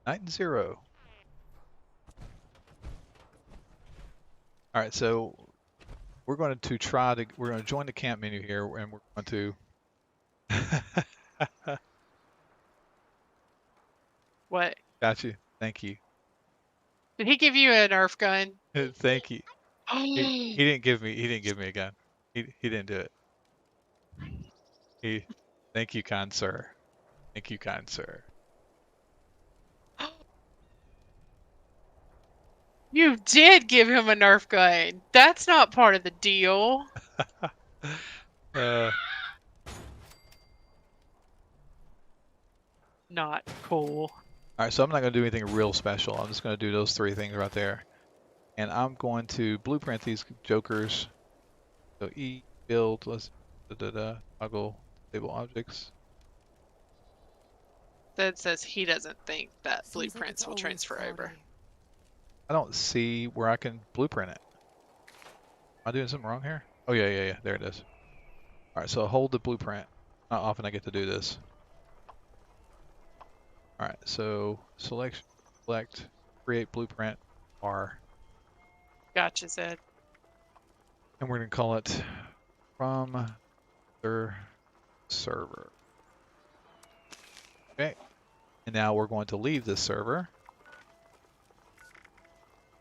Night and Zero. All right, so we're going to we're going to join the camp menu here, and we're going to. What? Got you. Thank you. Did he give you a Nerf gun? Thank you. He didn't give me a gun. He didn't do it. Thank you, kind sir. Thank you, kind sir. You did give him a Nerf gun. That's not part of the deal. Not cool. All right, so I'm not going to do anything real special. I'm just going to do those 3 things right there. And I'm going to blueprint these jokers. So E, build, let's toggle table objects. That says he doesn't think that blueprints will transfer over. I don't see where I can blueprint it. Am I doing something wrong here? Oh, yeah. There it is. All right, so hold the blueprint. Not often I get to do this. All right, so select, create blueprint, R. Gotcha, Zed. And we're going to call it from their server. Okay. And now we're going to leave this server.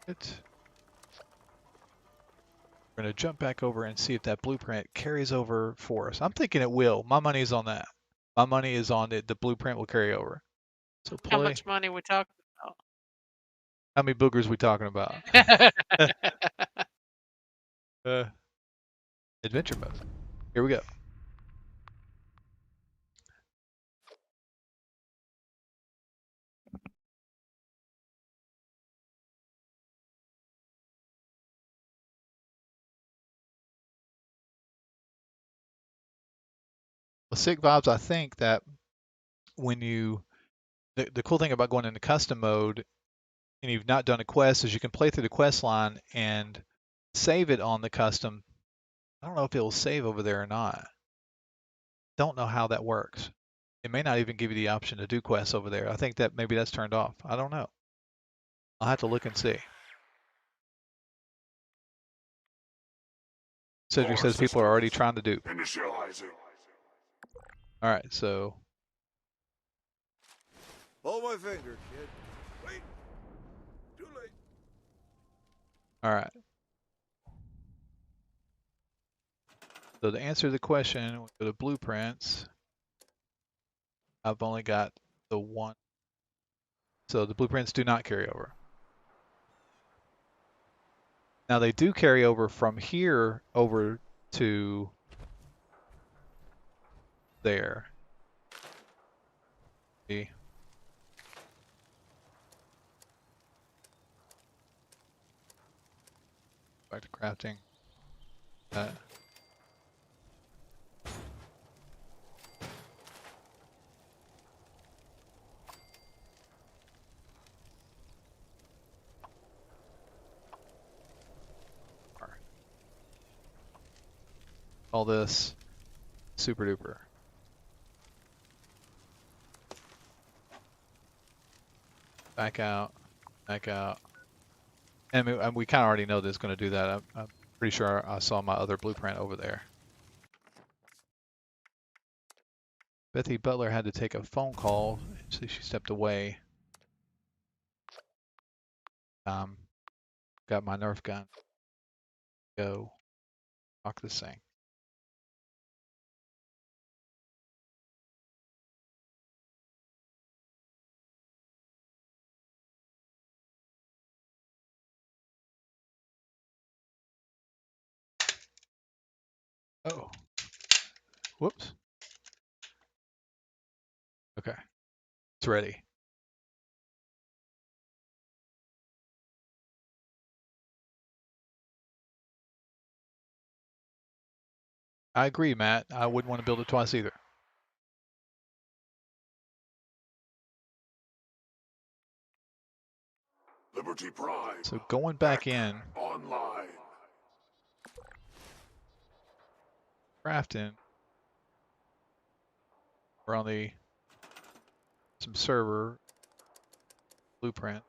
We're going to jump back over and see if that blueprint carries over for us. I'm thinking it will. My money's on that. My money is on it. The blueprint will carry over. So play. How much money we talking about? How many boogers we talking about? Adventure mode. Here we go. Well, sick vibes. I think that when you, the cool thing about going into custom mode and you've not done a quest is you can play through the quest line and save it on the custom. I don't know if it will save over there or not. Don't know how that works. It may not even give you the option to do quests over there. I think that maybe that's turned off. I don't know. I'll have to look and see. Cedric says people are already trying to dupe. Initializing. All right, so. Hold my finger, kid. Wait. Too late. All right. So to answer the question, we go to blueprints. I've only got the one. So the blueprints do not carry over. Now they do carry over from here over to there. See? Back to crafting. All this super duper. Back out, back out. And we kind of already know that it's going to do that. I'm pretty sure I saw my other blueprint over there. Bethy Butler had to take a phone call, so she stepped away. Got my Nerf gun. Go. Knock this thing. Oh. Whoops. Okay. It's ready. I agree, Matt. I wouldn't want to build it twice either. Liberty Prime. So going back in. Online. crafting. We're on the some server blueprint.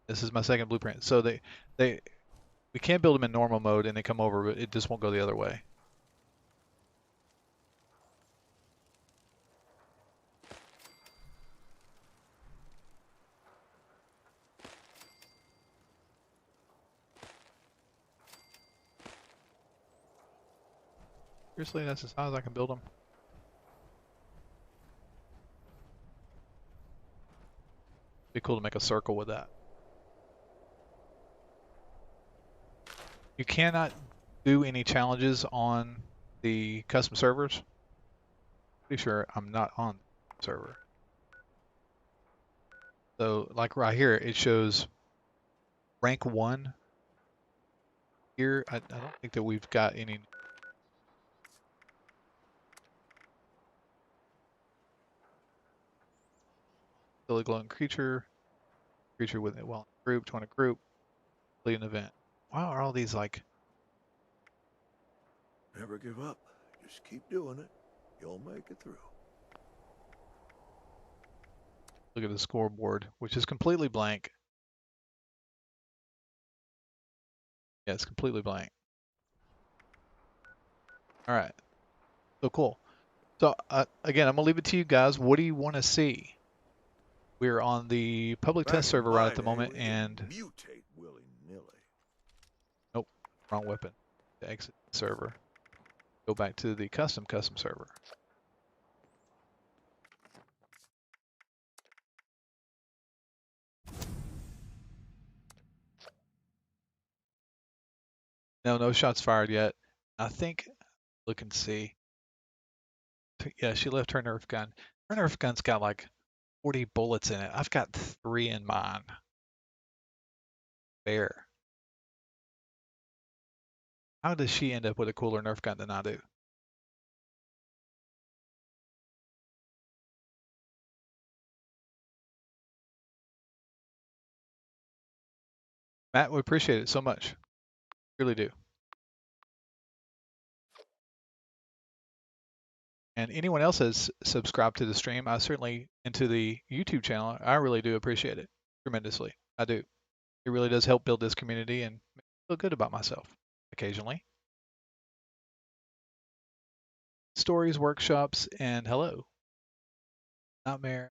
This is my second blueprint. So we can't build them in normal mode and they come over, but it just won't go the other way. Seriously, that's as high as I can build them. Be cool to make a circle with that. You cannot do any challenges on the custom servers. Pretty sure I'm not on the server. So like right here, it shows rank 1. Here, I don't think that we've got any. Still a glowing creature with it while group, join a group, complete an event. Wow, are all these like? Never give up. Just keep doing it. You'll make it through. Look at the scoreboard, which is completely blank. Yeah, it's completely blank. All right, so cool. So again, I'm gonna leave it to you guys. What do you want to see? We're on the public Back test in server my right at the day, moment, we didn't and mutate willy-nilly. nope, wrong weapon. To exit the server, go back to the custom server. No shots fired yet. I think, look and see. Yeah, she left her Nerf gun. Her Nerf gun's got like 40 bullets in it. I've got 3 in mine. Fair. How does she end up with a cooler Nerf gun than I do? Matt, we appreciate it so much. Really do. And anyone else has subscribed to the stream, I certainly into the YouTube channel. I really do appreciate it tremendously. I do. It really does help build this community and make me feel good about myself occasionally. Stories, workshops, and hello. Nightmare.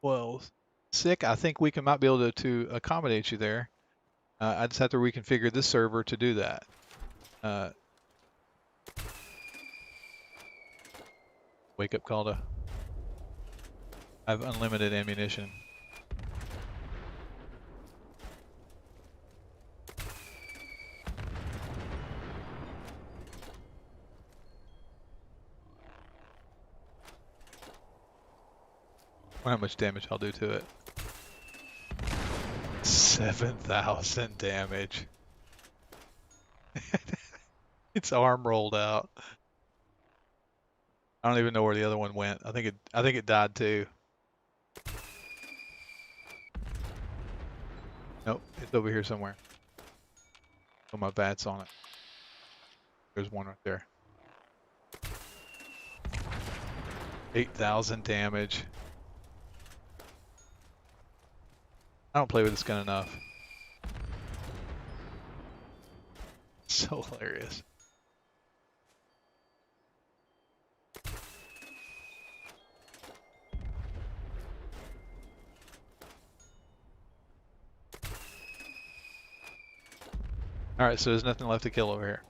Well, sick. I think we might be able to accommodate you there. I just have to reconfigure this server to do that. Wake up call to. I have unlimited ammunition. I wonder how much damage I'll do to it. 7,000 damage. Its arm rolled out. I don't even know where the other one went. I think it died too. Nope, it's over here somewhere. Put my bats on it. There's one right there. 8,000 damage. I don't play with this gun enough. So hilarious. Alright, so there's nothing left to kill over here.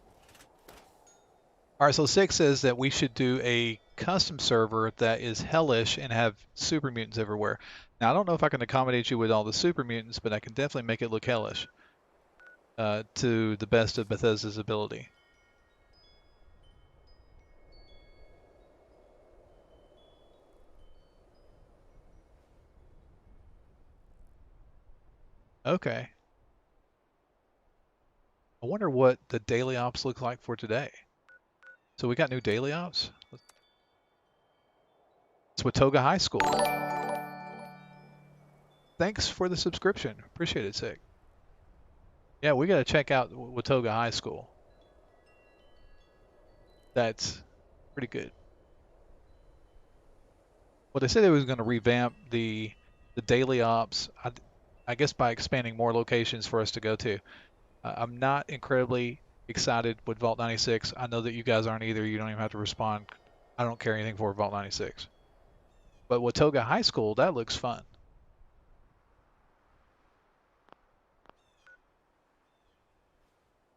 Alright, so 6 says that we should do a custom server that is hellish and have super mutants everywhere. Now, I don't know if I can accommodate you with all the super mutants, but I can definitely make it look hellish to the best of Bethesda's ability. Okay. I wonder what the daily ops look like for today. So we got new daily ops. It's Watoga High School. Thanks for the subscription. Appreciate it, Sick. Yeah, we got to check out Watoga High School. That's pretty good. Well, they said they was going to revamp the daily ops. I guess by expanding more locations for us to go to. I'm not incredibly excited with Vault 96. I know that you guys aren't either. You don't even have to respond. I don't care anything for Vault 96. But Watoga High School, that looks fun.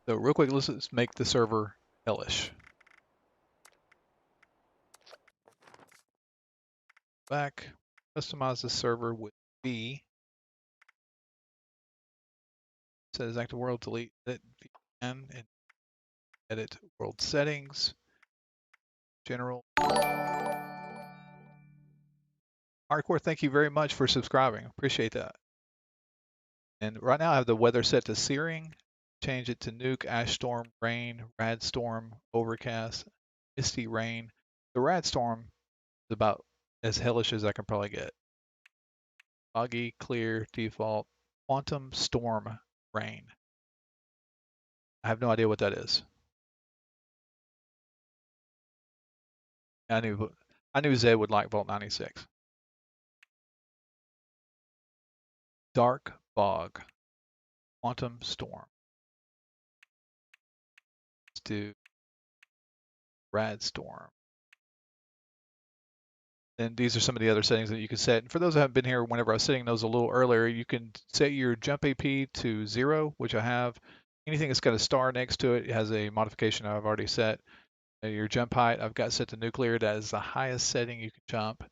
So real quick, let's make the server Hellish. Back, customize the server with B. Says active world, delete edit VPN, and edit world settings. General. Hardcore, thank you very much for subscribing. Appreciate that. And right now I have the weather set to searing. Change it to nuke, ash storm, rain, rad storm, overcast, misty rain. The rad storm is about as hellish as I can probably get. Foggy, clear, default, quantum storm, rain. I have no idea what that is. I knew Zed would like Vault 96. Dark fog, quantum storm. Let's do rad storm. And these are some of the other settings that you can set. And for those that haven't been here, whenever I was setting those a little earlier, you can set your jump AP to 0, which I have. Anything that's got a star next to it has a modification I've already set. Your jump height, I've got set to nuclear. That is the highest setting you can jump.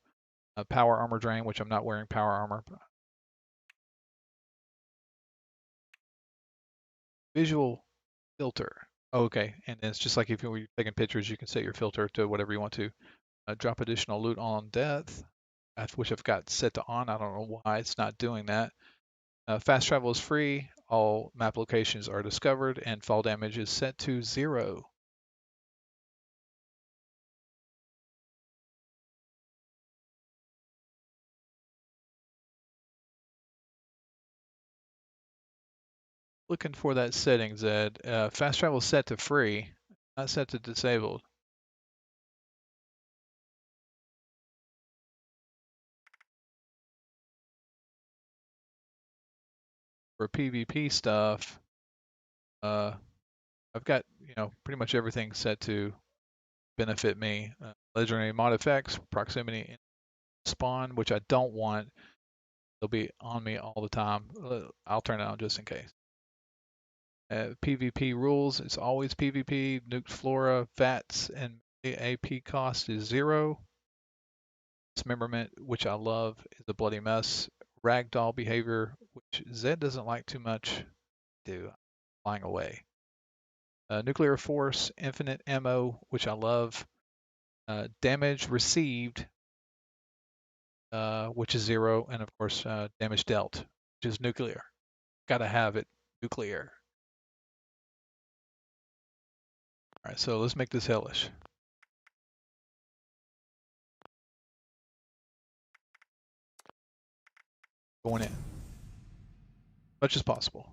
Power armor drain, which I'm not wearing power armor. Visual filter. Oh, okay, and it's just like if you were taking pictures, you can set your filter to whatever you want to. Drop additional loot on death, which I've got set to on. I don't know why it's not doing that. Fast travel is free. All map locations are discovered, and fall damage is set to 0. Looking for that setting, Zed. Fast travel is set to free, not set to disabled. For PvP stuff, I've got pretty much everything set to benefit me. Legendary mod effects, proximity spawn, which I don't want. They'll be on me all the time. I'll turn it on just in case. PvP rules, it's always PvP. Nuked flora, VATS, and AP cost is 0. Dismemberment, which I love, is a bloody mess. Ragdoll behavior, which Zed doesn't like too much. Do flying away. Nuclear force, infinite ammo, which I love. Damage received, which is 0, and of course damage dealt, which is nuclear. Gotta have it nuclear. All right, so let's make this hellish. Going in, much as possible.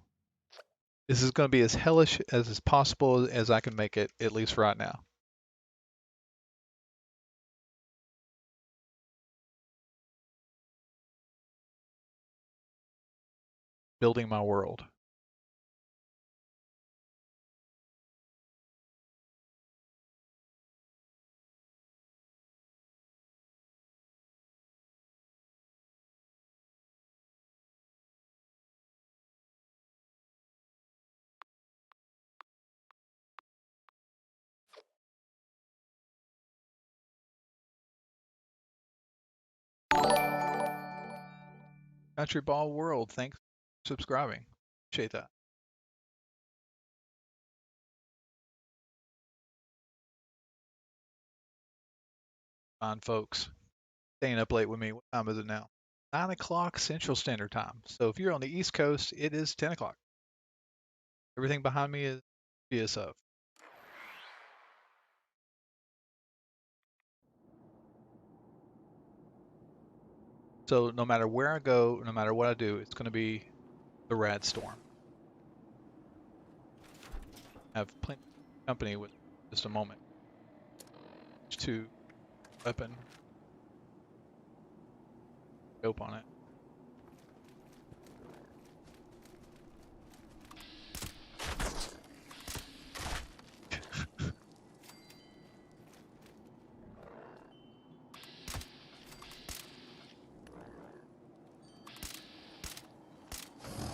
This is going to be as hellish as possible as I can make it, at least right now. Building my world. Country Ball World, thanks for subscribing. Appreciate that. Fine folks. Staying up late with me. What time is it now? 9 o'clock Central Standard Time. So if you're on the East Coast, it is 10 o'clock. Everything behind me is GSO. So no matter where I go, no matter what I do, it's going to be the Rad Storm. I have plenty of company with just a moment. To weapon. Scope on it.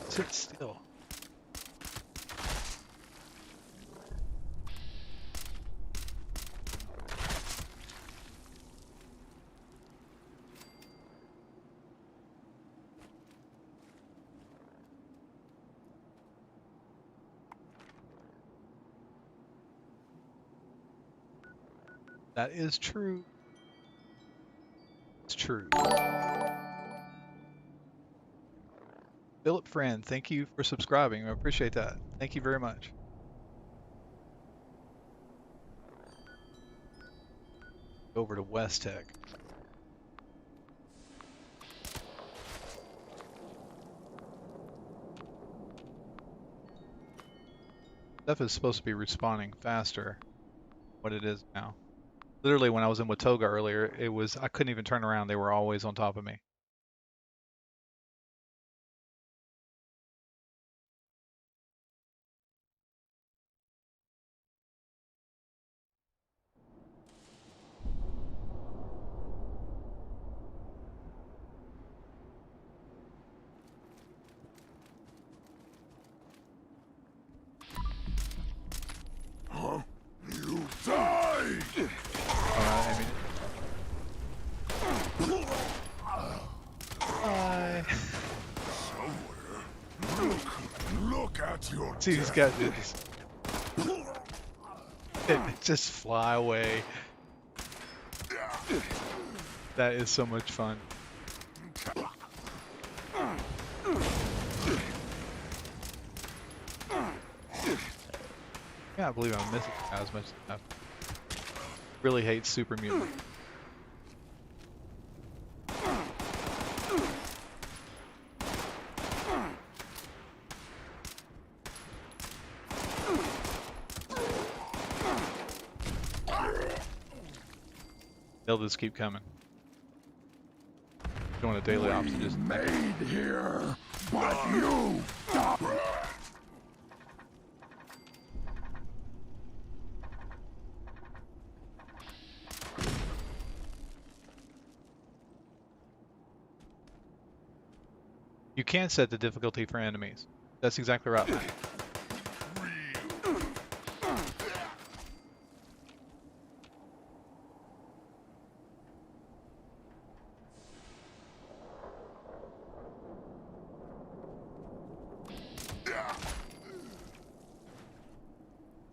Sit still. That is true. It's true. Philip Friend, thank you for subscribing. I appreciate that. Thank you very much. Over to West Tech. Stuff is supposed to be respawning faster than what it is now. Literally, when I was in Watoga earlier, I couldn't even turn around. They were always on top of me. You die! Bye. Somewhere. Look at your See, these guys just fly away. That is so much fun. I can't believe I'm missing as much as I really hate Super Mutant. They'll just keep coming. Doing a daily ops and just made here, but you die. You can set the difficulty for enemies. That's exactly right, Matt.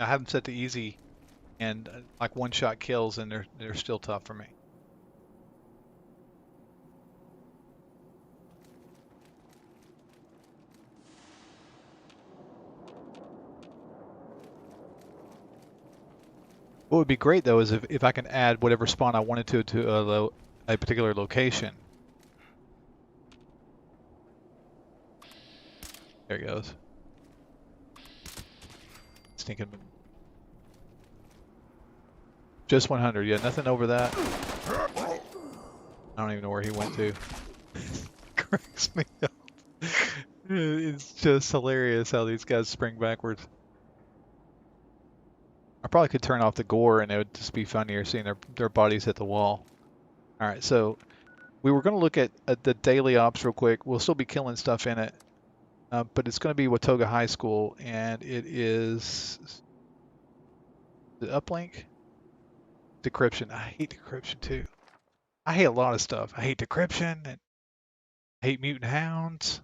I have them set to easy and like one-shot kills, and they're still tough for me. What would be great though is if I can add whatever spawn I wanted to a particular location. There he goes. Stinking. Just 100. Yeah, nothing over that. I don't even know where he went to. Cracks me up. It's just hilarious how these guys spring backwards. I probably could turn off the gore and it would just be funnier seeing their bodies hit the wall. Alright, so we were going to look at the daily ops real quick. We'll still be killing stuff in it. But it's going to be Watoga High School, and it is the uplink. Decryption. I hate decryption too. I hate a lot of stuff. I hate decryption and I hate mutant hounds.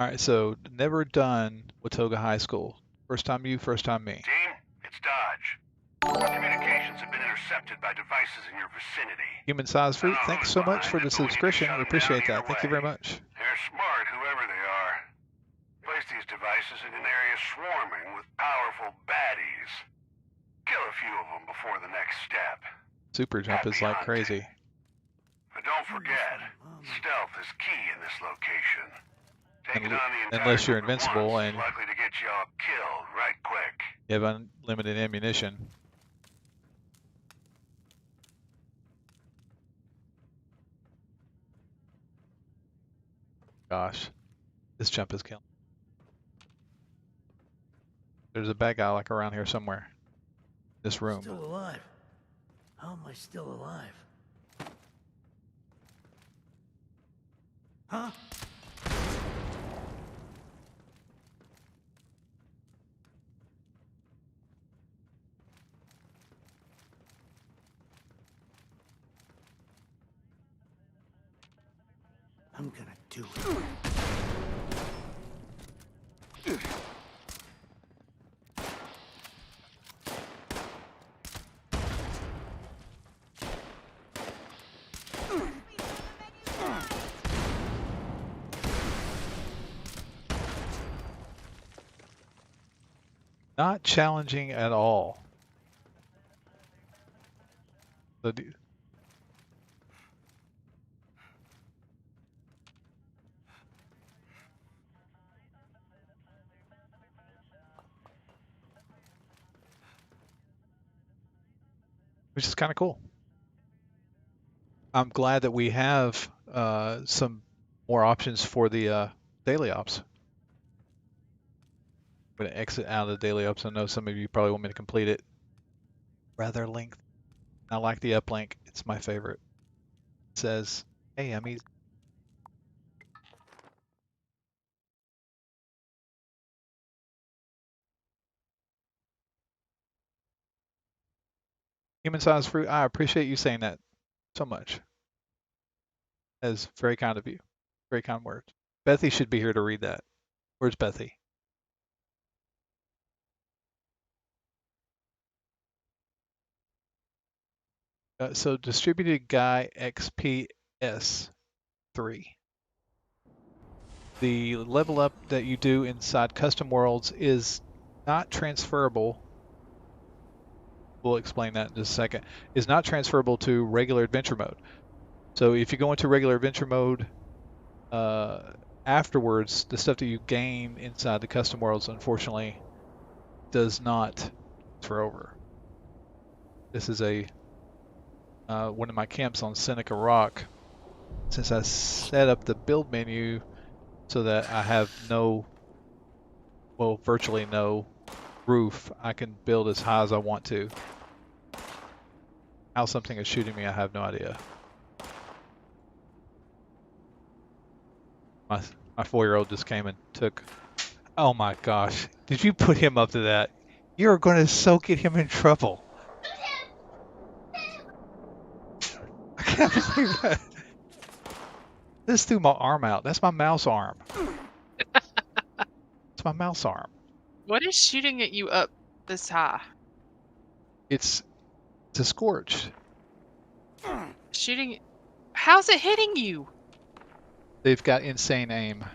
Alright, so never done Watoga High School. First time you, first time me. Team, it's Dodge. Our communications have been intercepted. intercepted by devices in your vicinity. Human-sized fruit, Another thanks one's so much behind for it, the but we need to subscription. shut We 'em appreciate down that. Thank you either very way. much. They're smart, whoever they are. Place these devices in an area swarming with powerful baddies. Kill a few of them before the next step. Super jump is like crazy. But don't forget, stealth is key in this location. Taking on the entire Unless you're group at invincible once and is likely to get you all killed right quick. you have unlimited ammunition. Gosh, this jump is killing. There's a bad guy like around here somewhere. This room. Still alive. How am I still alive? Huh? I'm gonna do it. Not challenging at all. Which is kind of cool. I'm glad that we have some more options for the daily ops. I'm going to exit out of the daily ops. I know some of you probably want me to complete it. Rather lengthy. I like the uplink. It's my favorite. It says, hey, I'm easy. Human-sized fruit. I appreciate you saying that so much. That is very kind of you. Very kind words. Bethy should be here to read that. Where's Bethy? So distributed guy XPS 3. The level up that you do inside custom worlds is not transferable. We'll explain that in just a second. Is not transferable to regular adventure mode. So if you go into regular adventure mode, afterwards, the stuff that you gain inside the custom worlds, unfortunately, does not transfer over. This is a one of my camps on Seneca Rock. Since I set up the build menu so that I have no, well, virtually no roof, I can build as high as I want to. How something is shooting me, I have no idea. My 4-year-old just came and took, oh my gosh, did you put him up to that? You're going to so get him in trouble. I can't believe that. This threw my arm out. That's my mouse arm. It's my mouse arm. What is shooting at you up this high? It's a scorch. Shooting. How's it hitting you? They've got insane aim.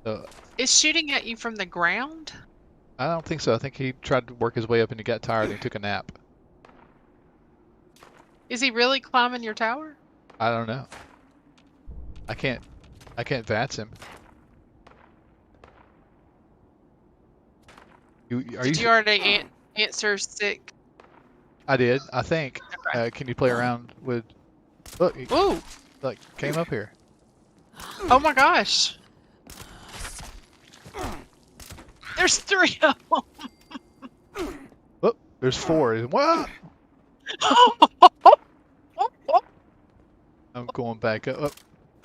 So, It's shooting at you from the ground? I don't think so. I think he tried to work his way up and he got tired and he took a nap. Is he really climbing your tower? I don't know. I can't VATS him. Did you already answer sick? I did, I think. Okay. Can you play around with... Look, he, ooh, look, came up here. Oh my gosh. There's 3 of them. Oh, there's 4. What? I'm going back up.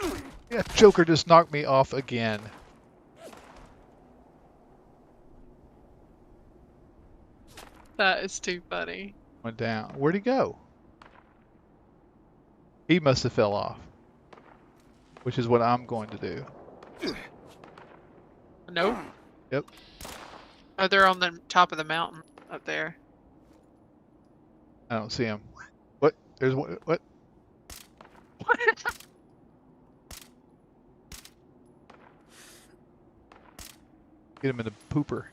Oh. Yeah, Joker just knocked me off again. That is too funny. Went down. Where'd he go? He must have fell off. Which is what I'm going to do. Nope. Yep. Oh, they're on the top of the mountain up there. I don't see him. What? There's what? What? Get him in the pooper.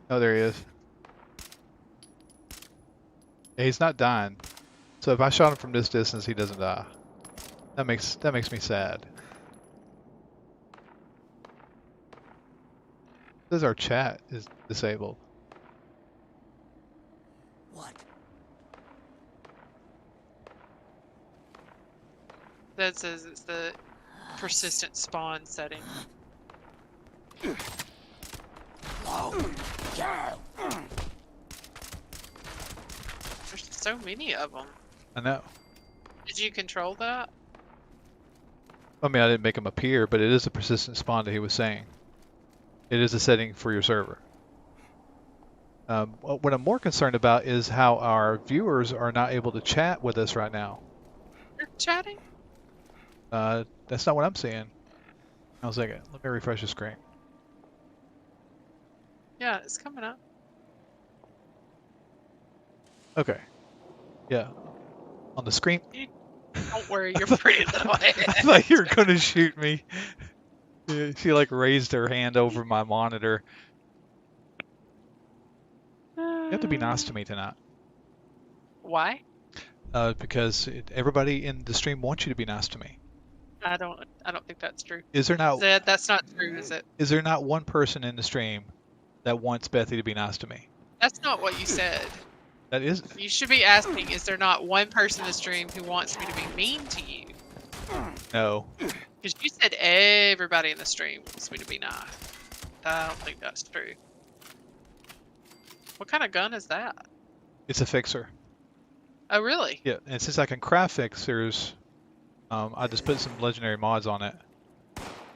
Oh, there he is. Yeah, he's not dying. So if I shot him from this distance, he doesn't die. That makes me sad. Says our chat is disabled. What? That says it's the persistent spawn setting. There's so many of them. I know. Did you control that? I mean, I didn't make him appear, but it is a persistent spawn that he was saying. It is a setting for your server. What I'm more concerned about is how our viewers are not able to chat with us right now. You're chatting? That's not what I'm seeing. I was like, let me refresh the screen. Yeah, it's coming up. Okay. Yeah. On the screen. Don't worry, you're pretty little head. I thought you were going to shoot me. Yeah, she like raised her hand over my monitor. You have to be nice to me tonight. Why? Because everybody in the stream wants you to be nice to me. I don't think that's true. Is there not? That's not true, is it? Is there not one person in the stream that wants Bethy to be nice to me? That's not what you said. That is. You should be asking, is there not one person in the stream who wants me to be mean to you? No. Because you said everybody in the stream wants me to be nice. I don't think that's true. What kind of gun is that? It's a fixer. Oh, really? Yeah, and since I can craft fixers, I just put some legendary mods on it.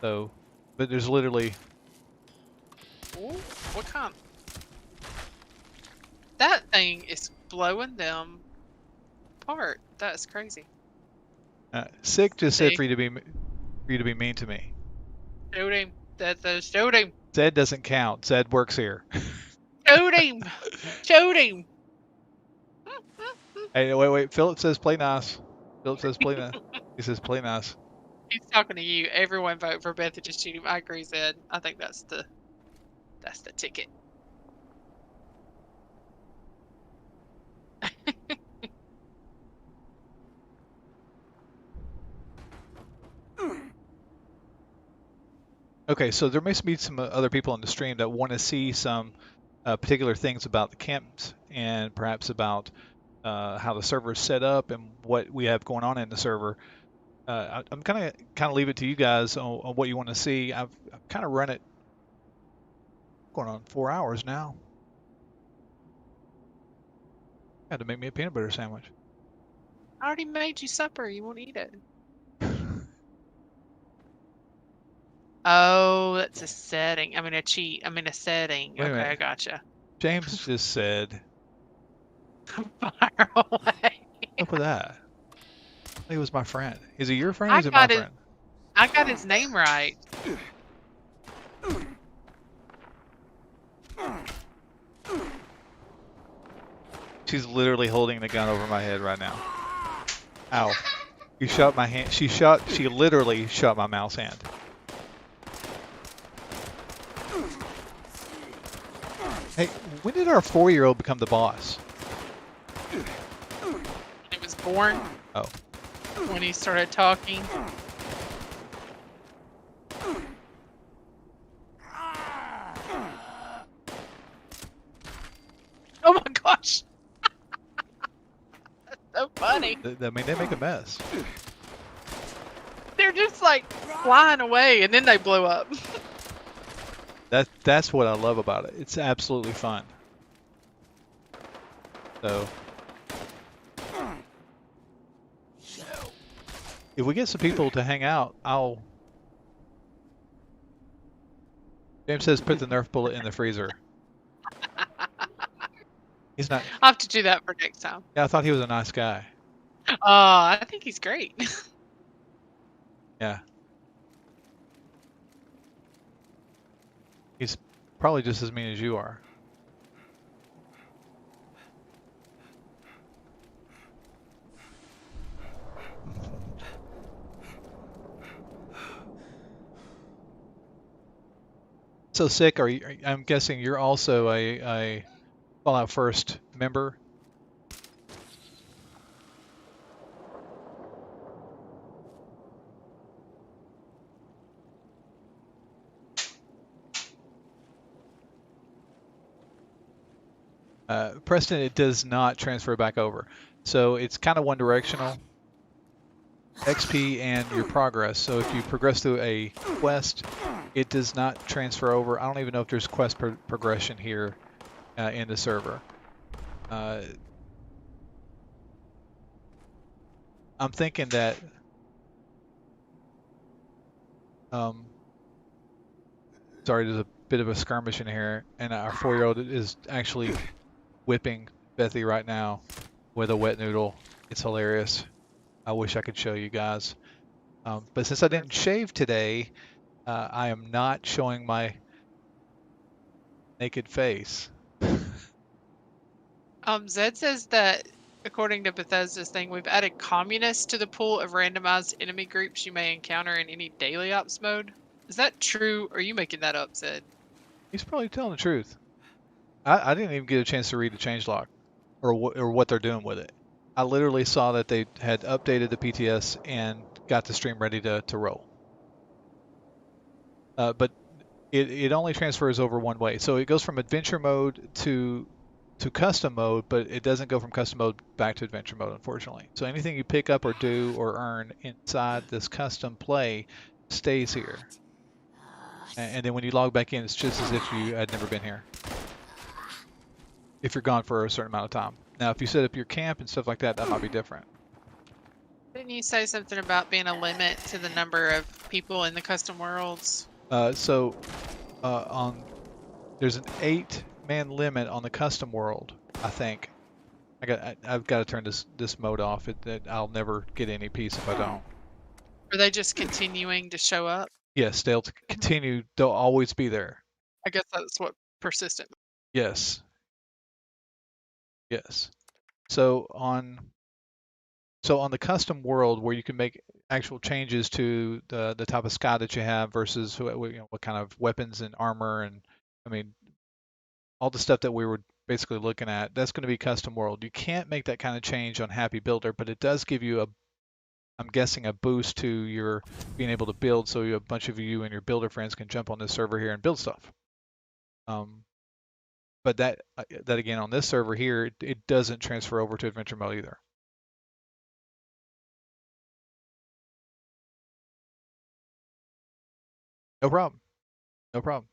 So, but there's literally. Ooh, what kind? That thing is blowing them apart. That's crazy. Sick just said for you to be mean to me. Shoot him. Shoot him. Zed doesn't count. Zed works here. Shoot him. Shoot him. Hey, wait. Philip says play nice. Philip says play nice. He says play nice. He's talking to you. Everyone vote for Beth to just shoot him. I agree, Zed. I think that's the ticket. Okay, so there may be some other people in the stream that want to see some particular things about the camps and perhaps about how the server is set up and what we have going on in the server. I'm kind of leave it to you guys on what you want to see. I've kind of run it going on 4 hours now. Had to make me a peanut butter sandwich. I already made you supper. You won't eat it. Oh, that's a setting. I mean a cheat. I mean a setting. Wait a Okay, minute. I gotcha. James just said. Fire away. Look at that. He was my friend. Is he your friend or is he my friend? I got his name right. She's literally holding the gun over my head right now. Ow. You shot my hand. She literally shot my mouse hand. Hey, when did our 4-year-old become the boss? When he was born. Oh. When he started talking. Oh my gosh. That's so funny. I mean, they make a mess. They're just like flying away and then they blow up. That's what I love about it. It's absolutely fun. So, if we get some people to hang out, James says put the Nerf bullet in the freezer. He's not. I'll have to do that for next time. Yeah, I thought he was a nice guy. I think he's great. Yeah. Probably just as mean as you are. So sick. I'm guessing you're also a Fallout First member. Preston, it does not transfer back over. So it's kind of one directional. XP and your progress. So if you progress through a quest, it does not transfer over. I don't even know if there's quest progression here in the server. I'm thinking that sorry, there's a bit of a skirmish in here, and our 4-year-old is actually whipping Bethy right now with a wet noodle. It's hilarious. I wish I could show you guys. But since I didn't shave today, I am not showing my naked face. Zed says that according to Bethesda's thing, we've added communists to the pool of randomized enemy groups you may encounter in any daily ops mode. Is that true, or are you making that up, Zed? He's probably telling the truth. I didn't even get a chance to read the changelog or what they're doing with it. I literally saw that they had updated the PTS and got the stream ready to roll. But it only transfers over one way. So it goes from adventure mode to custom mode, but it doesn't go from custom mode back to adventure mode, unfortunately. So anything you pick up or do or earn inside this custom play stays here. And then when you log back in, it's just as if you had never been here. If you're gone for a certain amount of time. Now, if you set up your camp and stuff like that, that might be different. Didn't you say something about being a limit to the number of people in the custom worlds? There's an 8-man limit on the custom world, I think. I've got to turn this mode off. I'll never get any peace if I don't. Are they just continuing to show up? Yes, they'll continue. They'll always be there. I guess that's what persistent. Yes. Yes. So on the custom world where you can make actual changes to the type of sky that you have versus what kind of weapons and armor and I mean all the stuff that we were basically looking at, that's going to be custom world. You can't make that kind of change on Happy Builder, but it does give you I'm guessing a boost to your being able to build, so a bunch of you and your builder friends can jump on this server here and build stuff. But that again on this server here, it doesn't transfer over to adventure mode either. No problem. No problem.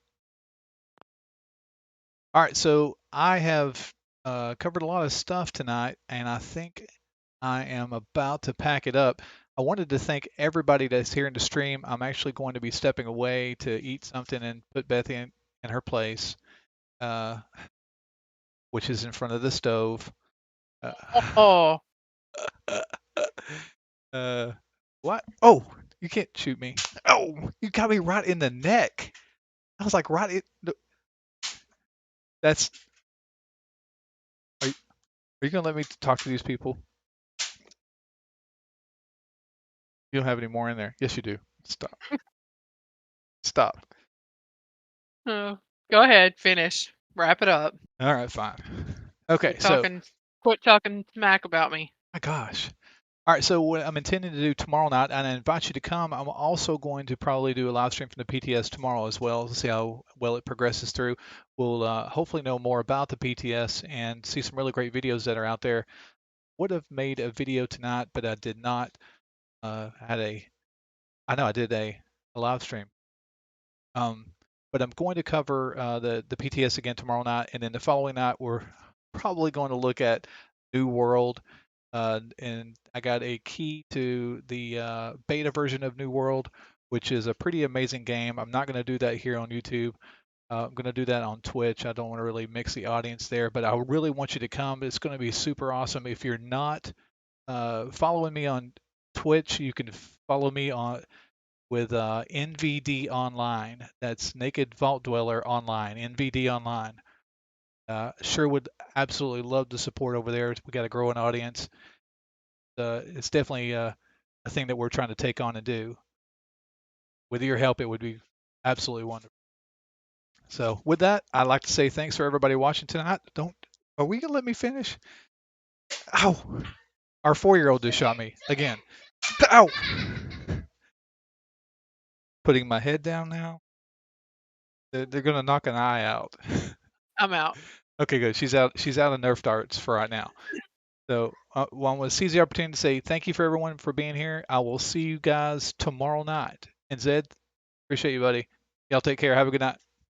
All right, so I have covered a lot of stuff tonight, and I think I am about to pack it up. I wanted to thank everybody that's here in the stream. I'm actually going to be stepping away to eat something and put Beth in her place, which is in front of the stove. What? Oh, you can't shoot me. Oh, you got me right in the neck. I was like, right in. That's. Are you gonna let me talk to these people? You don't have any more in there. Yes, you do. Stop. Stop. Oh, go ahead, finish, wrap it up. All right, fine. Okay, Quit talking smack about me. My gosh. All right, so what I'm intending to do tomorrow night, and I invite you to come. I'm also going to probably do a live stream from the PTS tomorrow as well to see how well it progresses through. We'll hopefully know more about the PTS and see some really great videos that are out there. Would have made a video tonight, but I did not. I did a live stream. But I'm going to cover the PTS again tomorrow night, and then the following night we're probably going to look at New World. And I got a key to the beta version of New World, which is a pretty amazing game. I'm not going to do that here on YouTube. I'm going to do that on Twitch. I don't want to really mix the audience there, but I really want you to come. It's going to be super awesome. If you're not following me on Twitch, you can follow me with NVD Online. That's Naked Vault Dweller Online, NVD Online. Sure would absolutely love the support over there. We got a growing audience. It's definitely a thing that we're trying to take on and do. With your help, it would be absolutely wonderful. So with that, I'd like to say thanks for everybody watching tonight. Are we gonna let me finish? Ow! Our 4-year-old just shot me again. Ow! Putting my head down now. They're gonna knock an eye out. I'm out. Okay, good. She's out. She's out of Nerf darts for right now. So one was seize the opportunity to say thank you for everyone for being here. I will see you guys tomorrow night. And Zed, appreciate you, buddy. Y'all take care. Have a good night.